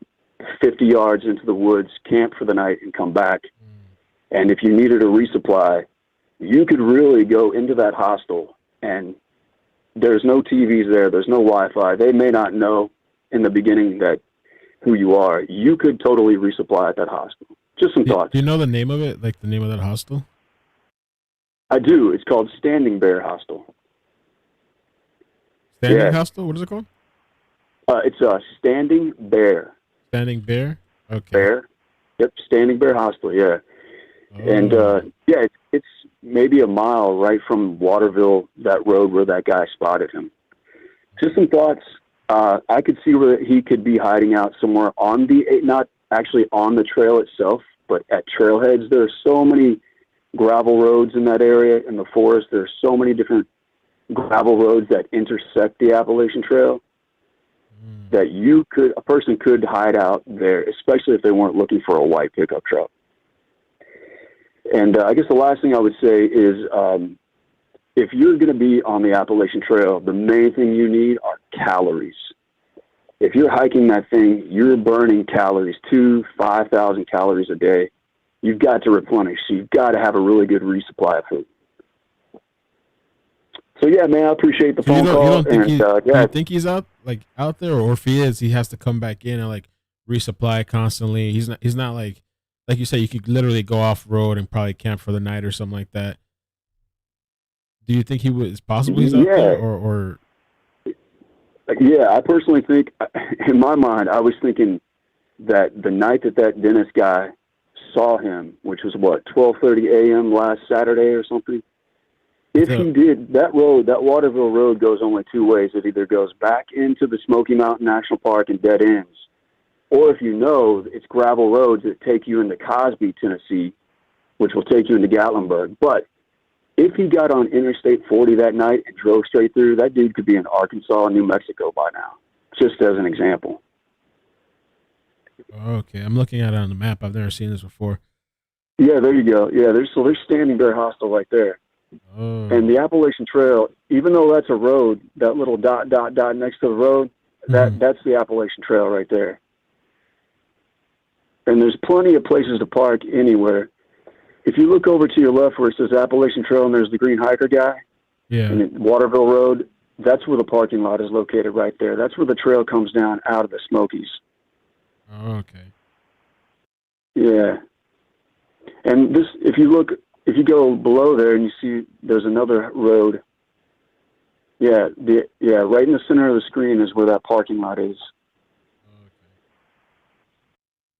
50 yards into the woods, camp for the night, and come back. And if you needed a resupply, you could really go into that hostel, and there's no TVs there. There's no Wi-Fi. They may not know in the beginning who you are. You could totally resupply at that hostel. Just some thoughts. Do you know the name of it? Like the name of that hostel? I do. It's called Standing Bear Hostel. Standing Hostel? What is it called? It's Standing Bear. Standing Bear? Okay. Bear. Yep, Standing Bear Hostel, yeah. Oh. And, it's maybe a mile right from Waterville, that road where that guy spotted him. Just some thoughts. I could see where he could be hiding out somewhere not actually on the trail itself, but at trailheads. There are so many gravel roads in that area in the forest. There are so many different gravel roads that intersect the Appalachian Trail that a person could hide out there, especially if they weren't looking for a white pickup truck. And I guess the last thing I would say is, if you're going to be on the Appalachian Trail, the main thing you need are calories. If you're hiking that thing, you're burning calories, 5,000 calories a day. You've got to replenish. So you've got to have a really good resupply of food. So yeah, man, I appreciate the phone call. Do you think he's out there, or if he is, he has to come back in and like resupply constantly? He's not like you said, you could literally go off road and probably camp for the night or something like that. Do you think it's possible he's out there, or? Yeah, I personally think, in my mind, I was thinking that the night that Dennis guy saw him, which was 12:30 a.m. last Saturday or something. If he did, that Waterville Road goes only two ways. It either goes back into the Smoky Mountain National Park and dead ends, or if you know, it's gravel roads that take you into Cosby, Tennessee, which will take you into Gatlinburg. But if he got on Interstate 40 that night and drove straight through, that dude could be in Arkansas and New Mexico by now, just as an example. Okay, I'm looking at it on the map. I've never seen this before. Yeah, there you go. Yeah, they're standing very hostile right there. Oh. And the Appalachian Trail, even though that's a road, that little dot next to the road, that's the Appalachian Trail right there. And there's plenty of places to park anywhere. If you look over to your left where it says Appalachian Trail and there's the green hiker guy, and Waterville Road, that's where the parking lot is located right there. That's where the trail comes down out of the Smokies. Oh, okay. Yeah. And this, if you go below there and you see there's another road. Yeah, right in the center of the screen is where that parking lot is. Okay.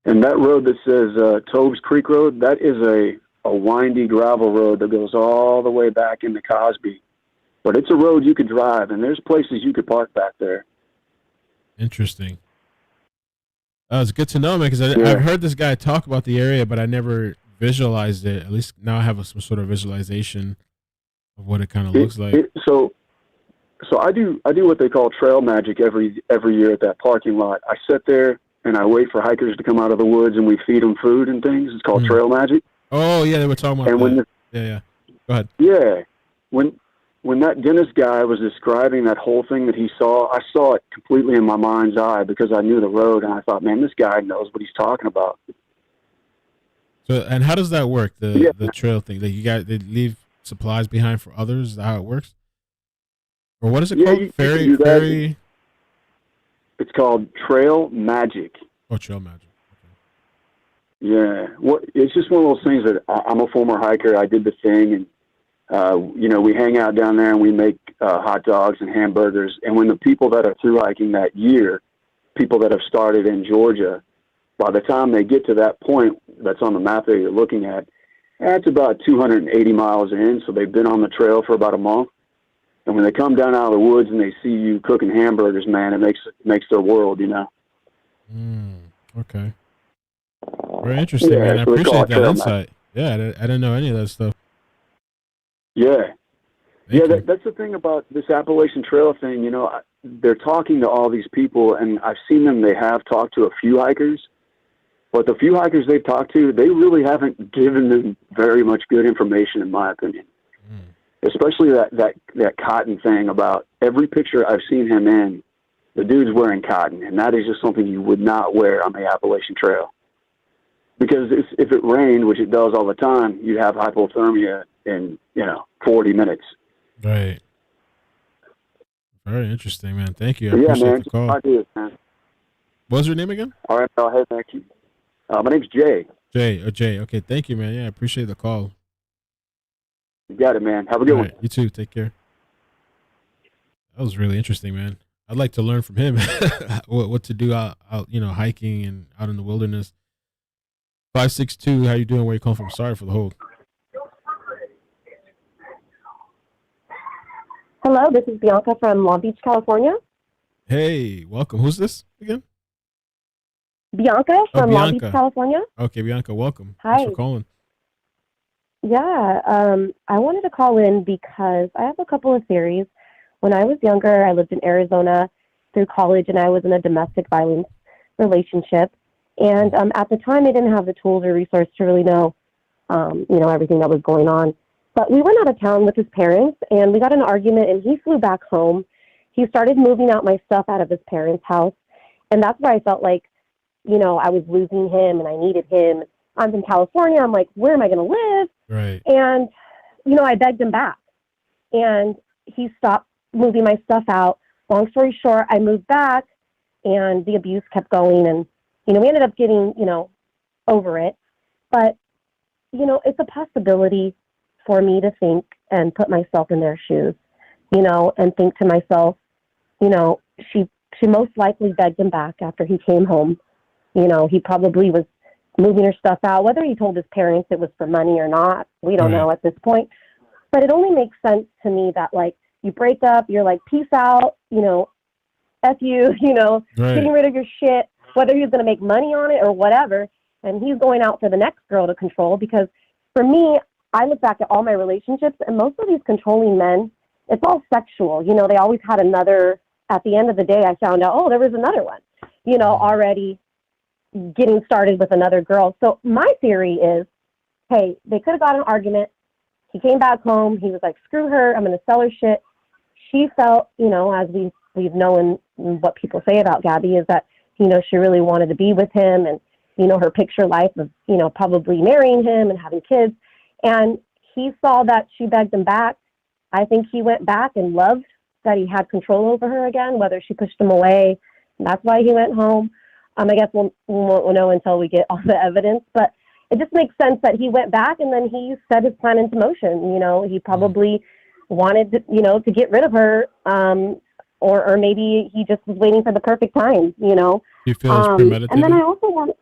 And that road that says Tobes Creek Road, that is a windy gravel road that goes all the way back into Cosby. But it's a road you could drive, and there's places you could park back there. Interesting. It's good to know, man, because I've heard this guy talk about the area, but I never visualized it. At least now I have some sort of visualization of what it kind of looks like. So I do what they call trail magic every year at that parking lot. I sit there and I wait for hikers to come out of the woods, and we feed them food and things. It's called trail magic. Oh yeah, they were talking about that. Yeah. Go ahead. Yeah, when that Dennis guy was describing that whole thing that he saw, I saw it completely in my mind's eye because I knew the road, and I thought, man, this guy knows what he's talking about. So, and how does that work? The trail thing that they leave supplies behind for others. Is that how it works? Or what is it called? Ferry. It's called Trail Magic. Oh, Trail Magic. Yeah, it's just one of those things that I'm a former hiker. I did the thing, and we hang out down there and we make hot dogs and hamburgers. And when the people that are through hiking that year, people that have started in Georgia, by the time they get to that point that's on the map that you're looking at, that's about 280 miles in. So they've been on the trail for about a month. And when they come down out of the woods and they see you cooking hamburgers, man, it makes their world, Okay. Very interesting, man. I appreciate that insight. Yeah, I didn't know any of that stuff. Yeah. That's the thing about this Appalachian Trail thing. They're talking to all these people, and I've seen them. They have talked to a few hikers, but the few hikers they've talked to, they really haven't given them very much good information, in my opinion. Especially that cotton thing. About every picture I've seen him in, the dude's wearing cotton, and that is just something you would not wear on the Appalachian Trail. Because if it rained, which it does all the time, you have hypothermia in 40 minutes. Right. Very interesting, man. Thank you. I appreciate appreciate the call. Ideas, man. What was your name again? All right, hey, thank you. My name's Jay. Jay. Okay, thank you, man. Yeah, I appreciate the call. You got it, man. Have a good one. You too. Take care. That was really interesting, man. I'd like to learn from him what to do out hiking and out in the wilderness. 562, how you doing? Where you calling from? Sorry for the hold. Hello, this is Bianca from Long Beach, California. Hey, welcome. Who's this again? Bianca from Long Beach, California. Okay, Bianca, welcome. Hi. Thanks for calling. Yeah, I wanted to call in because I have a couple of theories. When I was younger, I lived in Arizona through college, and I was in a domestic violence relationship. And at the time, I didn't have the tools or resources to really know, everything that was going on. But we went out of town with his parents, and we got in an argument, and he flew back home. He started moving out my stuff out of his parents' house, and that's where I felt like, I was losing him, and I needed him. I'm in California. I'm like, where am I going to live? Right. And, I begged him back, and he stopped moving my stuff out. Long story short, I moved back, and the abuse kept going, and we ended up getting, over it. But, it's a possibility for me to think and put myself in their shoes, and think to myself, she most likely begged him back after he came home. He probably was moving her stuff out. Whether he told his parents it was for money or not, we don't know at this point. But it only makes sense to me that, you break up, you're like, peace out, F you, getting rid of your shit, whether he's going to make money on it or whatever. And he's going out for the next girl to control, because for me, I look back at all my relationships, and most of these controlling men, it's all sexual. You know, they always had another, at the end of the day, I found out, oh, there was another one, you know, already getting started with another girl. So my theory is, hey, they could have got an argument. He came back home. He was like, screw her. I'm going to sell her shit. She felt, you know, as we've known what people say about Gabby is that, you know, she really wanted to be with him and, you know, her picture life of, you know, probably marrying him and having kids. And he saw that she begged him back. I think he went back and loved that he had control over her again, whether she pushed him away. That's why he went home. I guess we'll know until we get all the evidence, but it just makes sense that he went back and then he set his plan into motion. You know, he probably wanted to, you know, to get rid of her, or maybe he just was waiting for the perfect time, you know. You feel it's premeditated? And then I also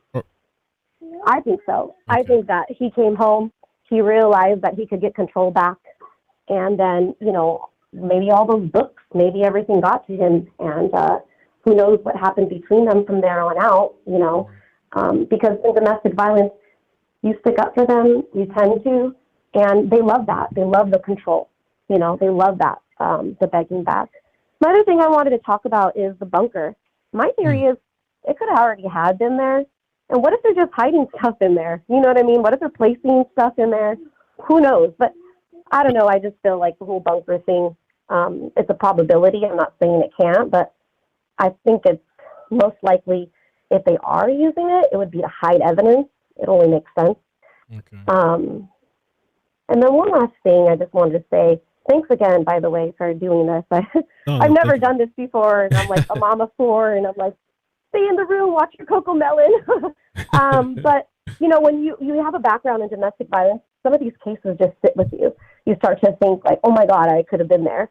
I think so. Okay. I think that he came home, he realized that he could get control back, and then, you know, maybe all those books, maybe everything got to him, and who knows what happened between them from there on out, you know, because in domestic violence, you stick up for them, you tend to, and they love that. They love the control, you know, they love that, the begging back. The other thing I wanted to talk about is the bunker. My theory is it could have already had been there. And what if they're just hiding stuff in there? You know what I mean? What if they're placing stuff in there? Who knows? But I don't know. I just feel like the whole bunker thing, it's a probability. I'm not saying it can't, but I think it's most likely if they are using it, it would be to hide evidence. It only makes sense. Okay. And then one last thing I just wanted to say, thanks again, by the way, for doing this. I've never done this before, and I'm like a mama four, and I'm like, stay in the room, watch your Coco Melon. But, you know, when you have a background in domestic violence, some of these cases just sit with you. You start to think like, oh my God, I could have been there.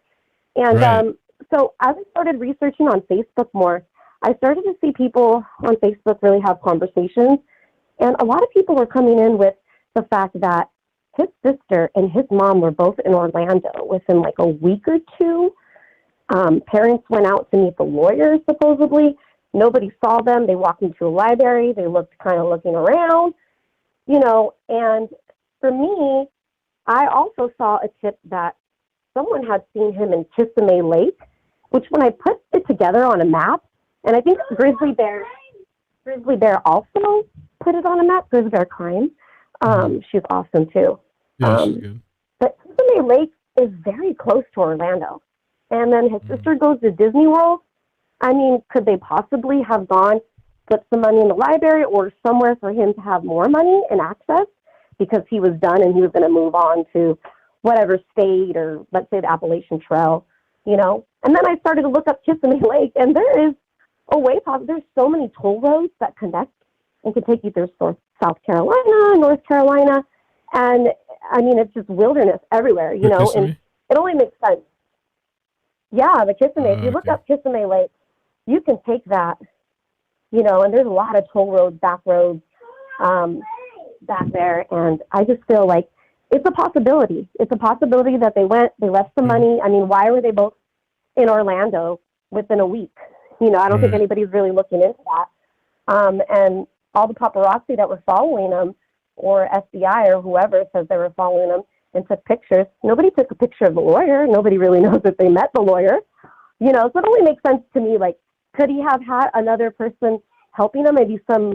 And so as I started researching on Facebook more, I started to see people on Facebook really have conversations. And a lot of people were coming in with the fact that his sister and his mom were both in Orlando within like a week or two. Parents went out to meet the lawyers, supposedly. Nobody saw them. They walked into a library. They looked kind of looking around, you know. And for me, I also saw a tip that someone had seen him in Kissimmee Lake, which when I put it together on a map, and I think Grizzly Bear also put it on a map, Grizzly Bear Crime. She's awesome too. Yeah, she's good. But Kissimmee Lake is very close to Orlando. And then his sister goes to Disney World. I mean, could they possibly have gone, put some money in the library or somewhere for him to have more money and access because he was done and he was going to move on to whatever state or let's say the Appalachian Trail, you know? And then I started to look up Kissimmee Lake, and there is a way there's so many toll roads that connect and can take you through South Carolina, North Carolina. And I mean, it's just wilderness everywhere, you know, and it only makes sense. Yeah, the Kissimmee, if you look up Kissimmee Lake, you can take that, you know, and there's a lot of toll roads, back roads back there. And I just feel like it's a possibility. It's a possibility that they left some money. I mean, why were they both in Orlando within a week? You know, I don't think anybody's really looking into that. And all the paparazzi that were following them, or FBI or whoever says they were following them and took pictures, nobody took a picture of the lawyer. Nobody really knows that they met the lawyer. You know, so it only makes sense to me, like, could he have had another person helping him? Maybe some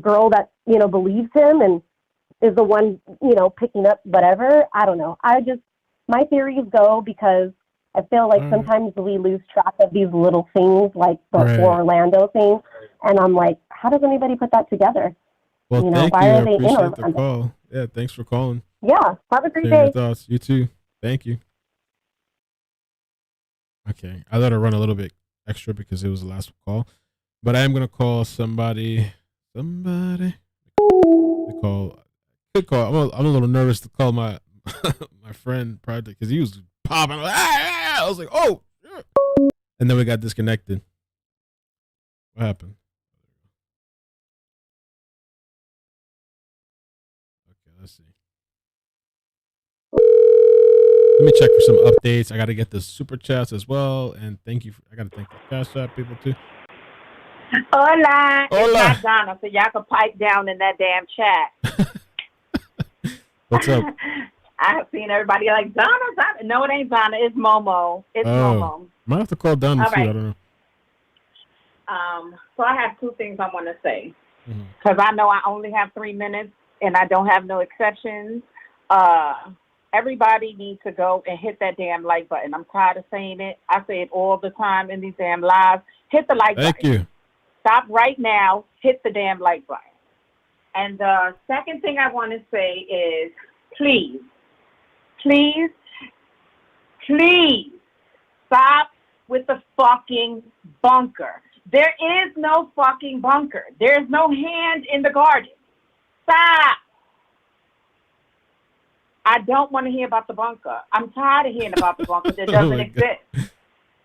girl that, you know, believes him and is the one, you know, picking up whatever. I don't know. My theories go because I feel like sometimes we lose track of these little things like the Orlando thing. And I'm like, how does anybody put that together? Well, you know, thank why you. are I they in appreciate Orlando? the call. Yeah, thanks for calling. Yeah, have a great Sharing day. your thoughts. You too. Thank you. Okay, I let her run a little bit extra because it was the last call, but I am gonna call somebody. Good call. I'm a little nervous to call my my friend project because he was popping. I was like, oh, and then we got disconnected. What happened? Okay, let's see. Let me check for some updates. I got to get the super chats as well. And thank you. I got to thank the cash app people too. Hola. It's not Donna, so y'all can pipe down in that damn chat. What's up? I have seen everybody like, Donna. No, it ain't Donna. It's Momo. It's Momo. Might have to call Donna All too. right. I don't know. So I have two things I want to say. Because I know I only have 3 minutes and I don't have no exceptions. Everybody needs to go and hit that damn like button. I'm tired of saying it. I say it all the time in these damn lives. Hit the like button. Thank you. Stop right now. Hit the damn like button. And the second thing I want to say is, please, please, please stop with the fucking bunker. There is no fucking bunker. There's no hand in the garden. Stop. I don't want to hear about the bunker. I'm tired of hearing about the bunker that doesn't exist.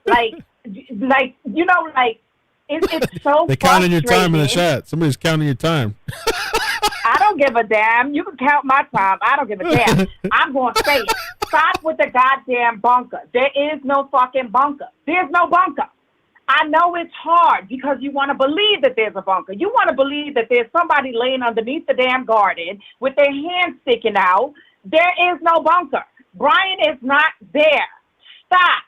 Like, you know, like, it's so They're counting your time in the frustrating. chat. Somebody's counting your time. I don't give a damn. You can count my time. I don't give a damn. I'm going to say it. Stop with the goddamn bunker. There is no fucking bunker. There's no bunker. I know it's hard because you want to believe that there's a bunker. You want to believe that there's somebody laying underneath the damn garden with their hands sticking out. There is no bunker. Brian is not there. Stop.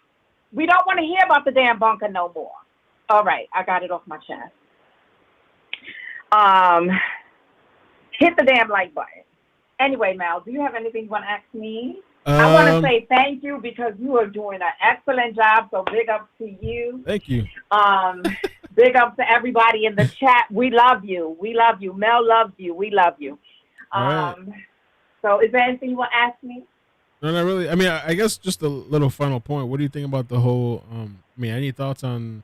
We don't want to hear about the damn bunker no more. All right, I got it off my chest. Hit the damn like button. Anyway, Mel, do you have anything you want to ask me? I want to say thank you because you are doing an excellent job. So big up to you. Thank you. Big up to everybody in the chat. We love you. We love you. Mel loves you. We love you. All right. So is there anything you want to ask me? No, not really. I mean, I guess just a little final point. What do you think about the whole? I mean, any thoughts on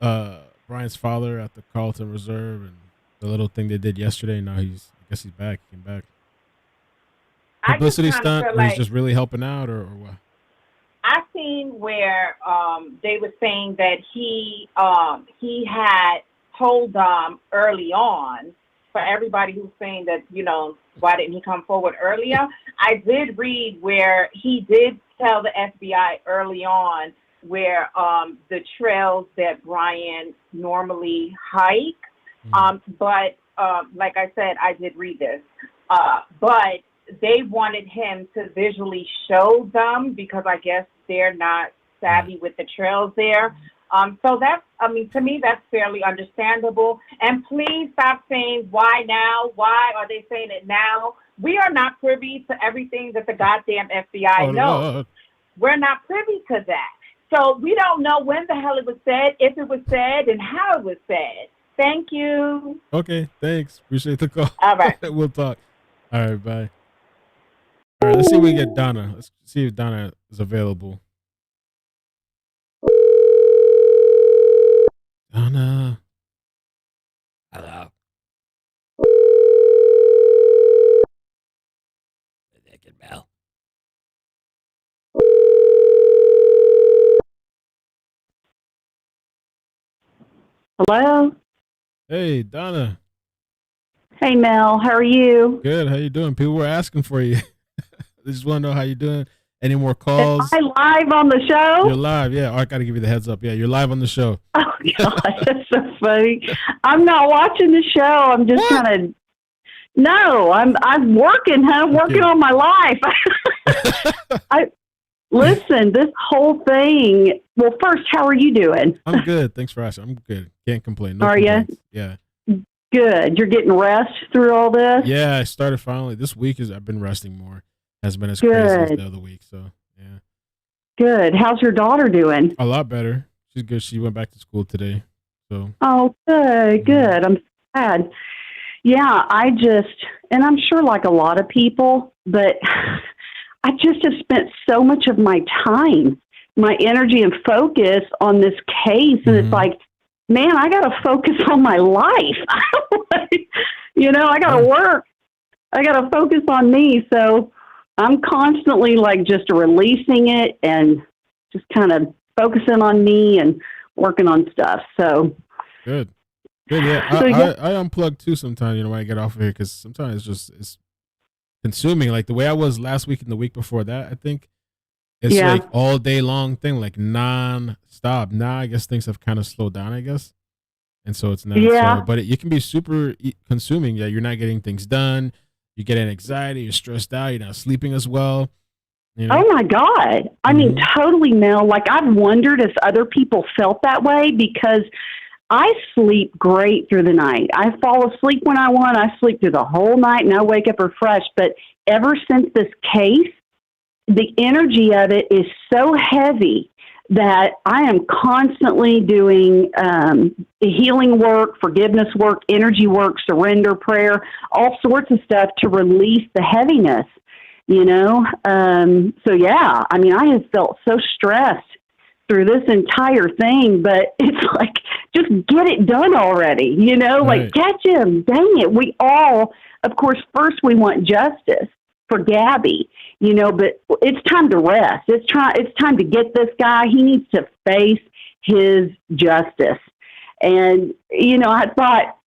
Brian's father at the Carlton Reserve and the little thing they did yesterday? Now I guess he's back. He came back. Publicity stunt, where he's just really helping out, or what? I seen where they were saying that he had told them early on. For everybody who's saying that, you know, why didn't he come forward earlier? I did read where he did tell the FBI early on where the trails that Brian normally hike. But like I said, I did read this. But they wanted him to visually show them because I guess they're not savvy with the trails there. So that's, I mean, to me, that's fairly understandable. And please stop saying, why now? Why are they saying it now? We are not privy to everything that the goddamn FBI knows. We're not privy to that. So we don't know when the hell it was said, if it was said, and how it was said. Thank you. Okay, thanks. Appreciate the call. All right. We'll talk. All right, bye. All right, let's see if we can get Donna. Let's see if Donna is available. Donna. Hello. iCkEdMeL. Hello? Hey, Donna. Hey, Mel. How are you? Good. How you doing? People were asking for you. They just want to know how you doing. Any more calls? Am I live on the show? You're live. Yeah. I got to give you the heads up. Yeah, you're live on the show. Oh, God. That's so funny. I'm not watching the show. I'm just kind of... No, I'm working, huh? I'm working on my life. Listen, this whole thing... Well, first, how are you doing? I'm good. Thanks for asking. I'm good. Can't complain. No Are you? complaints. Yeah. Good. You're getting rest through all this? Yeah, I started finally. This week I've been resting more. Hasn't been as crazy as the other week. So, yeah. Good. How's your daughter doing? A lot better. She's good. She went back to school today. So. Oh, good. Good. I'm glad. Yeah, and I'm sure like a lot of people, but I just have spent so much of my time, my energy and focus on this case. And it's like, man, I got to focus on my life. You know, I got to work. I got to focus on me. So I'm constantly like just releasing it and just kind of focusing on me and working on stuff. So good. Yeah. I unplug too sometimes, you know, when I get off of here, because sometimes it's consuming. Like the way I was last week and the week before that, I think it's like all day long thing, like non-stop. Now I guess things have kind of slowed down, I guess. And so it's not so, but you can be super consuming. Yeah, you're not getting things done. you get anxiety, you're stressed out, you're not sleeping as well. You know? Oh my God. I mean, totally, Mel. Like, I've wondered if other people felt that way, because I sleep great through the night. I fall asleep when I want. I sleep through the whole night and I wake up refreshed. But ever since this case, the energy of it is so heavy that I am constantly doing healing work, forgiveness work, energy work, surrender prayer, all sorts of stuff to release the heaviness, you know? So, yeah, I mean, I have felt so stressed through this entire thing, but it's like, just get it done already, you know? Right. Like, catch him, dang it. We all, of course, first we want justice for Gabby, you know, but it's time to rest. It's time to get this guy. He needs to face his justice. And, you know, I thought,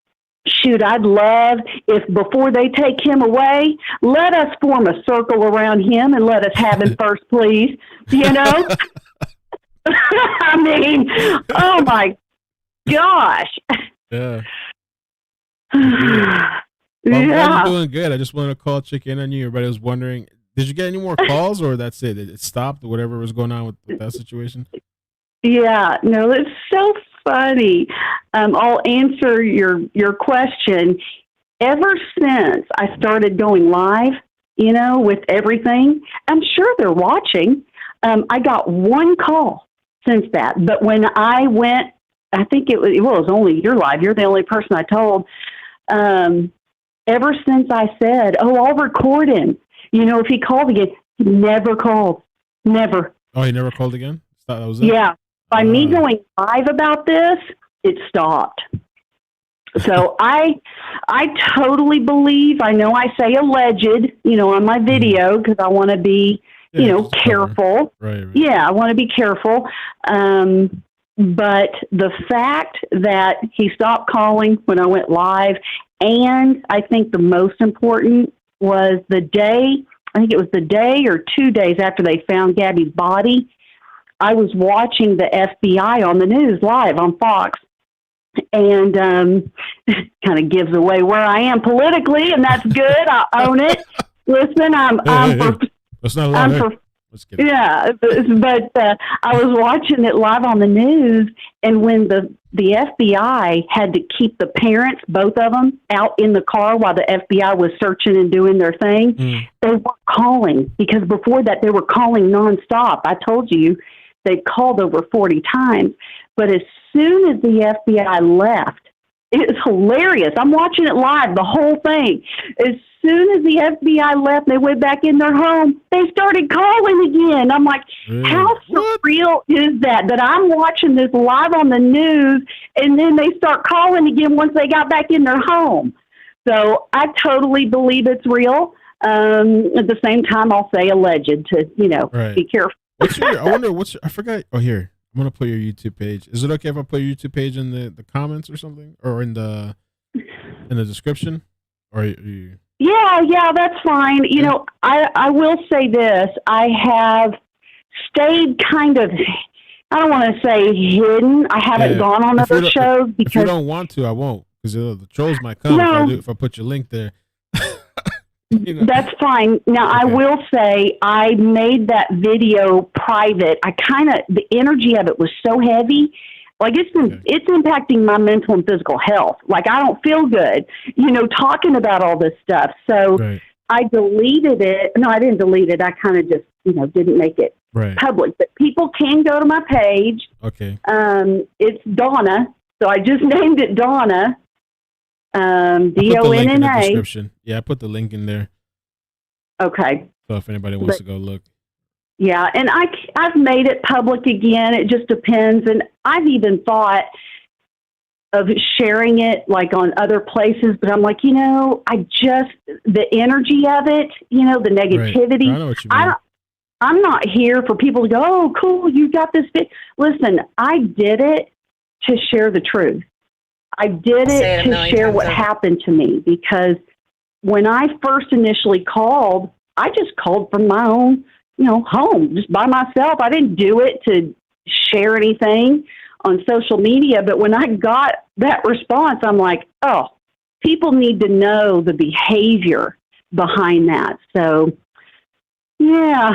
shoot, I'd love if before they take him away, let us form a circle around him and let us have him first, please. You know? I mean, oh my gosh. Yeah. Well, I'm glad you're doing good. I just wanted to call, check in on you. Everybody was wondering, did you get any more calls, or that's it? It stopped, or whatever was going on with that situation? Yeah, no, it's so funny. I'll answer your question. Ever since I started going live, you know, with everything, I'm sure they're watching. I got one call since that. But when I went, I think it was only your live. You're the only person I told. Ever since I said, oh, I'll record him, you know, if he called again, he never called. Never. Oh, he never called again? That was it? Yeah. By me going live about this, it stopped. So I totally believe, I know I say alleged, you know, on my video, because I want to be, you know, careful. Right. Yeah, I want to be careful. But the fact that he stopped calling when I went live, and I think the most important was the day, I think it was the day or 2 days after they found Gabby's body, I was watching the FBI on the news live on Fox, and kind of gives away where I am politically, and that's good. I own it. Listen, yeah, but I was watching it live on the news, and when the FBI had to keep the parents, both of them, out in the car while the FBI was searching and doing their thing, they weren't calling, because before that they were calling nonstop. I told you they called over 40 times, but as soon as the FBI left, it's hilarious. I'm watching it live, the whole thing. As soon as the FBI left, they went back in their home, they started calling again. I'm like, how surreal is that I'm watching this live on the news, and then they start calling again once they got back in their home? So I totally believe it's real. At the same time, I'll say alleged to, you know, be careful. I forgot. Oh, here. I'm going to put your YouTube page. Is it okay if I put your YouTube page in the comments or something? Or in the description? Or you... Yeah, that's fine. You know, I will say this. I have stayed kind of, I don't want to say hidden. I haven't gone on other shows because... If you don't want to, I won't. Because the trolls might come if I put your link there. You know. That's fine. Now, I will say I made that video private. The energy of it was so heavy. Like, it's impacting my mental and physical health. Like, I don't feel good, you know, talking about all this stuff. So I deleted it. No, I didn't delete it. I kind of just, you know, didn't make it public. But people can go to my page. Okay. It's Donna. So I just named it Donna. DONNA. Yeah, I put the link in there. Okay. So if anybody wants to go look. Yeah, and I've made it public again. It just depends. And I've even thought of sharing it like on other places, but I'm like, you know, the energy of it, you know, the negativity. I know what you mean. I'm not here for people to go, oh, cool, you got this. Listen, I did it to share the truth. I did it to share what happened to me, because when I first initially called, I just called from my own, you know, home, just by myself. I didn't do it to share anything on social media. But when I got that response, I'm like, oh, people need to know the behavior behind that. So, yeah.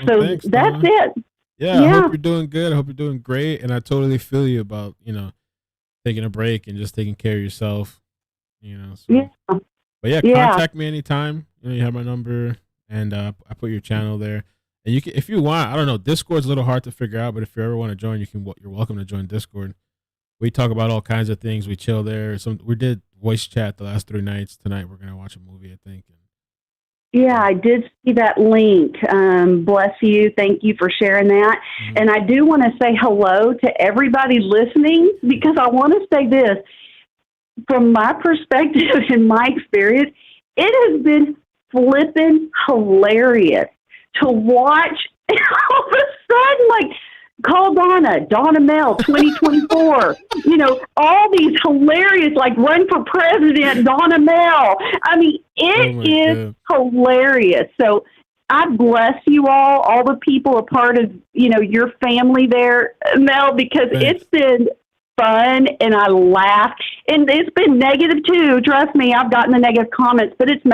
So thanks, that's Donna. it. Yeah, I hope you're doing good. I hope you're doing great. And I totally feel you about, taking a break and just taking care of yourself, So. Yeah. But yeah, Yeah. contact me anytime. You have my number, and I put your channel there. And you can, if you want, I don't know, Discord's a little hard to figure out, but if you ever want to join, you're welcome to join Discord. We talk about all kinds of things. We chill there. We did voice chat the last 3 nights. Tonight we're gonna watch a movie, I think. Yeah, I did see that link. Bless you. Thank you for sharing that. And I do want to say hello to everybody listening, because I want to say this. From my perspective and my experience, it has been flipping hilarious to watch all of a sudden, like, call Donna Mel 2024, all these hilarious, like, run for president, Donna Mel. I mean, it is hilarious. So I bless you all the people a part of, your family there, Mel, because it's been fun and I laughed. And it's been negative too. Trust me, I've gotten the negative comments, but it's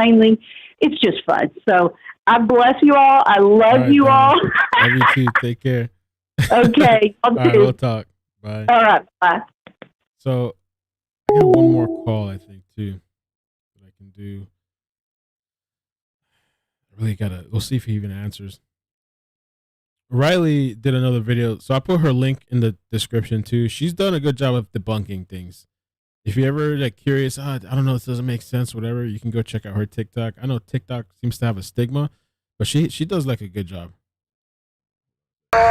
just fun. So I bless you all. I love you all. Love you too. Take care. Okay. All right, we'll talk. Bye. All right. Bye. So I got one more call, I think, too, that I can do. I really we'll see if he even answers. Riley did another video, so I put her link in the description too. She's done a good job of debunking things. If you're ever curious, I don't know, this doesn't make sense, whatever, you can go check out her TikTok. I know TikTok seems to have a stigma, but she does a good job. They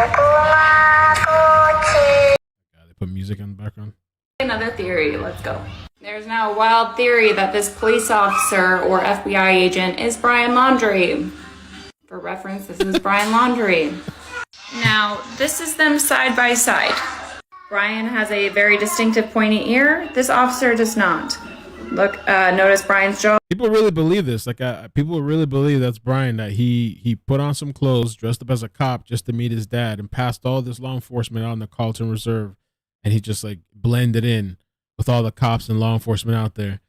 put music in the background. Another theory, let's go. There's now a wild theory that this police officer or FBI agent is Brian Laundrie. For reference, this is Brian Laundrie. Now, this is them side by side. Brian has a very distinctive pointy ear. This officer does not. Look, notice Brian's jaw. People really believe this. People really believe that's Brian, that he put on some clothes, dressed up as a cop just to meet his dad, and passed all this law enforcement out in the Carlton Reserve, and he just blended in with all the cops and law enforcement out there.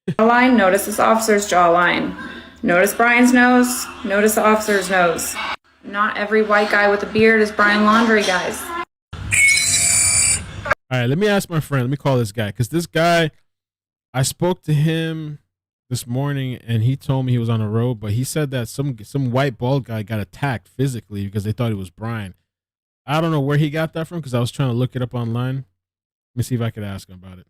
Jawline, notice this officer's jawline. Notice Brian's nose. Notice the officer's nose. Not every white guy with a beard is Brian Laundrie, guys. All right, let me ask my friend. Let me call this guy, because this guy, I spoke to him this morning, and he told me he was on the road, but he said that some white bald guy got attacked physically because they thought it was Brian. I don't know where he got that from, because I was trying to look it up online. Let me see if I could ask him about it.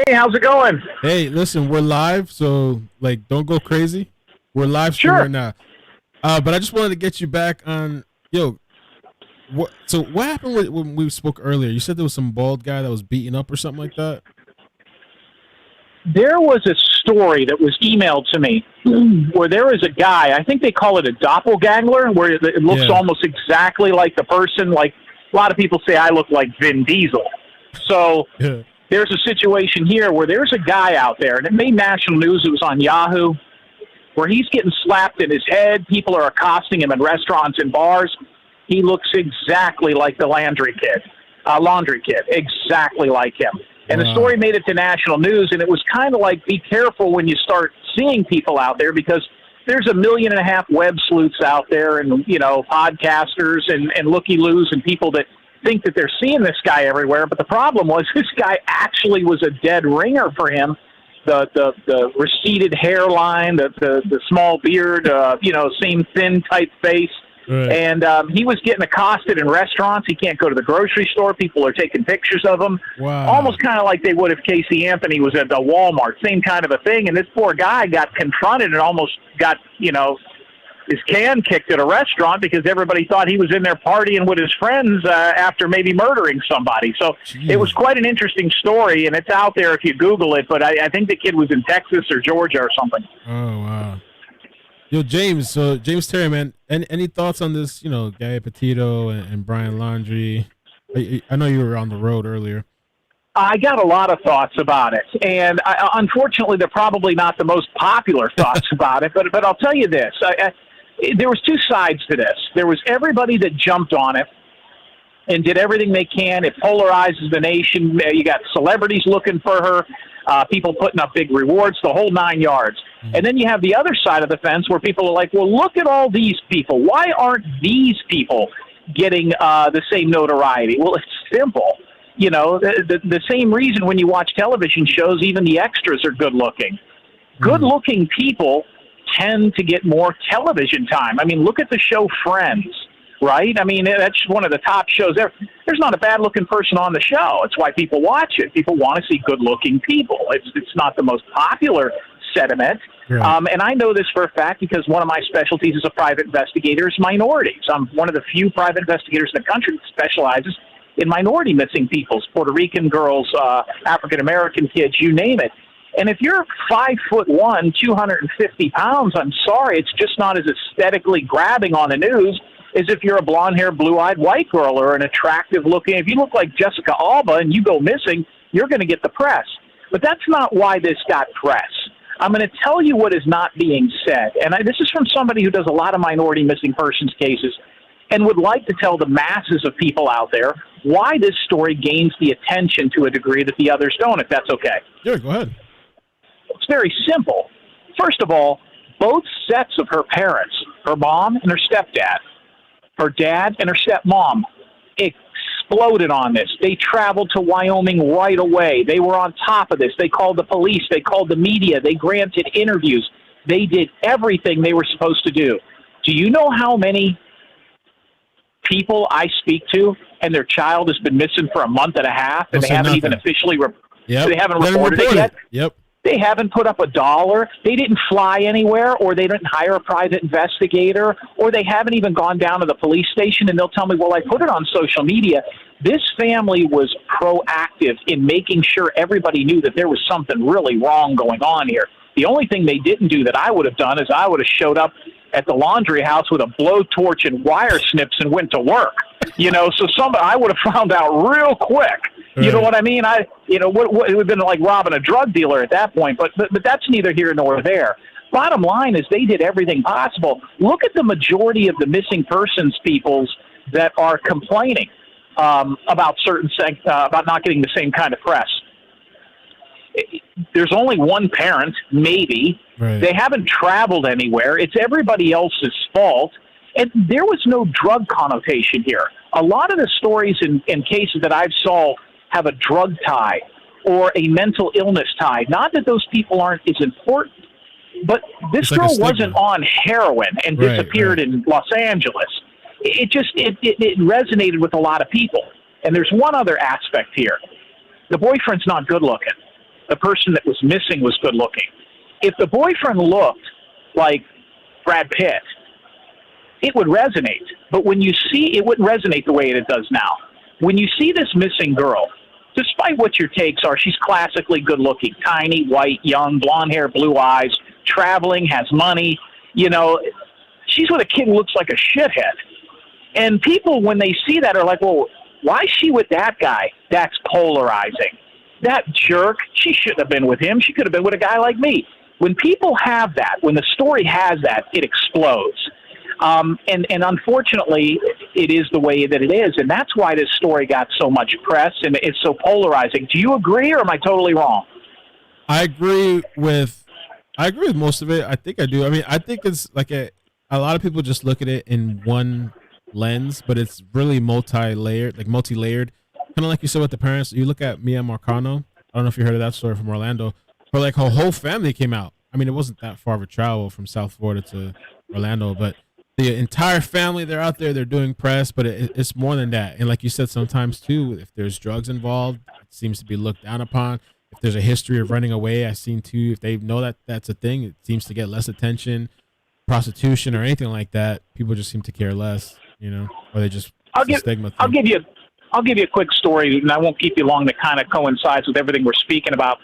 Hey, how's it going? Hey, listen, we're live, so don't go crazy. We're live streaming right now. But I just wanted to get you back on, what happened when we spoke earlier? You said there was some bald guy that was beaten up or something like that? There was a story that was emailed to me where there was a guy, I think they call it a doppelganger, where it looks almost exactly like the person. Like, a lot of people say I look like Vin Diesel. So there's a situation here where there's a guy out there, and it made national news. It was on Yahoo, where he's getting slapped in his head. People are accosting him in restaurants and bars. He looks exactly like the Laundrie kid, exactly like him. And the story made it to national news, and it was kind of like, be careful when you start seeing people out there, because there's 1.5 million web sleuths out there, and, podcasters and looky-loos and people that think that they're seeing this guy everywhere. But the problem was, this guy actually was a dead ringer for him. The receded hairline, the small beard, same thin type face. Right. And he was getting accosted in restaurants. He can't go to the grocery store. People are taking pictures of him. Wow. Almost kind of like they would if Casey Anthony was at the Walmart. Same kind of a thing. And this poor guy got confronted and almost got, his can kicked at a restaurant because everybody thought he was in there partying with his friends after maybe murdering somebody. So It was quite an interesting story, and it's out there if you Google it. But I think the kid was in Texas or Georgia or something. Oh, wow. Yo, James. So James Terry, man, any thoughts on this? Gabby Petito and Brian Laundrie. I know you were on the road earlier. I got a lot of thoughts about it, and unfortunately, they're probably not the most popular thoughts about it. But I'll tell you this: there was two sides to this. There was everybody that jumped on it and did everything they can. It polarizes the nation. You got celebrities looking for her, people putting up big rewards, the whole 9 yards. And then you have the other side of the fence where people are like, well, look at all these people. Why aren't these people getting the same notoriety? Well, it's simple. You know, the same reason when you watch television shows, even the extras are good looking. Good looking people tend to get more television time. I mean, look at the show Friends, right? I mean, that's one of the top shows there. There's not a bad looking person on the show. It's why people watch it. People want to see good looking people. It's not the most popular sentiment. Right. And I know this for a fact because one of my specialties as a private investigator is minorities. I'm one of the few private investigators in the country that specializes in minority missing peoples, Puerto Rican girls, African-American kids, you name it. And if you're 5'1", 250 pounds, I'm sorry, it's just not as aesthetically grabbing on the news as if you're a blonde-haired, blue-eyed white girl or an attractive-looking. If you look like Jessica Alba and you go missing, you're going to get the press. But that's not why this got press. I'm going to tell you what is not being said. And this is from somebody who does a lot of minority missing persons cases and would like to tell the masses of people out there why this story gains the attention to a degree that the others don't, if that's okay. Yeah, go ahead. It's very simple. First of all, both sets of her parents, her mom and her stepdad, her dad and her stepmom, exploded on this. They traveled to Wyoming right away. They were on top of this. They called the police. They called the media. They granted interviews. They did everything they were supposed to do. Do you know how many people I speak to and their child has been missing for a month and a half and they haven't even officially they haven't reported it yet? Yep. They haven't put up $1. They didn't fly anywhere, or they didn't hire a private investigator, or they haven't even gone down to the police station and they'll tell me, well, I put it on social media. This family was proactive in making sure everybody knew that there was something really wrong going on here. The only thing they didn't do that I would have done is I would have showed up at the Laundrie house with a blowtorch and wire snips and went to work. You know, so I would have found out real quick. You know what I mean? What it would have been like robbing a drug dealer at that point, but that's neither here nor there. Bottom line is they did everything possible. Look at the majority of the missing persons peoples that are complaining about about not getting the same kind of press. There's only one parent, maybe. Right. They haven't traveled anywhere. It's everybody else's fault. And there was no drug connotation here. A lot of the stories in cases that I've solved have a drug tie or a mental illness tie. Not that those people aren't as important, but this girl wasn't on heroin and disappeared in Los Angeles. It resonated with a lot of people. And there's one other aspect here. The boyfriend's not good looking. The person that was missing was good looking. If the boyfriend looked like Brad Pitt, it would resonate. But when you see, it wouldn't resonate the way it does now. When you see this missing girl, despite what your takes are, she's classically good looking, tiny, white, young, blonde hair, blue eyes, traveling, has money. You know, she's with a kid who looks like a shithead. And people, when they see that, are like, well, why is she with that guy? That's polarizing. That jerk, she shouldn't have been with him. She could have been with a guy like me. When people have that, when the story has that, it explodes. And unfortunately, it is the way that it is. And that's why this story got so much press and it's so polarizing. Do you agree or am I totally wrong? I agree with most of it. I think I do. I mean, I think it's like a lot of people just look at it in one lens, but it's really multi-layered. Kind of like you said with the parents. You look at Mia Marcano. I don't know if you heard of that story from Orlando. But like her whole family came out. I mean, it wasn't that far of a travel from South Florida to Orlando, but the entire family, they're out there, they're doing press, but it's more than that. And like you said, sometimes too, if there's drugs involved, it seems to be looked down upon. If there's a history of running away, I've seen too, if they know that that's a thing, it seems to get less attention. Prostitution or anything like that, people just seem to care less, you know, or they just stigma thing. I'll give you a quick story, and I won't keep you long, that kind of coincides with everything we're speaking about.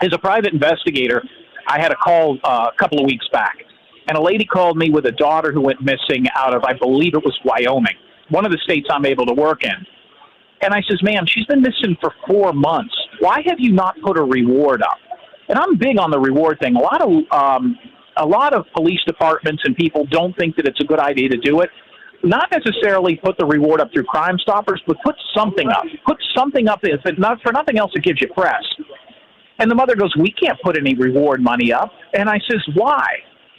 As a private investigator, I had a call a couple of weeks back, and a lady called me with a daughter who went missing out of, I believe it was Wyoming, one of the states I'm able to work in. And I says, ma'am, she's been missing for 4 months. Why have you not put a reward up? And I'm big on the reward thing. A lot of police departments and people don't think that it's a good idea to do it. not necessarily put the reward up through Crime Stoppers, but put something up. Put something up, if it not for nothing else, it gives you press. And the mother goes, we can't put any reward money up. And I says, why?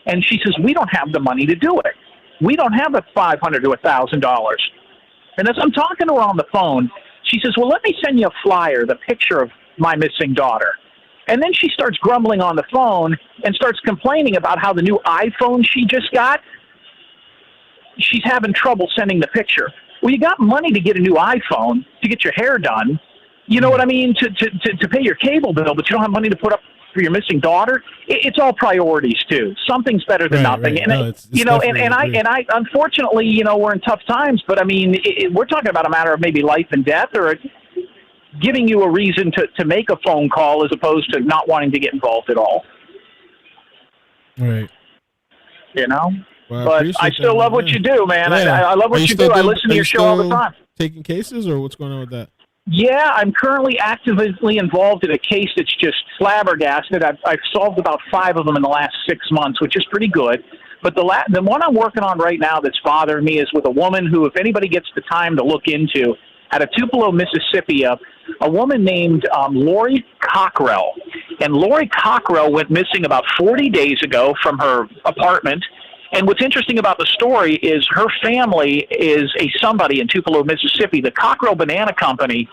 And she says, we don't have the money to do it. We don't have the $500 to $1,000. And as I'm talking to her on the phone, she says, well, let me send you a flyer, the picture of my missing daughter. And then she starts grumbling on the phone and starts complaining about how the new iPhone she just got, she's having trouble sending the picture. Well, you got money to get a new iPhone, to get your hair done. You know what I mean? To pay your cable bill, but you don't have money to put up for your missing daughter. It's all priorities too. Something's better than nothing. Right. And No, it's I unfortunately, we're in tough times, but I mean, we're talking about a matter of maybe life and death, or giving you a reason to make a phone call as opposed to not wanting to get involved at all. Right. Well, But I still love what you do, man. Yeah. I love what you do. I listen to your show all the time. Taking cases, or what's going on with that? Yeah, I'm currently actively involved in a case that's just flabbergasted. I've solved about 5 of them in the last 6 months, which is pretty good. But the one I'm working on right now that's bothering me is with a woman who, if anybody gets the time to look into, out of Tupelo, Mississippi, a woman named Lori Cockrell. And Lori Cockrell went missing about 40 days ago from her apartment. And what's interesting about the story is her family is a somebody in Tupelo, Mississippi. The Cockrell Banana Company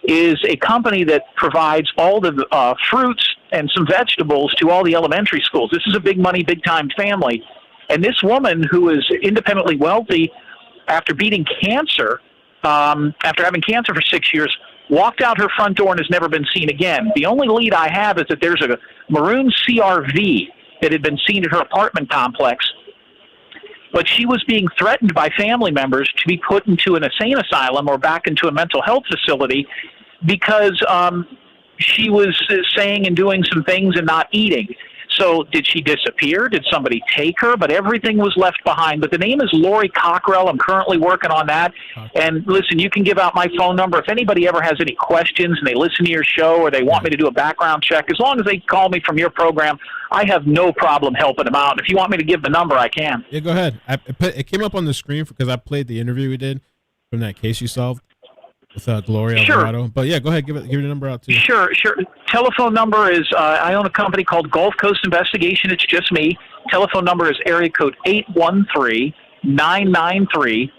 is a company that provides all the fruits and some vegetables to all the elementary schools. This is a big money, big time family. And this woman, who is independently wealthy, after beating cancer, after having cancer for 6 years, walked out her front door and has never been seen again. The only lead I have is that there's a maroon CRV that had been seen at her apartment complex. But she was being threatened by family members to be put into an insane asylum or back into a mental health facility because she was saying and doing some things and not eating. So did she disappear? Did somebody take her? But everything was left behind. But the name is Lori Cockrell. I'm currently working on that. And listen, you can give out my phone number. If anybody ever has any questions and they listen to your show or they want me to do a background check, as long as they call me from your program, I have no problem helping them out. If you want me to give the number, I can. Yeah, go ahead. It came up on the screen because I played the interview we did from that case you solved with Gloria Alvarado. But yeah, go ahead. Give your number out too. Sure. Telephone number is, I own a company called Gulf Coast Investigation. It's just me. Telephone number is area code 813-993-2242,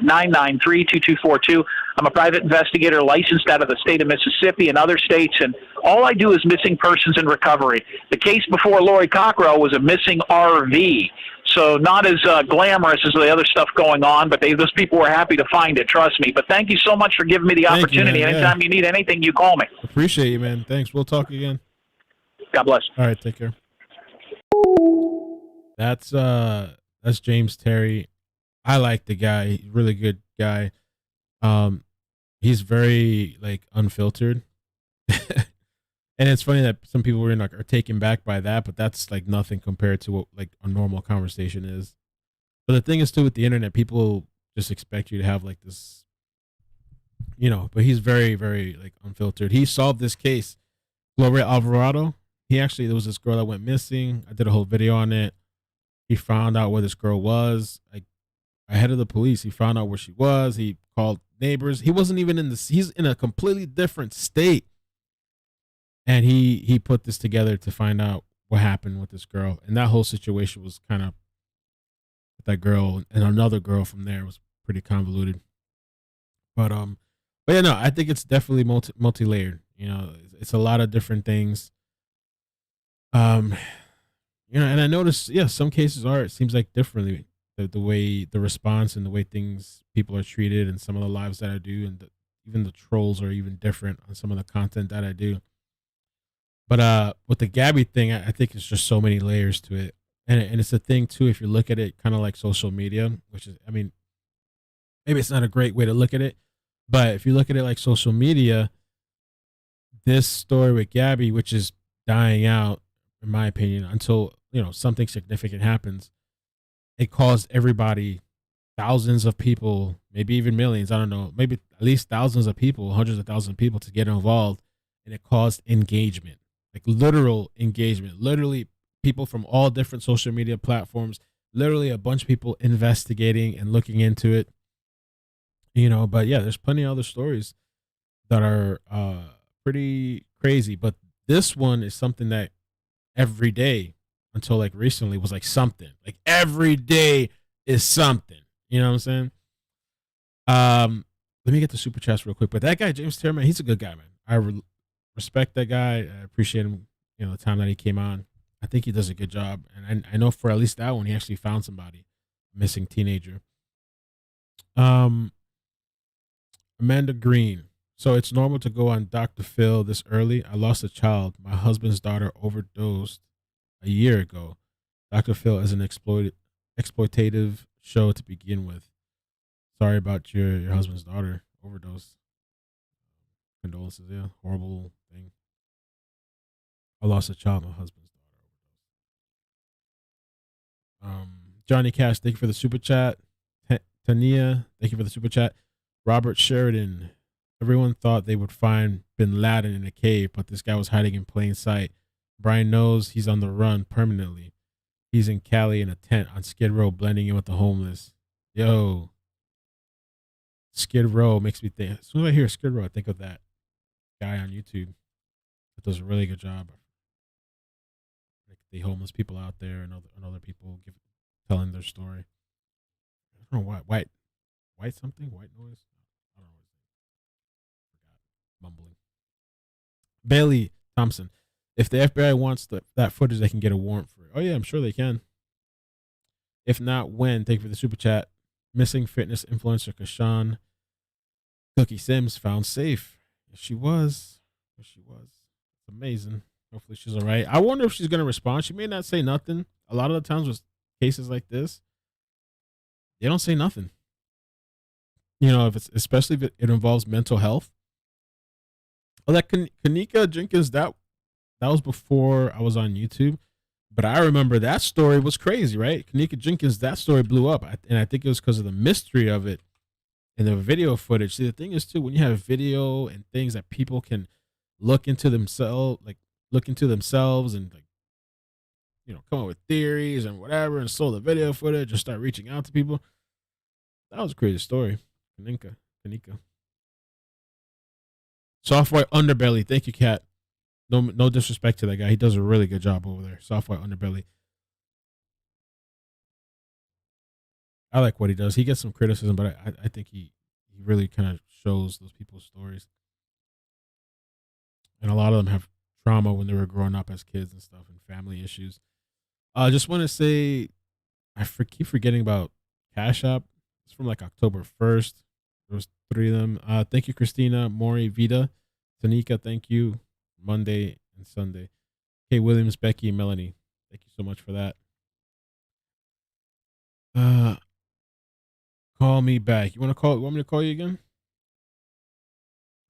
813-993-2242. I'm a private investigator licensed out of the state of Mississippi and other states, and all I do is missing persons and recovery. The case before Lori Cockrell was a missing RV, so not as glamorous as the other stuff going on, but those people were happy to find it, trust me. But thank you so much for giving me the opportunity. You, Anytime you need anything, you call me. Appreciate you, man. Thanks. We'll talk again. God bless. All right, take care. That's James Terry. I like the guy. He's a really good guy. He's very unfiltered. And it's funny that some people are taken back by that, but that's nothing compared to what a normal conversation is. But the thing is too, with the internet, people just expect you to have this, but he's very, very unfiltered. He solved this case. Gloria Alvarado. There was this girl that went missing. I did a whole video on it. He found out where this girl was, ahead of the police. He found out where she was. He called neighbors. He wasn't even he's in a completely different state. And he put this together to find out what happened with this girl. And that whole situation was kind of, with that girl and another girl from there, was pretty convoluted. But yeah, no, I think it's definitely multi-layered. It's a lot of different things. And I noticed, some cases it seems like differently, the way the response and the way people are treated, and some of the lives that I do, and even the trolls are even different on some of the content that I do. But with the Gabby thing, I think it's just so many layers to it. And it's a thing too, if you look at it kind of like social media, which is, maybe it's not a great way to look at it, but if you look at it like social media, this story with Gabby, which is dying out, in my opinion, until, something significant happens, it caused everybody, thousands of people, maybe even millions, I don't know, maybe at least thousands of people, hundreds of thousands of people to get involved. And it caused engagement, literal engagement, literally people from all different social media platforms literally a bunch of people investigating and looking into it. But yeah, there's plenty of other stories that are pretty crazy. But this one is something that every day until like recently was like something. Like every day is something. You know what I'm saying? Let me get the super chats real quick. But that guy, James Tierman, he's a good guy, man. I respect that guy. I appreciate him, the time that he came on. I think he does a good job. And I know for at least that one, he actually found somebody, a missing teenager. Amanda Green. So it's normal to go on Dr. Phil this early. I lost a child. My husband's daughter overdosed a year ago. Dr. Phil is an exploitative show to begin with. Sorry about your husband's daughter overdose. Condolences, yeah. Horrible thing. I lost a child. My husband's daughter overdosed. Johnny Cash, thank you for the super chat. Tania, thank you for the super chat. Robert Sheridan, everyone thought they would find Bin Laden in a cave, but this guy was hiding in plain sight. Brian knows he's on the run permanently. He's in Cali in a tent on Skid Row, blending in with the homeless. Yo, Skid Row makes me think. As soon as I hear Skid Row, I think of that guy on YouTube that does a really good job. Like the homeless people out there and other people telling their story. I don't know white something, white noise. I don't know. Forgot. Mumbling. Bailey Thompson. If the FBI wants that footage, they can get a warrant for it. Oh yeah, I'm sure they can. If not, when? Thank you for the super chat. Missing fitness influencer Kashan Cookie Sims found safe. Yes, she was. It's amazing. Hopefully she's all right. I wonder if she's going to respond. She may not say nothing. A lot of the times with cases like this, they don't say nothing. Especially if it involves mental health. Oh, that Kanika Jenkins, that was before I was on YouTube. But I remember that story was crazy, right? Kanika Jenkins, that story blew up. And I think it was because of the mystery of it and the video footage. See, the thing is, too, when you have video and things that people can look into themselves and, come up with theories and whatever and stole the video footage and start reaching out to people. That was a crazy story. Kanika. Soft White Underbelly. Thank you, Kat. No disrespect to that guy. He does a really good job over there. Soft White Underbelly. I like what he does. He gets some criticism, but I think he really kind of shows those people's stories. And a lot of them have trauma when they were growing up as kids and stuff and family issues. I just want to say, keep forgetting about Cash App. It's from like October 1st. There was 3 of them. Thank you, Christina, Maury, Vita, Tanika. Thank you. Monday and Sunday. Kay Williams, Becky, and Melanie. Thank you so much for that. Call me back. You want me to call you again?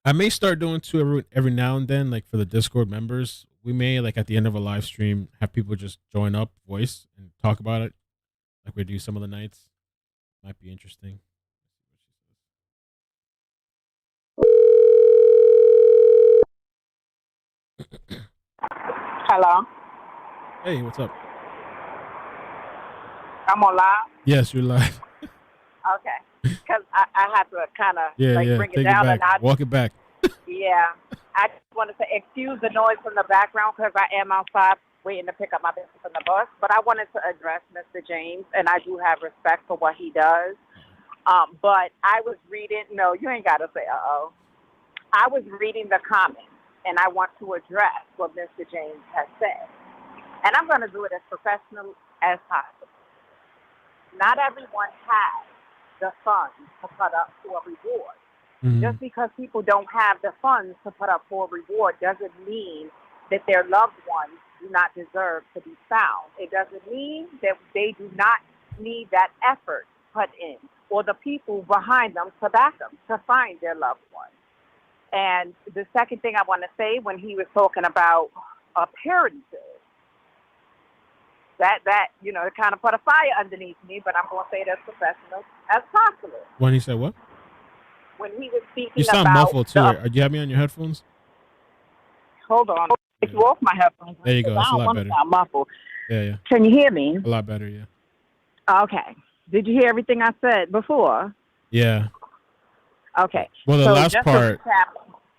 I may start doing 2 every now and then, like for the Discord members. We may, like at the end of a live stream, have people just join up, voice, and talk about it, like we do some of the nights. Might be interesting. Hello. Hey, what's up? I'm on live? Yes, you're live. Okay. Because I have to kind of bring it Take down. it back. Walk it back. Yeah. I just wanted to excuse the noise from the background because I am outside waiting to pick up my business from the bus. But I wanted to address Mr. James, and I do have respect for what he does. But I was reading, no, you ain't got to say uh-oh. I was reading the comments, and I want to address what Mr. James has said. And I'm going to do it as professional as possible. Not everyone has the funds to put up for a reward. Mm-hmm. Just because people don't have the funds to put up for a reward doesn't mean that their loved ones do not deserve to be found. It doesn't mean that they do not need that effort put in or the people behind them to back them to find their loved ones. And the second thing I want to say, when he was talking about appearances, that it kind of put a fire underneath me, but I'm going to say it as professional as possible. When he said what? When he was speaking about... You sound muffled, too. Do you have me on your headphones? Hold on. Take you off my headphones. There you go. That's a lot better. Sound muffled. Yeah. Can you hear me? A lot better, yeah. Okay. Did you hear everything I said before? Yeah. Okay. Well, the so last just part.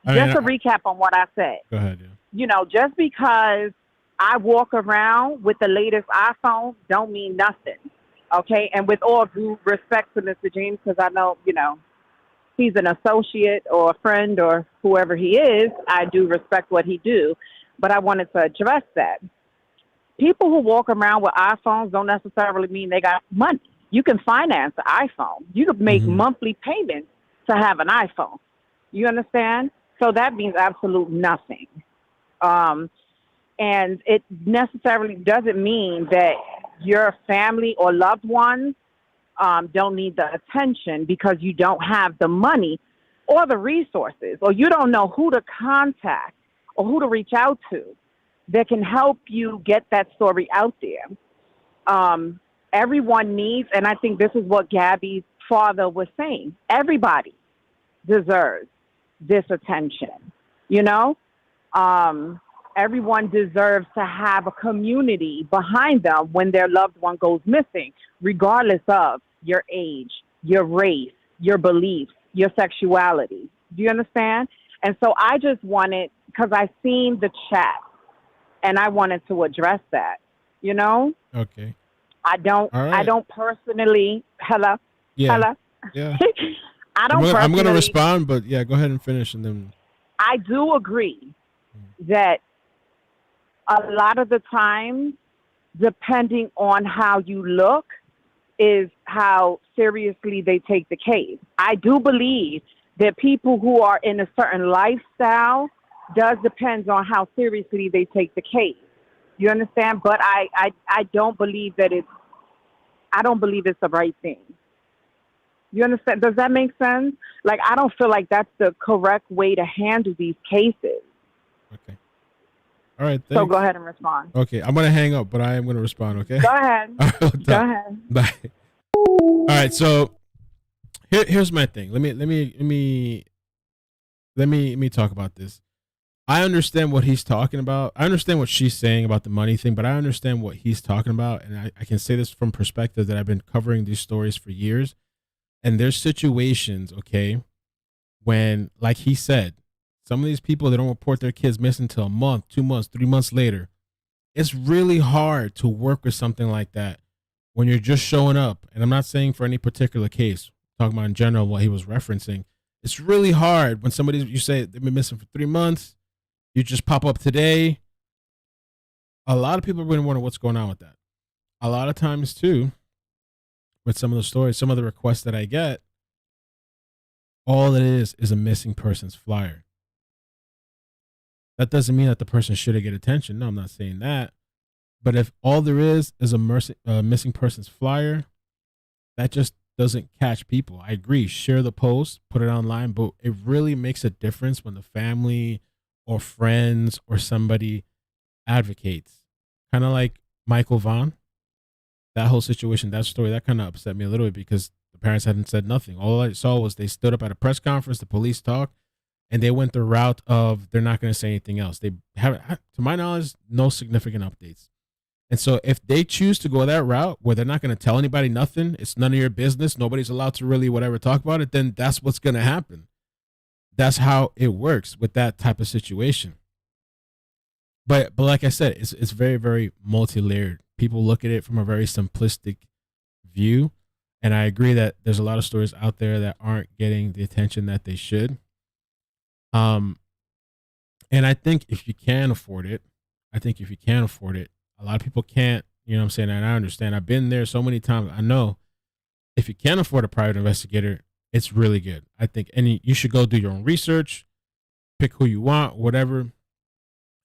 A recap on what I said. Go ahead. Yeah. You know, just because I walk around with the latest iPhone don't mean nothing. Okay. And with all due respect to Mr. James, because I know, you know, he's an associate or a friend or whoever he is, I do respect what he do. But I wanted to address that. People who walk around with iPhones don't necessarily mean they got money. You can finance an iPhone. You can make monthly payments to have an iPhone. You understand? So that means absolute nothing. And it necessarily doesn't mean that your family or loved ones don't need the attention because you don't have the money or the resources, or you don't know who to contact or who to reach out to that can help you get that story out there. Everyone needs, and I think this is what Gabby's father was saying, everybody deserves this attention. You know, everyone deserves to have a community behind them when their loved one goes missing, regardless of your age, your race, your beliefs, your sexuality. Do you understand? And so I just wanted, because I seen the chat, and I wanted to address that, you know? Okay. I don't personally, hello? Yeah. Hello? Yeah. I don't I'm going to personally- respond, but yeah, go ahead and finish and then. I do agree that a lot of the time, depending on how you look, is how seriously they take the case. I do believe that people who are in a certain lifestyle does depend on how seriously they take the case. You understand? But I don't believe that I don't believe it's the right thing. You understand? Does that make sense? Like, I don't feel like that's the correct way to handle these cases. Okay. All right. So Thanks. go ahead and respond. Okay. I'm going to hang up, but I am going to respond. Okay. Go ahead. All right, Go ahead. Bye. All right. So here's my thing. Let me talk about this. I understand what he's talking about. I understand what she's saying about the money thing, but I understand what he's talking about. And I can say this from perspective that I've been covering these stories for years. And there's situations, okay, when, like he said, some of these people, they don't report their kids missing until a month, 2 months, 3 months later. It's really hard to work with something like that when you're just showing up. And I'm not saying for any particular case, I'm talking about in general what he was referencing. It's really hard when somebody, you say they've been missing for 3 months, you just pop up today. A lot of people are going to wonder what's going on with that. A lot of times, too, with some of the stories, some of the requests that I get, all it is a missing person's flyer. That doesn't mean that the person shouldn't get attention. No, I'm not saying that. But if all there is a missing person's flyer, that just doesn't catch people. I agree. Share the post, put it online, but it really makes a difference when the family or friends or somebody advocates. Kind of like Michael Vaughn. That whole situation, that story, that kind of upset me a little bit because the parents hadn't said nothing. All I saw was they stood up at a press conference, the police talked, and they went the route of they're not going to say anything else. They haven't, to my knowledge, no significant updates. And so if they choose to go that route where they're not going to tell anybody nothing, it's none of your business, nobody's allowed to really whatever talk about it, then that's what's going to happen. That's how it works with that type of situation. But like I said, it's very, very multi-layered. People look at it from a very simplistic view. And I agree that there's a lot of stories out there that aren't getting the attention that they should. And I think if you can afford it, a lot of people can't, you know what I'm saying? And I understand. I've been there so many times. I know if you can afford a private investigator, it's really good. I think, and you should go do your own research, pick who you want, whatever.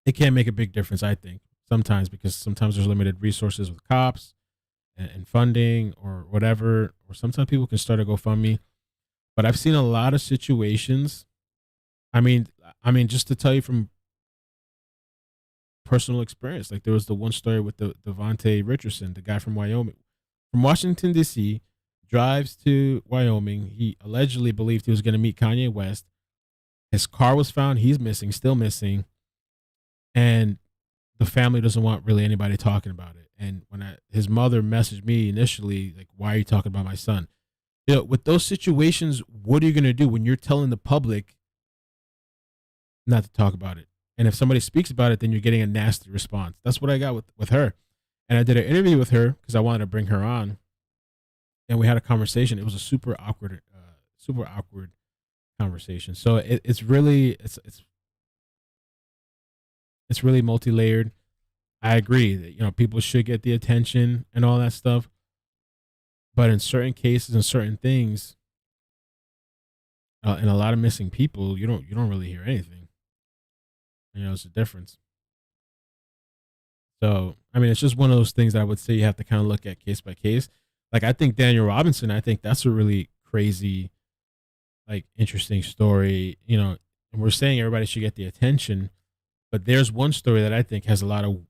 It can make a big difference, I think, sometimes, because sometimes there's limited resources with cops and funding or whatever, or sometimes people can start a GoFundMe. But I've seen a lot of situations. I mean, just to tell you from personal experience, like there was the one story with the Devontae Richardson, the guy from Wyoming, from Washington, D.C., drives to Wyoming. He allegedly believed he was going to meet Kanye West. His car was found. He's missing, still missing. And the family doesn't want really anybody talking about it. And when his mother messaged me initially, like, why are you talking about my son? You know, with those situations, what are you going to do when you're telling the public not to talk about it? And if somebody speaks about it, then you're getting a nasty response. That's what I got with her. And I did an interview with her because I wanted to bring her on. And we had a conversation. It was a super awkward conversation. So it's really multi-layered. I agree that, you know, people should get the attention and all that stuff, but in certain cases and certain things, and a lot of missing people, you don't really hear anything. You know, it's a difference. So I mean, it's just one of those things that I would say you have to kind of look at case by case. Like, I think Daniel Robinson, I think that's a really crazy, like, interesting story. You know, and we're saying everybody should get the attention, but there's one story that I think has a lot of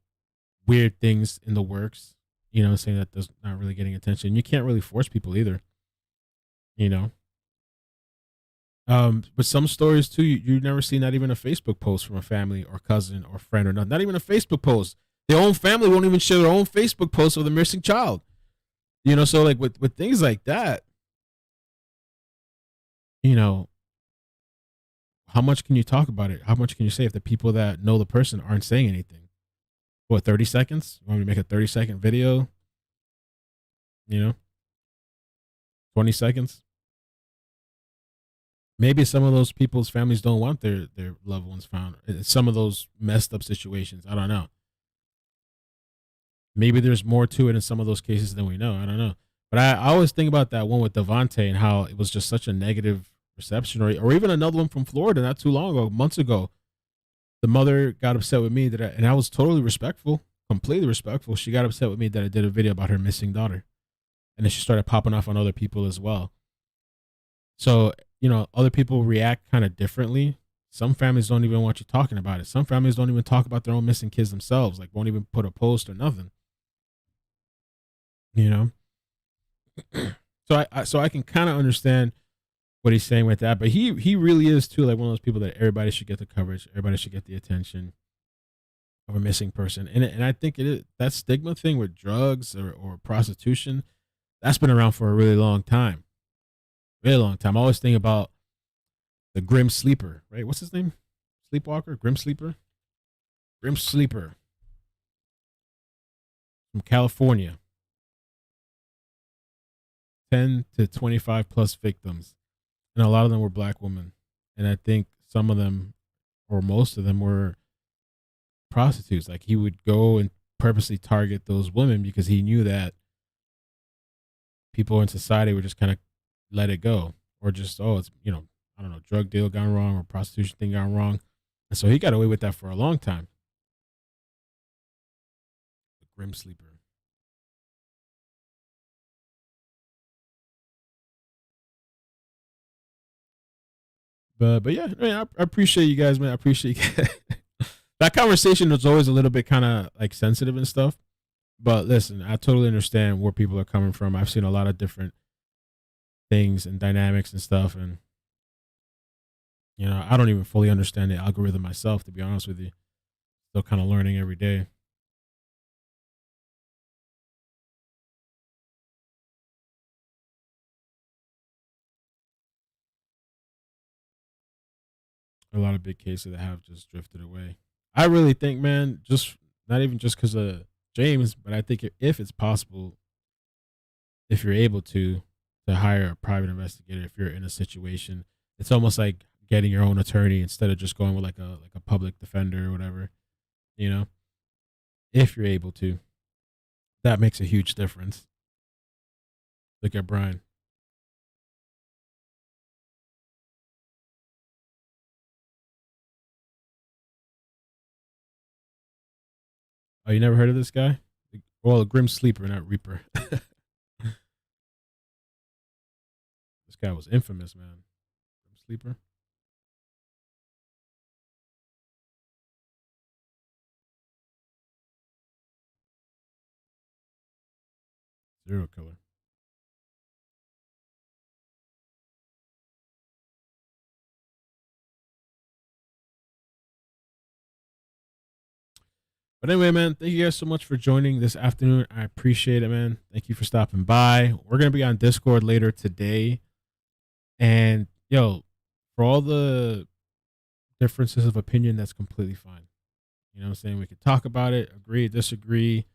weird things in the works, you know, saying that that's not really getting attention. You can't really force people either, you know. But some stories too, you never see not even a Facebook post from a family or cousin or friend or not even a Facebook post. Their own family won't even share their own Facebook post of the missing child. You know, so like with things like that, you know, how much can you talk about it? How much can you say if the people that know the person aren't saying anything? What, 30 seconds? You want me to make a 30-second video? You know, 20 seconds? Maybe some of those people's families don't want their loved ones found. Some of those messed up situations. I don't know. Maybe there's more to it in some of those cases than we know. I don't know. But I always think about that one with Devontae and how it was just such a negative reception, or even another one from Florida not too long ago, months ago. The mother got upset with me and I was totally respectful, completely respectful. She got upset with me that I did a video about her missing daughter. And then she started popping off on other people as well. So, you know, other people react kind of differently. Some families don't even want you talking about it. Some families don't even talk about their own missing kids themselves, like won't even put a post or nothing. You know? So I can kind of understand what he's saying with that, but he really is too, like, one of those people that everybody should get the coverage, everybody should get the attention of a missing person. And I think it is that stigma thing with drugs or prostitution, that's been around for a really long time. Really long time. I always think about the Grim Sleeper, right? What's his name? Sleepwalker? Grim Sleeper? Grim Sleeper. From California. 10 to 25 plus victims. And a lot of them were black women. And I think some of them, or most of them, were prostitutes. Like, he would go and purposely target those women because he knew that people in society would just kind of let it go. Or just, oh, it's, you know, I don't know, drug deal gone wrong or prostitution thing gone wrong. And so he got away with that for a long time. The Grim Sleeper. But yeah, I mean, I appreciate you guys, man. I appreciate you guys. That conversation was always a little bit kind of like sensitive and stuff. But listen, I totally understand where people are coming from. I've seen a lot of different things and dynamics and stuff. And, you know, I don't even fully understand the algorithm myself, to be honest with you. Still kind of learning every day. A lot of big cases that have just drifted away. I really think, man, just not even just because of James, but I think if it's possible, if you're able to hire a private investigator, if you're in a situation, it's almost like getting your own attorney instead of just going with like a public defender or whatever, you know, if you're able to. That makes a huge difference. Look at Brian. Oh, you never heard of this guy? Well, a Grim Sleeper, not Reaper. This guy was infamous, man. Grim Sleeper. Serial killer. But anyway, man, thank you guys so much for joining this afternoon. I appreciate it, man. Thank you for stopping by. We're gonna be on Discord later today, and yo, for all the differences of opinion, that's completely fine. You know what I'm saying? We could talk about it, agree, disagree,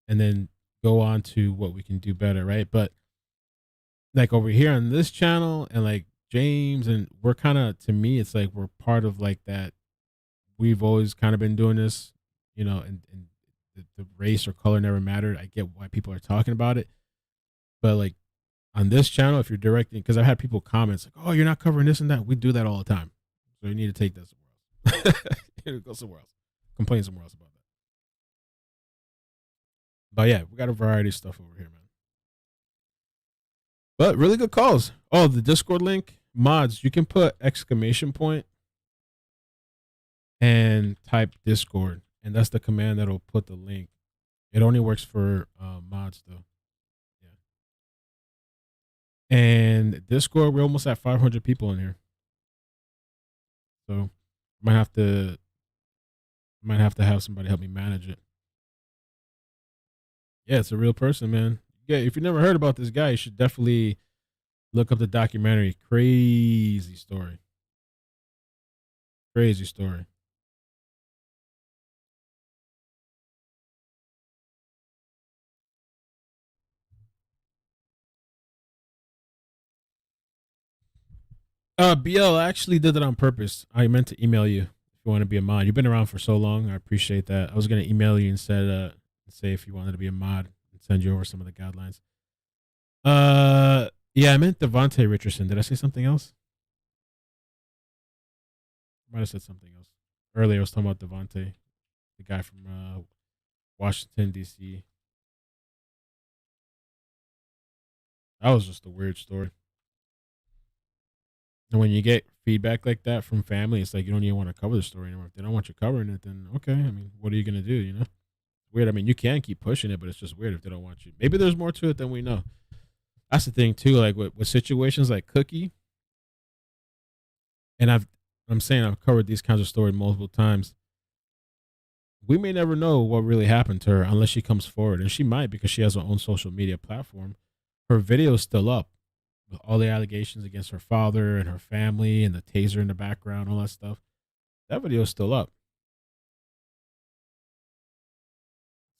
and then go on to what we can do better, right? But like over here on this channel and like James, and we're kind of, to me, it's like we're part of like that. We've always kind of been doing this, you know, and the race or color never mattered. I get why people are talking about it, but like on this channel, if you're directing, because I've had people comments like, "Oh, you're not covering this and that." We do that all the time, so you need to take that somewhere else. You need to go somewhere else, complain somewhere else about that. But yeah, we got a variety of stuff over here, man. But really good calls. Oh, the Discord link, mods, you can put exclamation point and type Discord, and that's the command that'll put the link. It only works for mods though. Yeah. And Discord, we're almost at 500 people in here, so might have to have somebody help me manage it. Yeah, it's a real person, man. Yeah, if you never heard about this guy, you should definitely look up the documentary. Crazy story. Crazy story. BL, I actually did that on purpose. I meant to email you if you want to be a mod. You've been around for so long. I appreciate that. I was gonna email you instead, say if you wanted to be a mod and send you over some of the guidelines. Yeah, I meant Devontae Richardson. Did I say something else? Might have said something else. Earlier I was talking about Devontae, the guy from Washington, D.C. That was just a weird story. And when you get feedback like that from family, it's like you don't even want to cover the story anymore. If they don't want you covering it, then okay. I mean, what are you gonna do? You know, weird. I mean, you can keep pushing it, but it's just weird if they don't want you. Maybe there's more to it than we know. That's the thing too. Like with situations like Cookie, and I'm saying I've covered these kinds of stories multiple times. We may never know what really happened to her unless she comes forward, and she might because she has her own social media platform. Her video is still up with all the allegations against her father and her family and the taser in the background, all that stuff. That video is still up.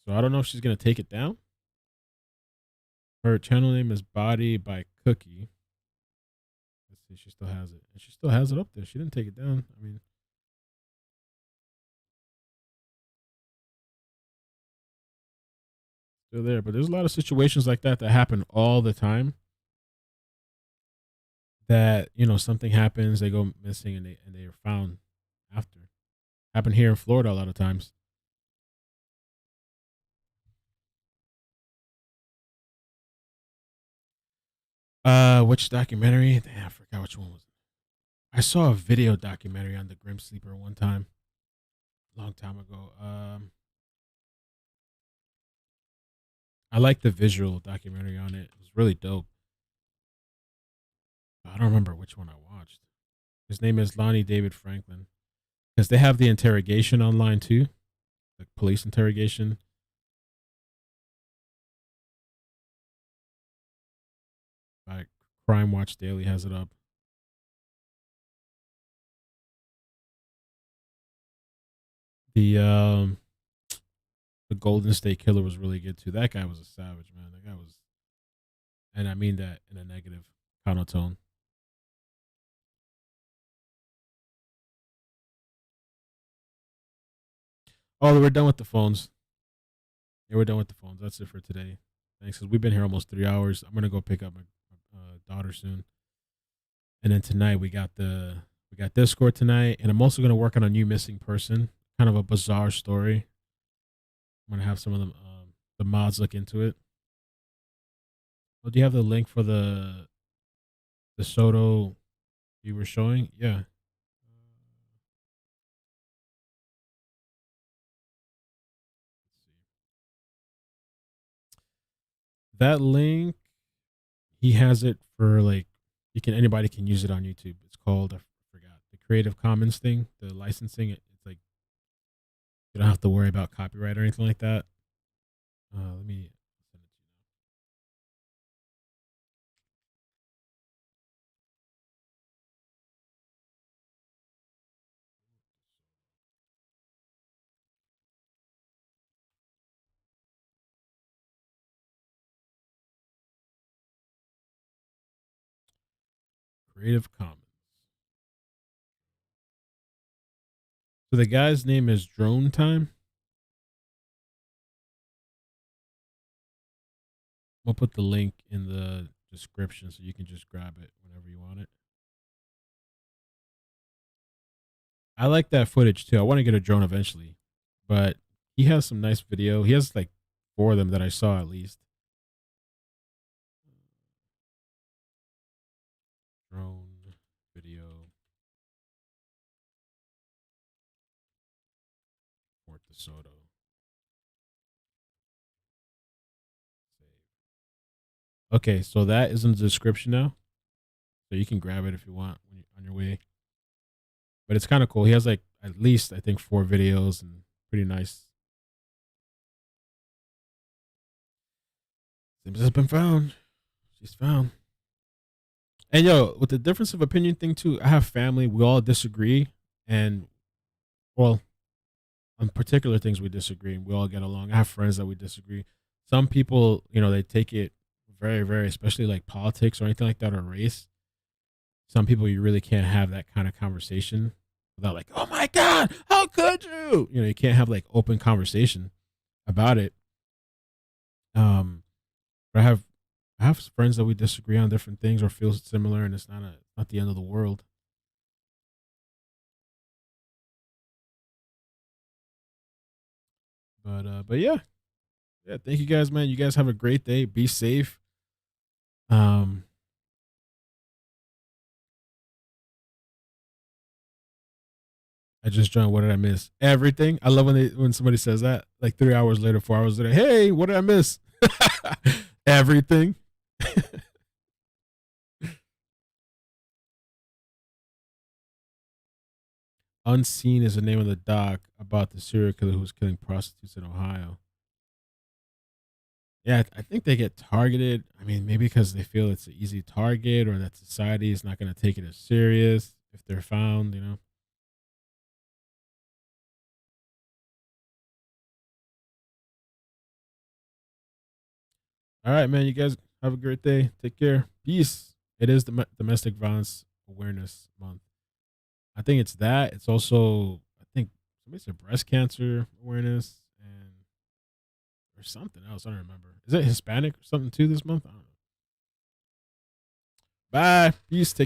So I don't know if she's going to take it down. Her channel name is Body by Cookie. Let's see, she still has it. And she still has it up there. She didn't take it down. I mean, still there. But there's a lot of situations like that that happen all the time. That, you know, something happens, they go missing, and they are found after. Happen here in Florida a lot of times. Which documentary? Damn, I forgot which one was it. I saw a video documentary on the Grim Sleeper one time, a long time ago. I like the visual documentary on it. It was really dope. I don't remember which one I watched. His name is Lonnie David Franklin. Because they have the interrogation online too, the police interrogation. Like Crime Watch Daily has it up. The Golden State Killer was really good too. That guy was a savage, man. That guy was, and I mean that in a negative connotation. Oh, we're done with the phones. Yeah, we're done with the phones. That's it for today. Thanks. Cause we've been here almost 3 hours. I'm gonna go pick up my daughter soon, and then tonight we got Discord tonight, and I'm also gonna work on a new missing person. Kind of a bizarre story. I'm gonna have some of the mods look into it. Oh, do you have the link for the Soto you were showing? Yeah. That link, he has it for like anybody can use it on YouTube. It's called, I forgot, the Creative Commons thing, the licensing. It's like You don't have to worry about copyright or anything like that. Let me send it to you. Creative Commons. So the guy's name is Drone Time. We'll put the link in the description so you can just grab it whenever you want it. I like that footage too. I want to get a drone eventually, but he has some nice video. He has like 4 of them that I saw at least. Drone video. Fort De Soto. Okay, so that is in the description now. So you can grab it if you want when you're on your way. But it's kind of cool. He has like at least, I think, 4 videos and pretty nice. Sims has been found. She's found. And yo, with the difference of opinion thing too, I have family. We all disagree. And, well, on particular things we disagree and we all get along. I have friends that we disagree. Some people, they take it very, very, especially like politics or anything like that or race. Some people you really can't have that kind of conversation without like, oh my God, how could you? You can't have like open conversation about it. But I have friends that we disagree on different things or feel similar, and it's not the end of the world. But yeah. Thank you guys, man. You guys have a great day. Be safe. I just joined. What did I miss? Everything. I love when somebody says that. Like 3 hours later, 4 hours later. Hey, what did I miss? Everything. Unseen is the name of the doc about the serial killer who was killing prostitutes in Ohio. Yeah, I think they get targeted. I mean, maybe because they feel it's an easy target or that society is not going to take it as serious if they're found, All right, man. You guys have a great day. Take care. Peace. It is the Domestic Violence Awareness Month. I think it's that. It's also, I think somebody said breast cancer awareness or something else. I don't remember. Is it Hispanic or something too this month? I don't know. Bye. Peace. Take care.